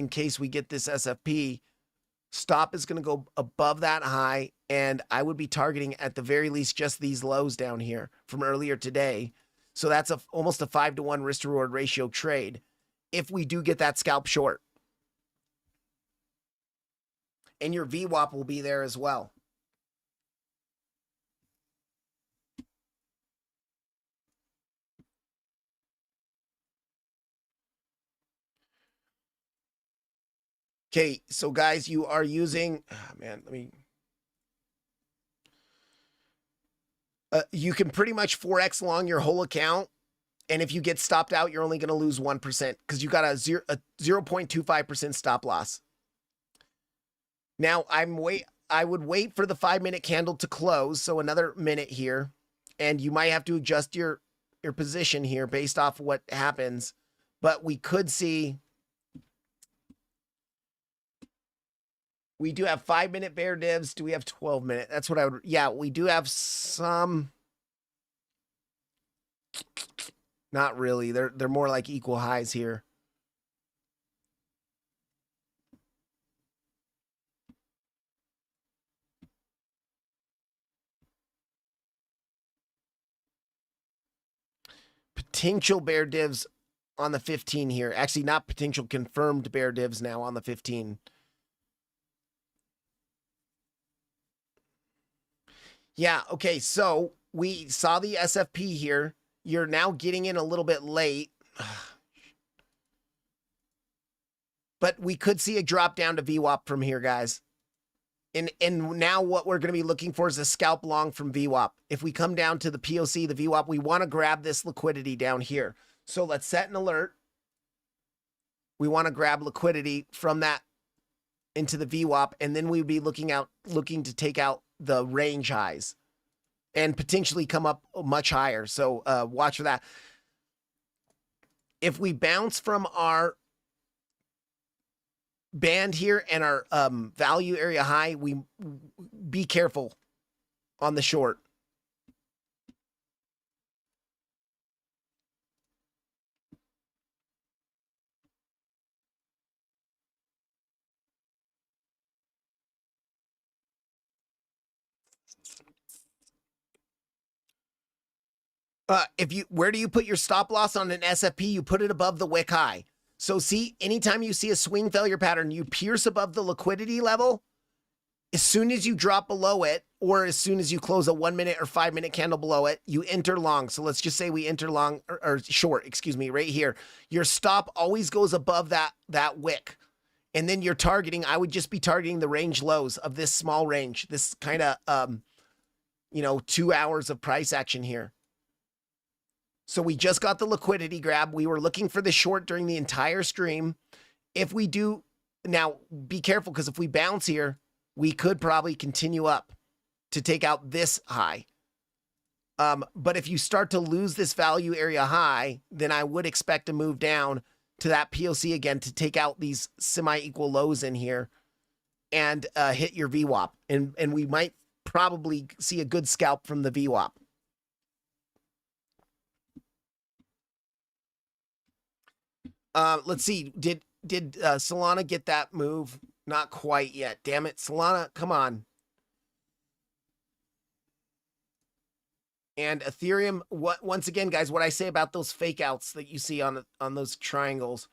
case we get this SFP. Stop is going to go above that high, and I would be targeting at the very least just these lows down here from earlier today. So that's almost a 5-to-1 risk-to-reward ratio trade if we do get that scalp short. And your VWAP will be there as well. Okay, so guys, you are using, you can pretty much 4x long your whole account. And if you get stopped out, you're only going to lose 1% because you got a 0.25% stop loss. Now, I would wait for the 5-minute candle to close, so another minute here, and you might have to adjust your position here based off what happens. But we could see, we do have 5-minute bear divs. Do we have 12-minute? That's what I would, yeah, we do have some. Not really. They're more like equal highs here. Potential bear divs on the 15 here. Actually, not potential, confirmed bear divs now on the 15. Yeah, okay, so we saw the SFP here. You're now getting in a little bit late. But we could see a drop down to VWAP from here, guys. And now what we're going to be looking for is a scalp long from VWAP. If we come down to the POC, the VWAP, we want to grab this liquidity down here. So let's set an alert. We want to grab liquidity from that into the VWAP, and then we'd be looking to take out the range highs and potentially come up much higher. So watch for that. If we bounce from our band here and our value area high, we be careful on the short. Where do you put your stop loss on an SFP? You put it above the wick high. So see, anytime you see a swing failure pattern, you pierce above the liquidity level. As soon as you drop below it, or as soon as you close a 1 minute or 5 minute candle below it, you enter long. So let's just say we enter long or short, excuse me, right here. Your stop always goes above that wick. And then you're targeting, I would just be targeting the range lows of this small range, this kind of, 2 hours of price action here. So we just got the liquidity grab. We were looking for the short during the entire stream. If we do, now be careful, because if we bounce here, we could probably continue up to take out this high. But if you start to lose this value area high, then I would expect to move down to that POC again to take out these semi-equal lows in here and hit your VWAP. And we might probably see a good scalp from the VWAP. Let's see. Did Solana get that move? Not quite yet. Damn it, Solana, come on. And Ethereum, once again, guys, what I say about those fake outs that you see on those triangles.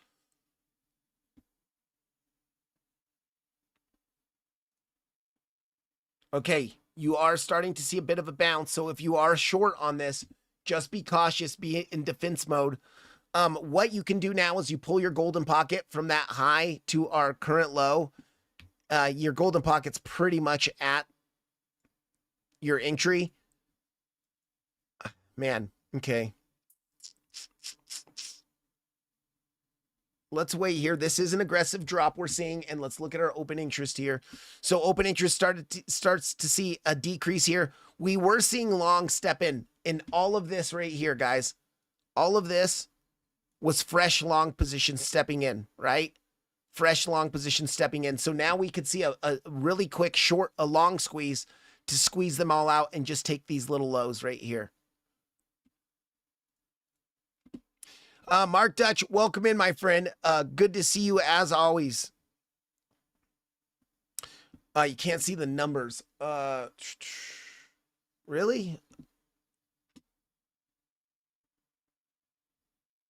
Okay, you are starting to see a bit of a bounce. So if you are short on this, just be cautious, be in defense mode. What you can do now is you pull your golden pocket from that high to our current low. Your golden pocket's pretty much at your entry. Man, okay. Let's wait here. This is an aggressive drop we're seeing, and let's look at our open interest here. So open interest starts to see a decrease here. We were seeing long step in all of this right here, guys. All of this was fresh long position stepping in, right? Fresh long position stepping in. So now we could see a really quick a long squeeze to squeeze them all out and just take these little lows right here. Mark Dutch, welcome in, my friend. Good to see you as always. You can't see the numbers. Really?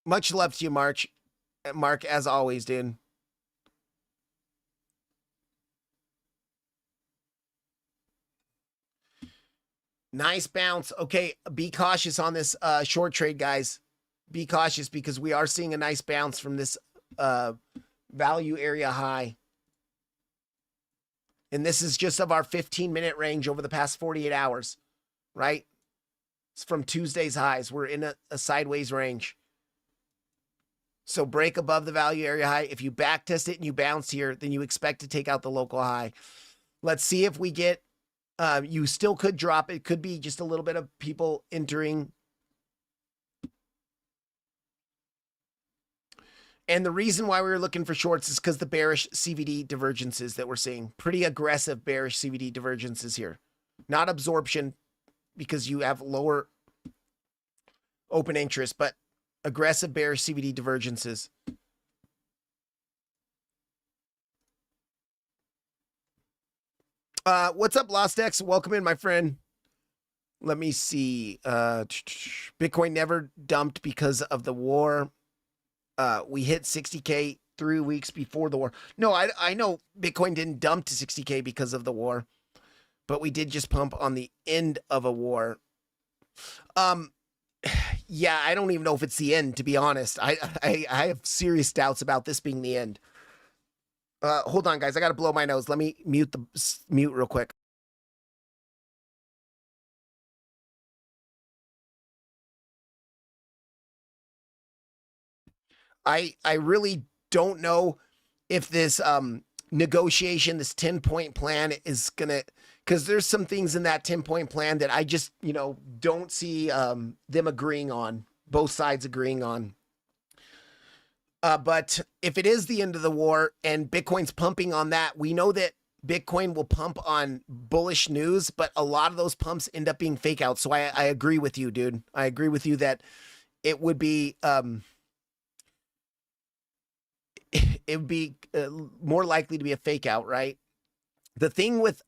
Much love to you, Mark, as always, dude. Nice bounce. Okay, be cautious on this short trade, guys. Be cautious because we are seeing a nice bounce from this value area high. And this is just of our 15-minute range over the past 48 hours, right? It's from Tuesday's highs. We're in a sideways range. So break above the value area high. If you back test it and you bounce here, then you expect to take out the local high. Let's see if we get, you still could drop. It could be just a little bit of people entering. And the reason why we were looking for shorts is because the bearish CVD divergences that we're seeing. Pretty aggressive bearish CVD divergences here. Not absorption because you have lower open interest, but Aggressive bearish CVD divergences. What's up, Lost X? Welcome in, my friend. Let me see. Bitcoin never dumped because of the war. We hit 60K 3 weeks before the war. No, I know Bitcoin didn't dump to 60K because of the war, but we did just pump on the end of a war. Yeah, I don't even know if it's the end, to be honest. I have serious doubts about this being the end. Hold on, guys. I got to blow my nose. Let me mute real quick. I really don't know if this negotiation, this 10-point plan is gonna, because there's some things in that 10-point plan that I just, don't see them agreeing on, both sides agreeing on. But if it is the end of the war and Bitcoin's pumping on that, we know that Bitcoin will pump on bullish news, but a lot of those pumps end up being fake outs. So I agree with you, dude. I agree with you that it would be more likely to be a fake out, right? The thing with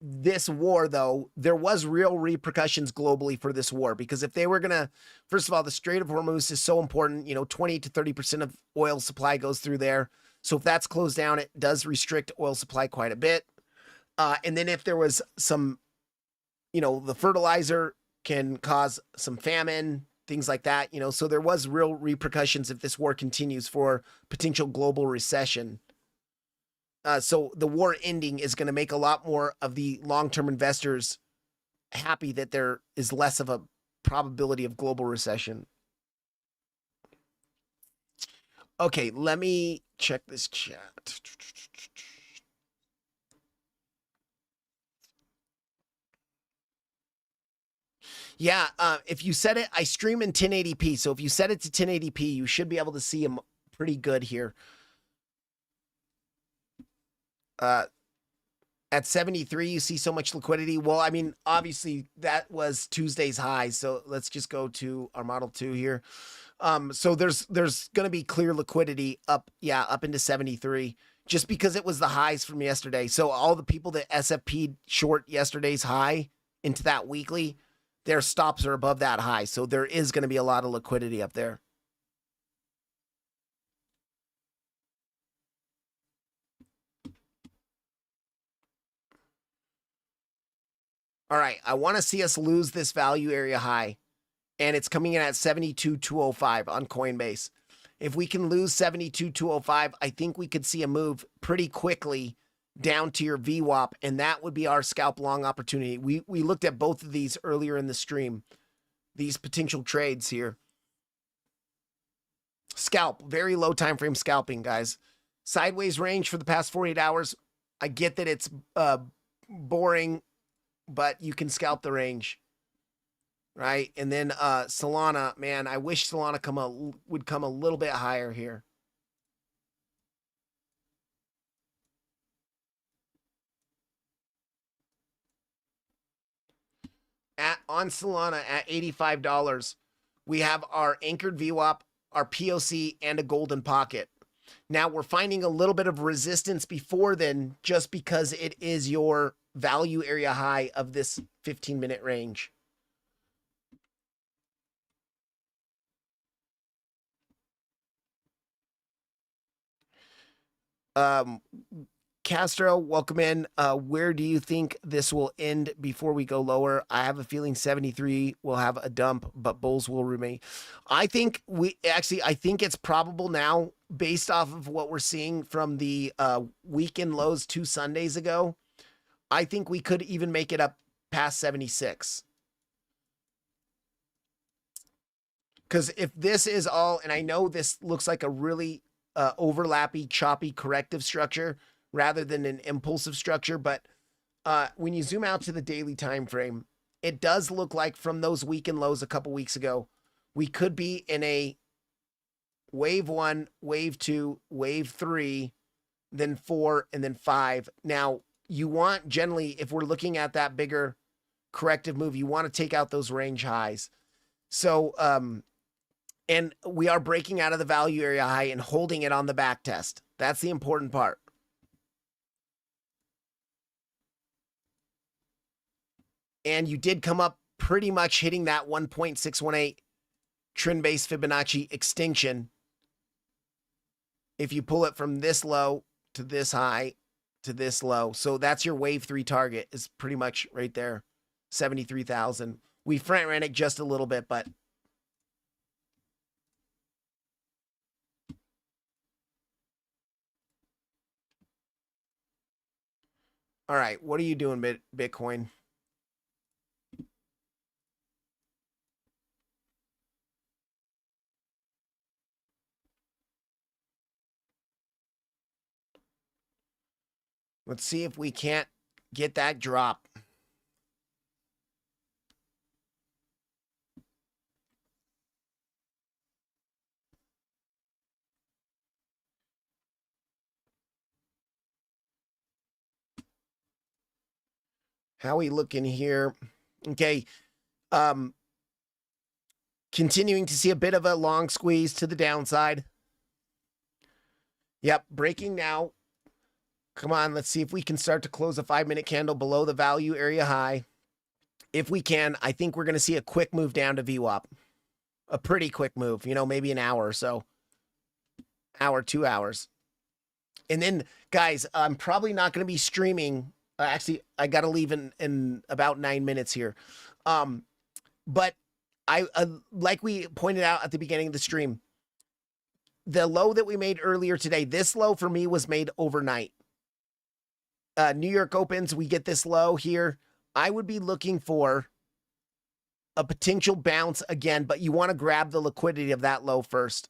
this war, though, there was real repercussions globally for this war, because if they were gonna, first of all, the Strait of Hormuz is so important. 20 to 30% of oil supply goes through there. So if that's closed down, it does restrict oil supply quite a bit. And then if there was some, the fertilizer can cause some famine, things like that, so there was real repercussions if this war continues for potential global recession. So the war ending is going to make a lot more of the long-term investors happy that there is less of a probability of global recession. Okay, let me check this chat. Yeah, if you set it, I stream in 1080p. So if you set it to 1080p, you should be able to see them pretty good here. At 73, you see so much liquidity. Well, I mean, obviously that was Tuesday's high. So let's just go to our Model 2 here. So there's going to be clear liquidity up into 73, just because it was the highs from yesterday. So all the people that SFP'd short yesterday's high into that weekly, their stops are above that high. So there is going to be a lot of liquidity up there. All right, I want to see us lose this value area high, and it's coming in at 72,205 on Coinbase. If we can lose 72,205, I think we could see a move pretty quickly down to your VWAP, and that would be our scalp long opportunity. We looked at both of these earlier in the stream, these potential trades here. Scalp, very low time frame scalping, guys. Sideways range for the past 48 hours. I get that it's boring, but you can scalp the range, right? And then Solana, man, I wish Solana would come a little bit higher here. On Solana at $85, we have our anchored VWAP, our POC, and a golden pocket. Now we're finding a little bit of resistance before then, just because it is your value area high of this 15-minute range. Castro, welcome in. Where do you think this will end before we go lower? I have a feeling 73 will have a dump, but bulls will remain. I think it's probable now, based off of what we're seeing from the weekend lows 2 Sundays ago. I think we could even make it up past 76. Because if this is all, and I know this looks like a really overlappy, choppy corrective structure rather than an impulsive structure, but when you zoom out to the daily time frame, it does look like from those weekend lows a couple weeks ago, we could be in a wave 1, wave 2, wave 3, then 4, and then 5. Now, you want, generally, if we're looking at that bigger corrective move, you want to take out those range highs. So And we are breaking out of the value area high and holding it on the back test. That's the important part. And you did come up pretty much hitting that 1.618 trend base Fibonacci extinction. If you pull it from this low to this high to this low. So that's your wave 3 target is pretty much right there. 73,000. We front ran it just a little bit, but all right, what are you doing, Bitcoin? Let's see if we can't get that drop. How we looking here? Okay. Continuing to see a bit of a long squeeze to the downside. Yep, breaking now. Come on, let's see if we can start to close a 5-minute candle below the value area high. If we can, I think we're going to see a quick move down to VWAP. A pretty quick move, you know, maybe an hour or so. Hour, 2 hours. And then, guys, I'm probably not going to be streaming. Actually, I got to leave in about 9 minutes here. But I like we pointed out at the beginning of the stream, the low that we made earlier today, this low for me was made overnight. New York opens, we get this low here. I would be looking for a potential bounce again, but you want to grab the liquidity of that low first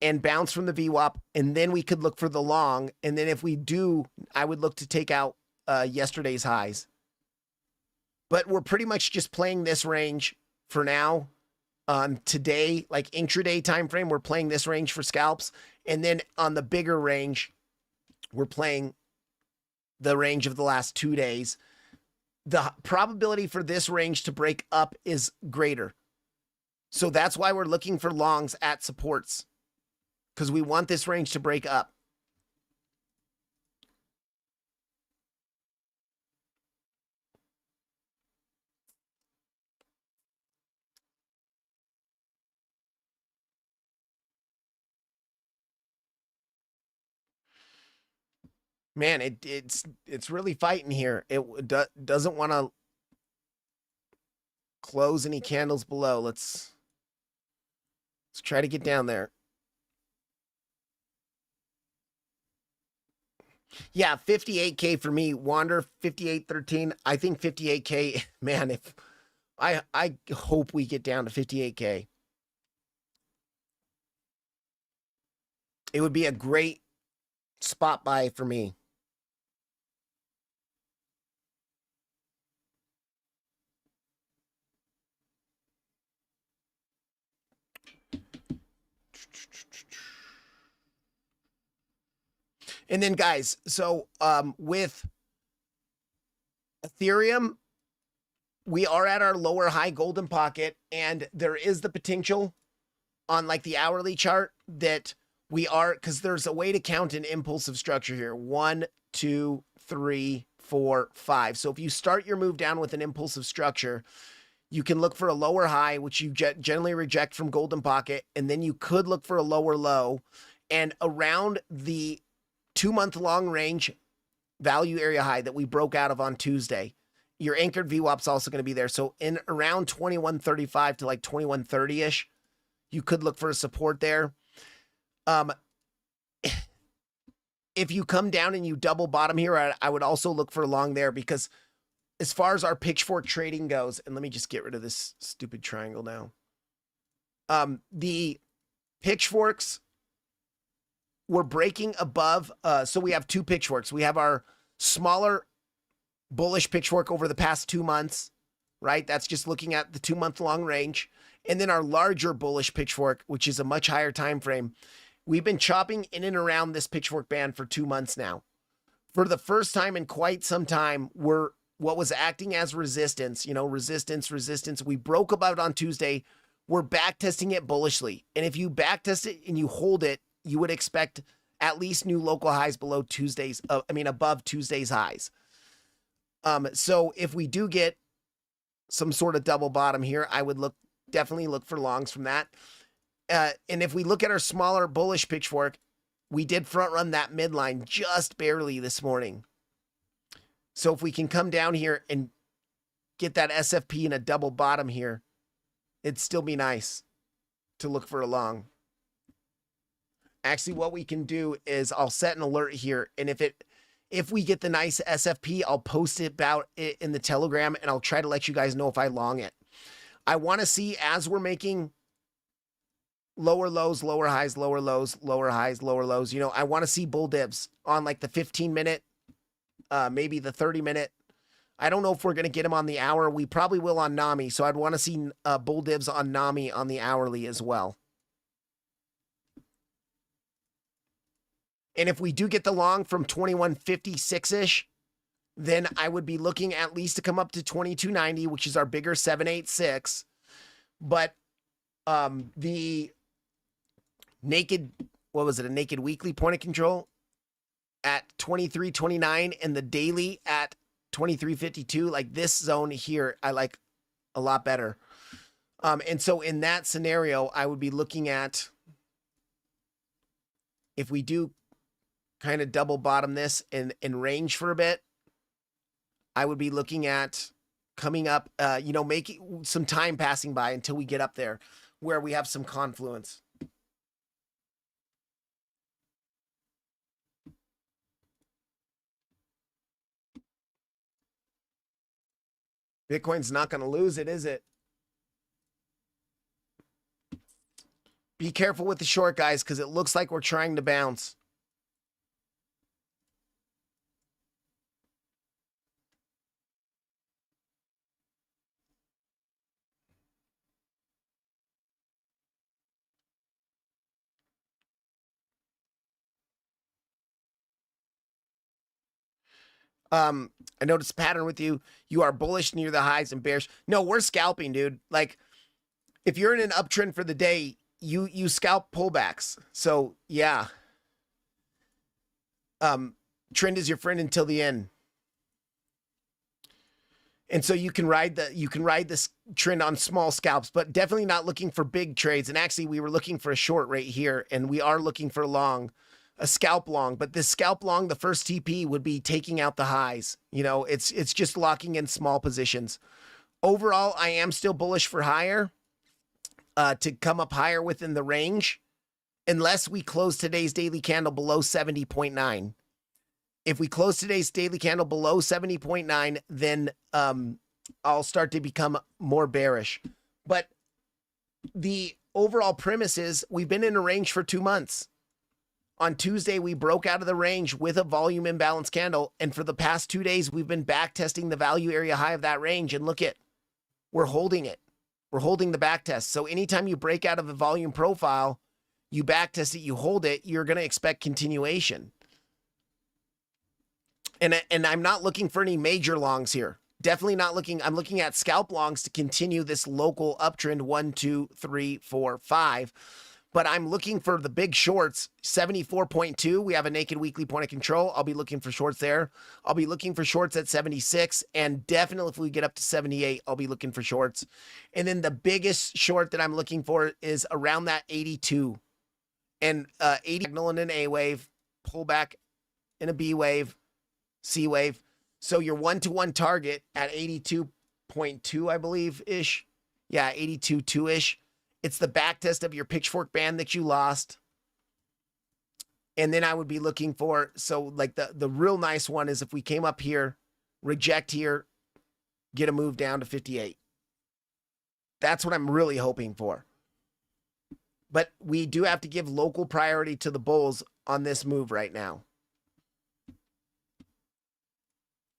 and bounce from the VWAP, and then we could look for the long. And then if we do, I would look to take out yesterday's highs. But we're pretty much just playing this range for now. Today, like intraday time frame, we're playing this range for scalps. And then on the bigger range, we're playing the range of the last 2 days. The probability for this range to break up is greater. So that's why we're looking for longs at supports, because we want this range to break up. Man, it's really fighting here. It doesn't want to close any candles below. Let's try to get down there. Yeah, 58K for me. Wander 5813. I think 58K. Man, if I hope we get down to 58K. It would be a great spot buy for me. And then, guys, so with Ethereum, we are at our lower high golden pocket, and there is the potential on like the hourly chart that we are, because there's a way to count an impulsive structure here. 1, 2, 3, 4, 5. So if you start your move down with an impulsive structure, you can look for a lower high, which you generally reject from golden pocket, and then you could look for a lower low, and around the 2-month long range value area high that we broke out of on Tuesday, your anchored VWAP's also going to be there. So in around 2135 to like 2130-ish, you could look for a support there. If you come down and you double bottom here, I would also look for long there, because as far as our pitchfork trading goes, and let me just get rid of this stupid triangle now. The pitchforks were breaking above. So we have 2 pitchforks. We have our smaller bullish pitchfork over the past 2 months, right? That's just looking at the 2-month long range. And then our larger bullish pitchfork, which is a much higher time frame. We've been chopping in and around this pitchfork band for 2 months now. For the first time in quite some time, we're what was acting as resistance, resistance. We broke above on Tuesday. we're back testing it bullishly. And if you back test it and you hold it, you would expect at least new local highs below Tuesday's, above Tuesday's highs. So if we do get some sort of double bottom here, I would definitely look for longs from that. And if we look at our smaller bullish pitchfork, we did front run that midline just barely this morning. So if we can come down here and get that SFP in a double bottom here, it'd still be nice to look for a long. Actually, what we can do is I'll set an alert here, and if we get the nice SFP, I'll post it about it in the Telegram, and I'll try to let you guys know if I long it. I want to see, as we're making lower lows, lower highs, lower lows, lower highs, lower lows, I want to see bull divs on like the 15-minute, maybe the 30-minute. I don't know if we're going to get them on the hour. We probably will on NAMI, so I'd want to see bull divs on NAMI on the hourly as well. And if we do get the long from 2156-ish, then I would be looking at least to come up to 2290, which is our bigger 786. But the naked, what was it, a naked weekly point of control at 2329 and the daily at 2352, like this zone here, I like a lot better. And so in that scenario, I would be looking at, if we do kind of double bottom this and range for a bit, I would be looking at coming up, making some time passing by until we get up there where we have some confluence. Bitcoin's not going to lose it, is it? Be careful with the short, guys, because it looks like we're trying to bounce. I noticed a pattern with you. You are bullish near the highs and bearish. No, we're scalping, dude. Like, if you're in an uptrend for the day, you scalp pullbacks. So yeah. Trend is your friend until the end. And so you can ride this trend on small scalps, but definitely not looking for big trades. And actually, we were looking for a short right here, and we are looking for a scalp long. But this scalp long, the first TP would be taking out the highs. It's just locking in small positions. Overall, I am still bullish for higher, to come up higher within the range, unless we close today's daily candle below 70.9. If we close today's daily candle below 70.9, then I'll start to become more bearish. But the overall premise is we've been in a range for 2 months. On Tuesday, we broke out of the range with a volume imbalance candle. And for the past 2 days, we've been back testing the value area high of that range. And look we're holding it. We're holding the back test. So anytime you break out of a volume profile, you back test it, you hold it, you're going to expect continuation. And I'm not looking for any major longs here. Definitely not looking. I'm looking at scalp longs to continue this local uptrend 1, 2, 3, 4, 5. But I'm looking for the big shorts, 74.2. We have a naked weekly point of control. I'll be looking for shorts there. I'll be looking for shorts at 76. And definitely if we get up to 78, I'll be looking for shorts. And then the biggest short that I'm looking for is around that 82. And 80 signal in an A wave, pullback in a B wave, C wave. So your 1-to-1 target at 82.2, I believe, ish. Yeah, 82.2-ish. It's the back test of your pitchfork band that you lost. And then I would be looking for, so like the real nice one is if we came up here, reject here, get a move down to 58. That's what I'm really hoping for. But we do have to give local priority to the bulls on this move right now.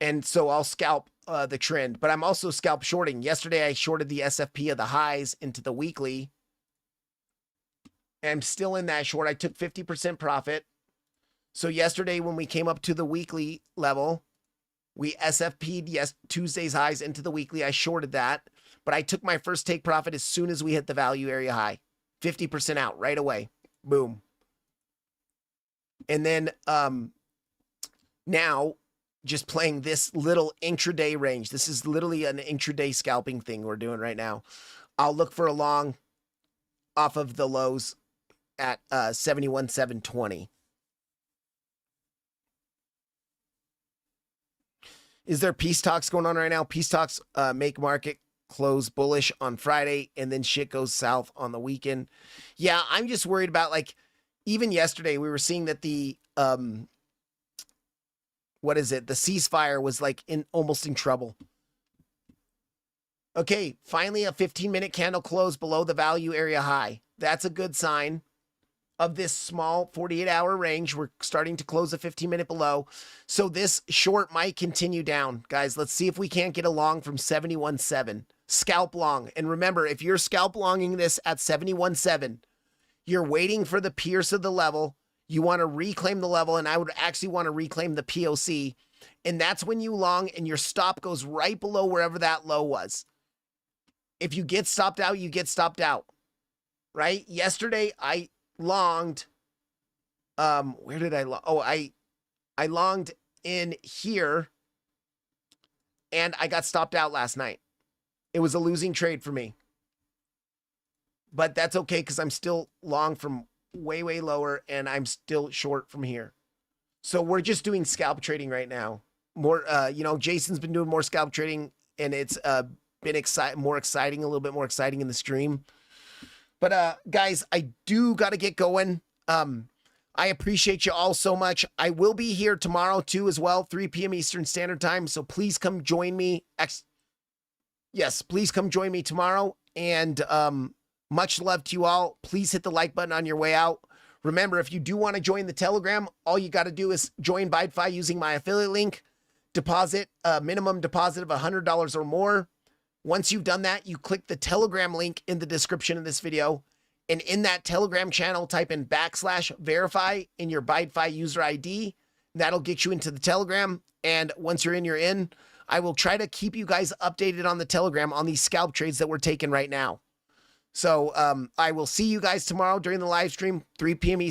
And so I'll scalp the trend, but I'm also scalp shorting. Yesterday, I shorted the SFP of the highs into the weekly. I'm still in that short. I took 50% profit. So yesterday, when we came up to the weekly level, we SFP'd Tuesday's highs into the weekly. I shorted that. But I took my first take profit as soon as we hit the value area high. 50% out right away. Boom. And then now just playing this little intraday range. This is literally an intraday scalping thing we're doing right now. I'll look for a long off of the lows at 71,720. Is there peace talks going on right now? Peace talks make market close bullish on Friday, and then shit goes south on the weekend. Yeah, I'm just worried about, like, even yesterday we were seeing that the what is it? The ceasefire was like almost in trouble. Okay, finally a 15-minute candle close below the value area high. That's a good sign of this small 48-hour range. We're starting to close a 15-minute below. So this short might continue down. Guys, let's see if we can't get a long from 71.7. Scalp long. And remember, if you're scalp longing this at 71.7, you're waiting for the pierce of the level. You want to reclaim the level, and I would actually want to reclaim the POC. And that's when you long and your stop goes right below wherever that low was. If you get stopped out, you get stopped out. Right? Yesterday, I longed. Where did I long? Oh, I longed in here, and I got stopped out last night. It was a losing trade for me. But that's okay because I'm still long from way, way lower, and I'm still short from here. So we're just doing scalp trading right now. More, Jason's been doing more scalp trading, and it's been more exciting, a little bit more exciting in the stream. But guys, I do got to get going. I appreciate you all so much. I will be here tomorrow too as well, 3 p.m. Eastern Standard Time. So please come join me. Yes, please come join me tomorrow. And much love to you all. Please hit the like button on your way out. Remember, if you do want to join the Telegram, all you got to do is join BYDFI using my affiliate link. Deposit a minimum deposit of $100 or more. Once you've done that, you click the Telegram link in the description of this video. And in that Telegram channel, type in /verify in your BYDFI user ID. That'll get you into the Telegram. And once you're in, you're in. I will try to keep you guys updated on the Telegram on these scalp trades that we're taking right now. So I will see you guys tomorrow during the live stream, 3 p.m. Eastern.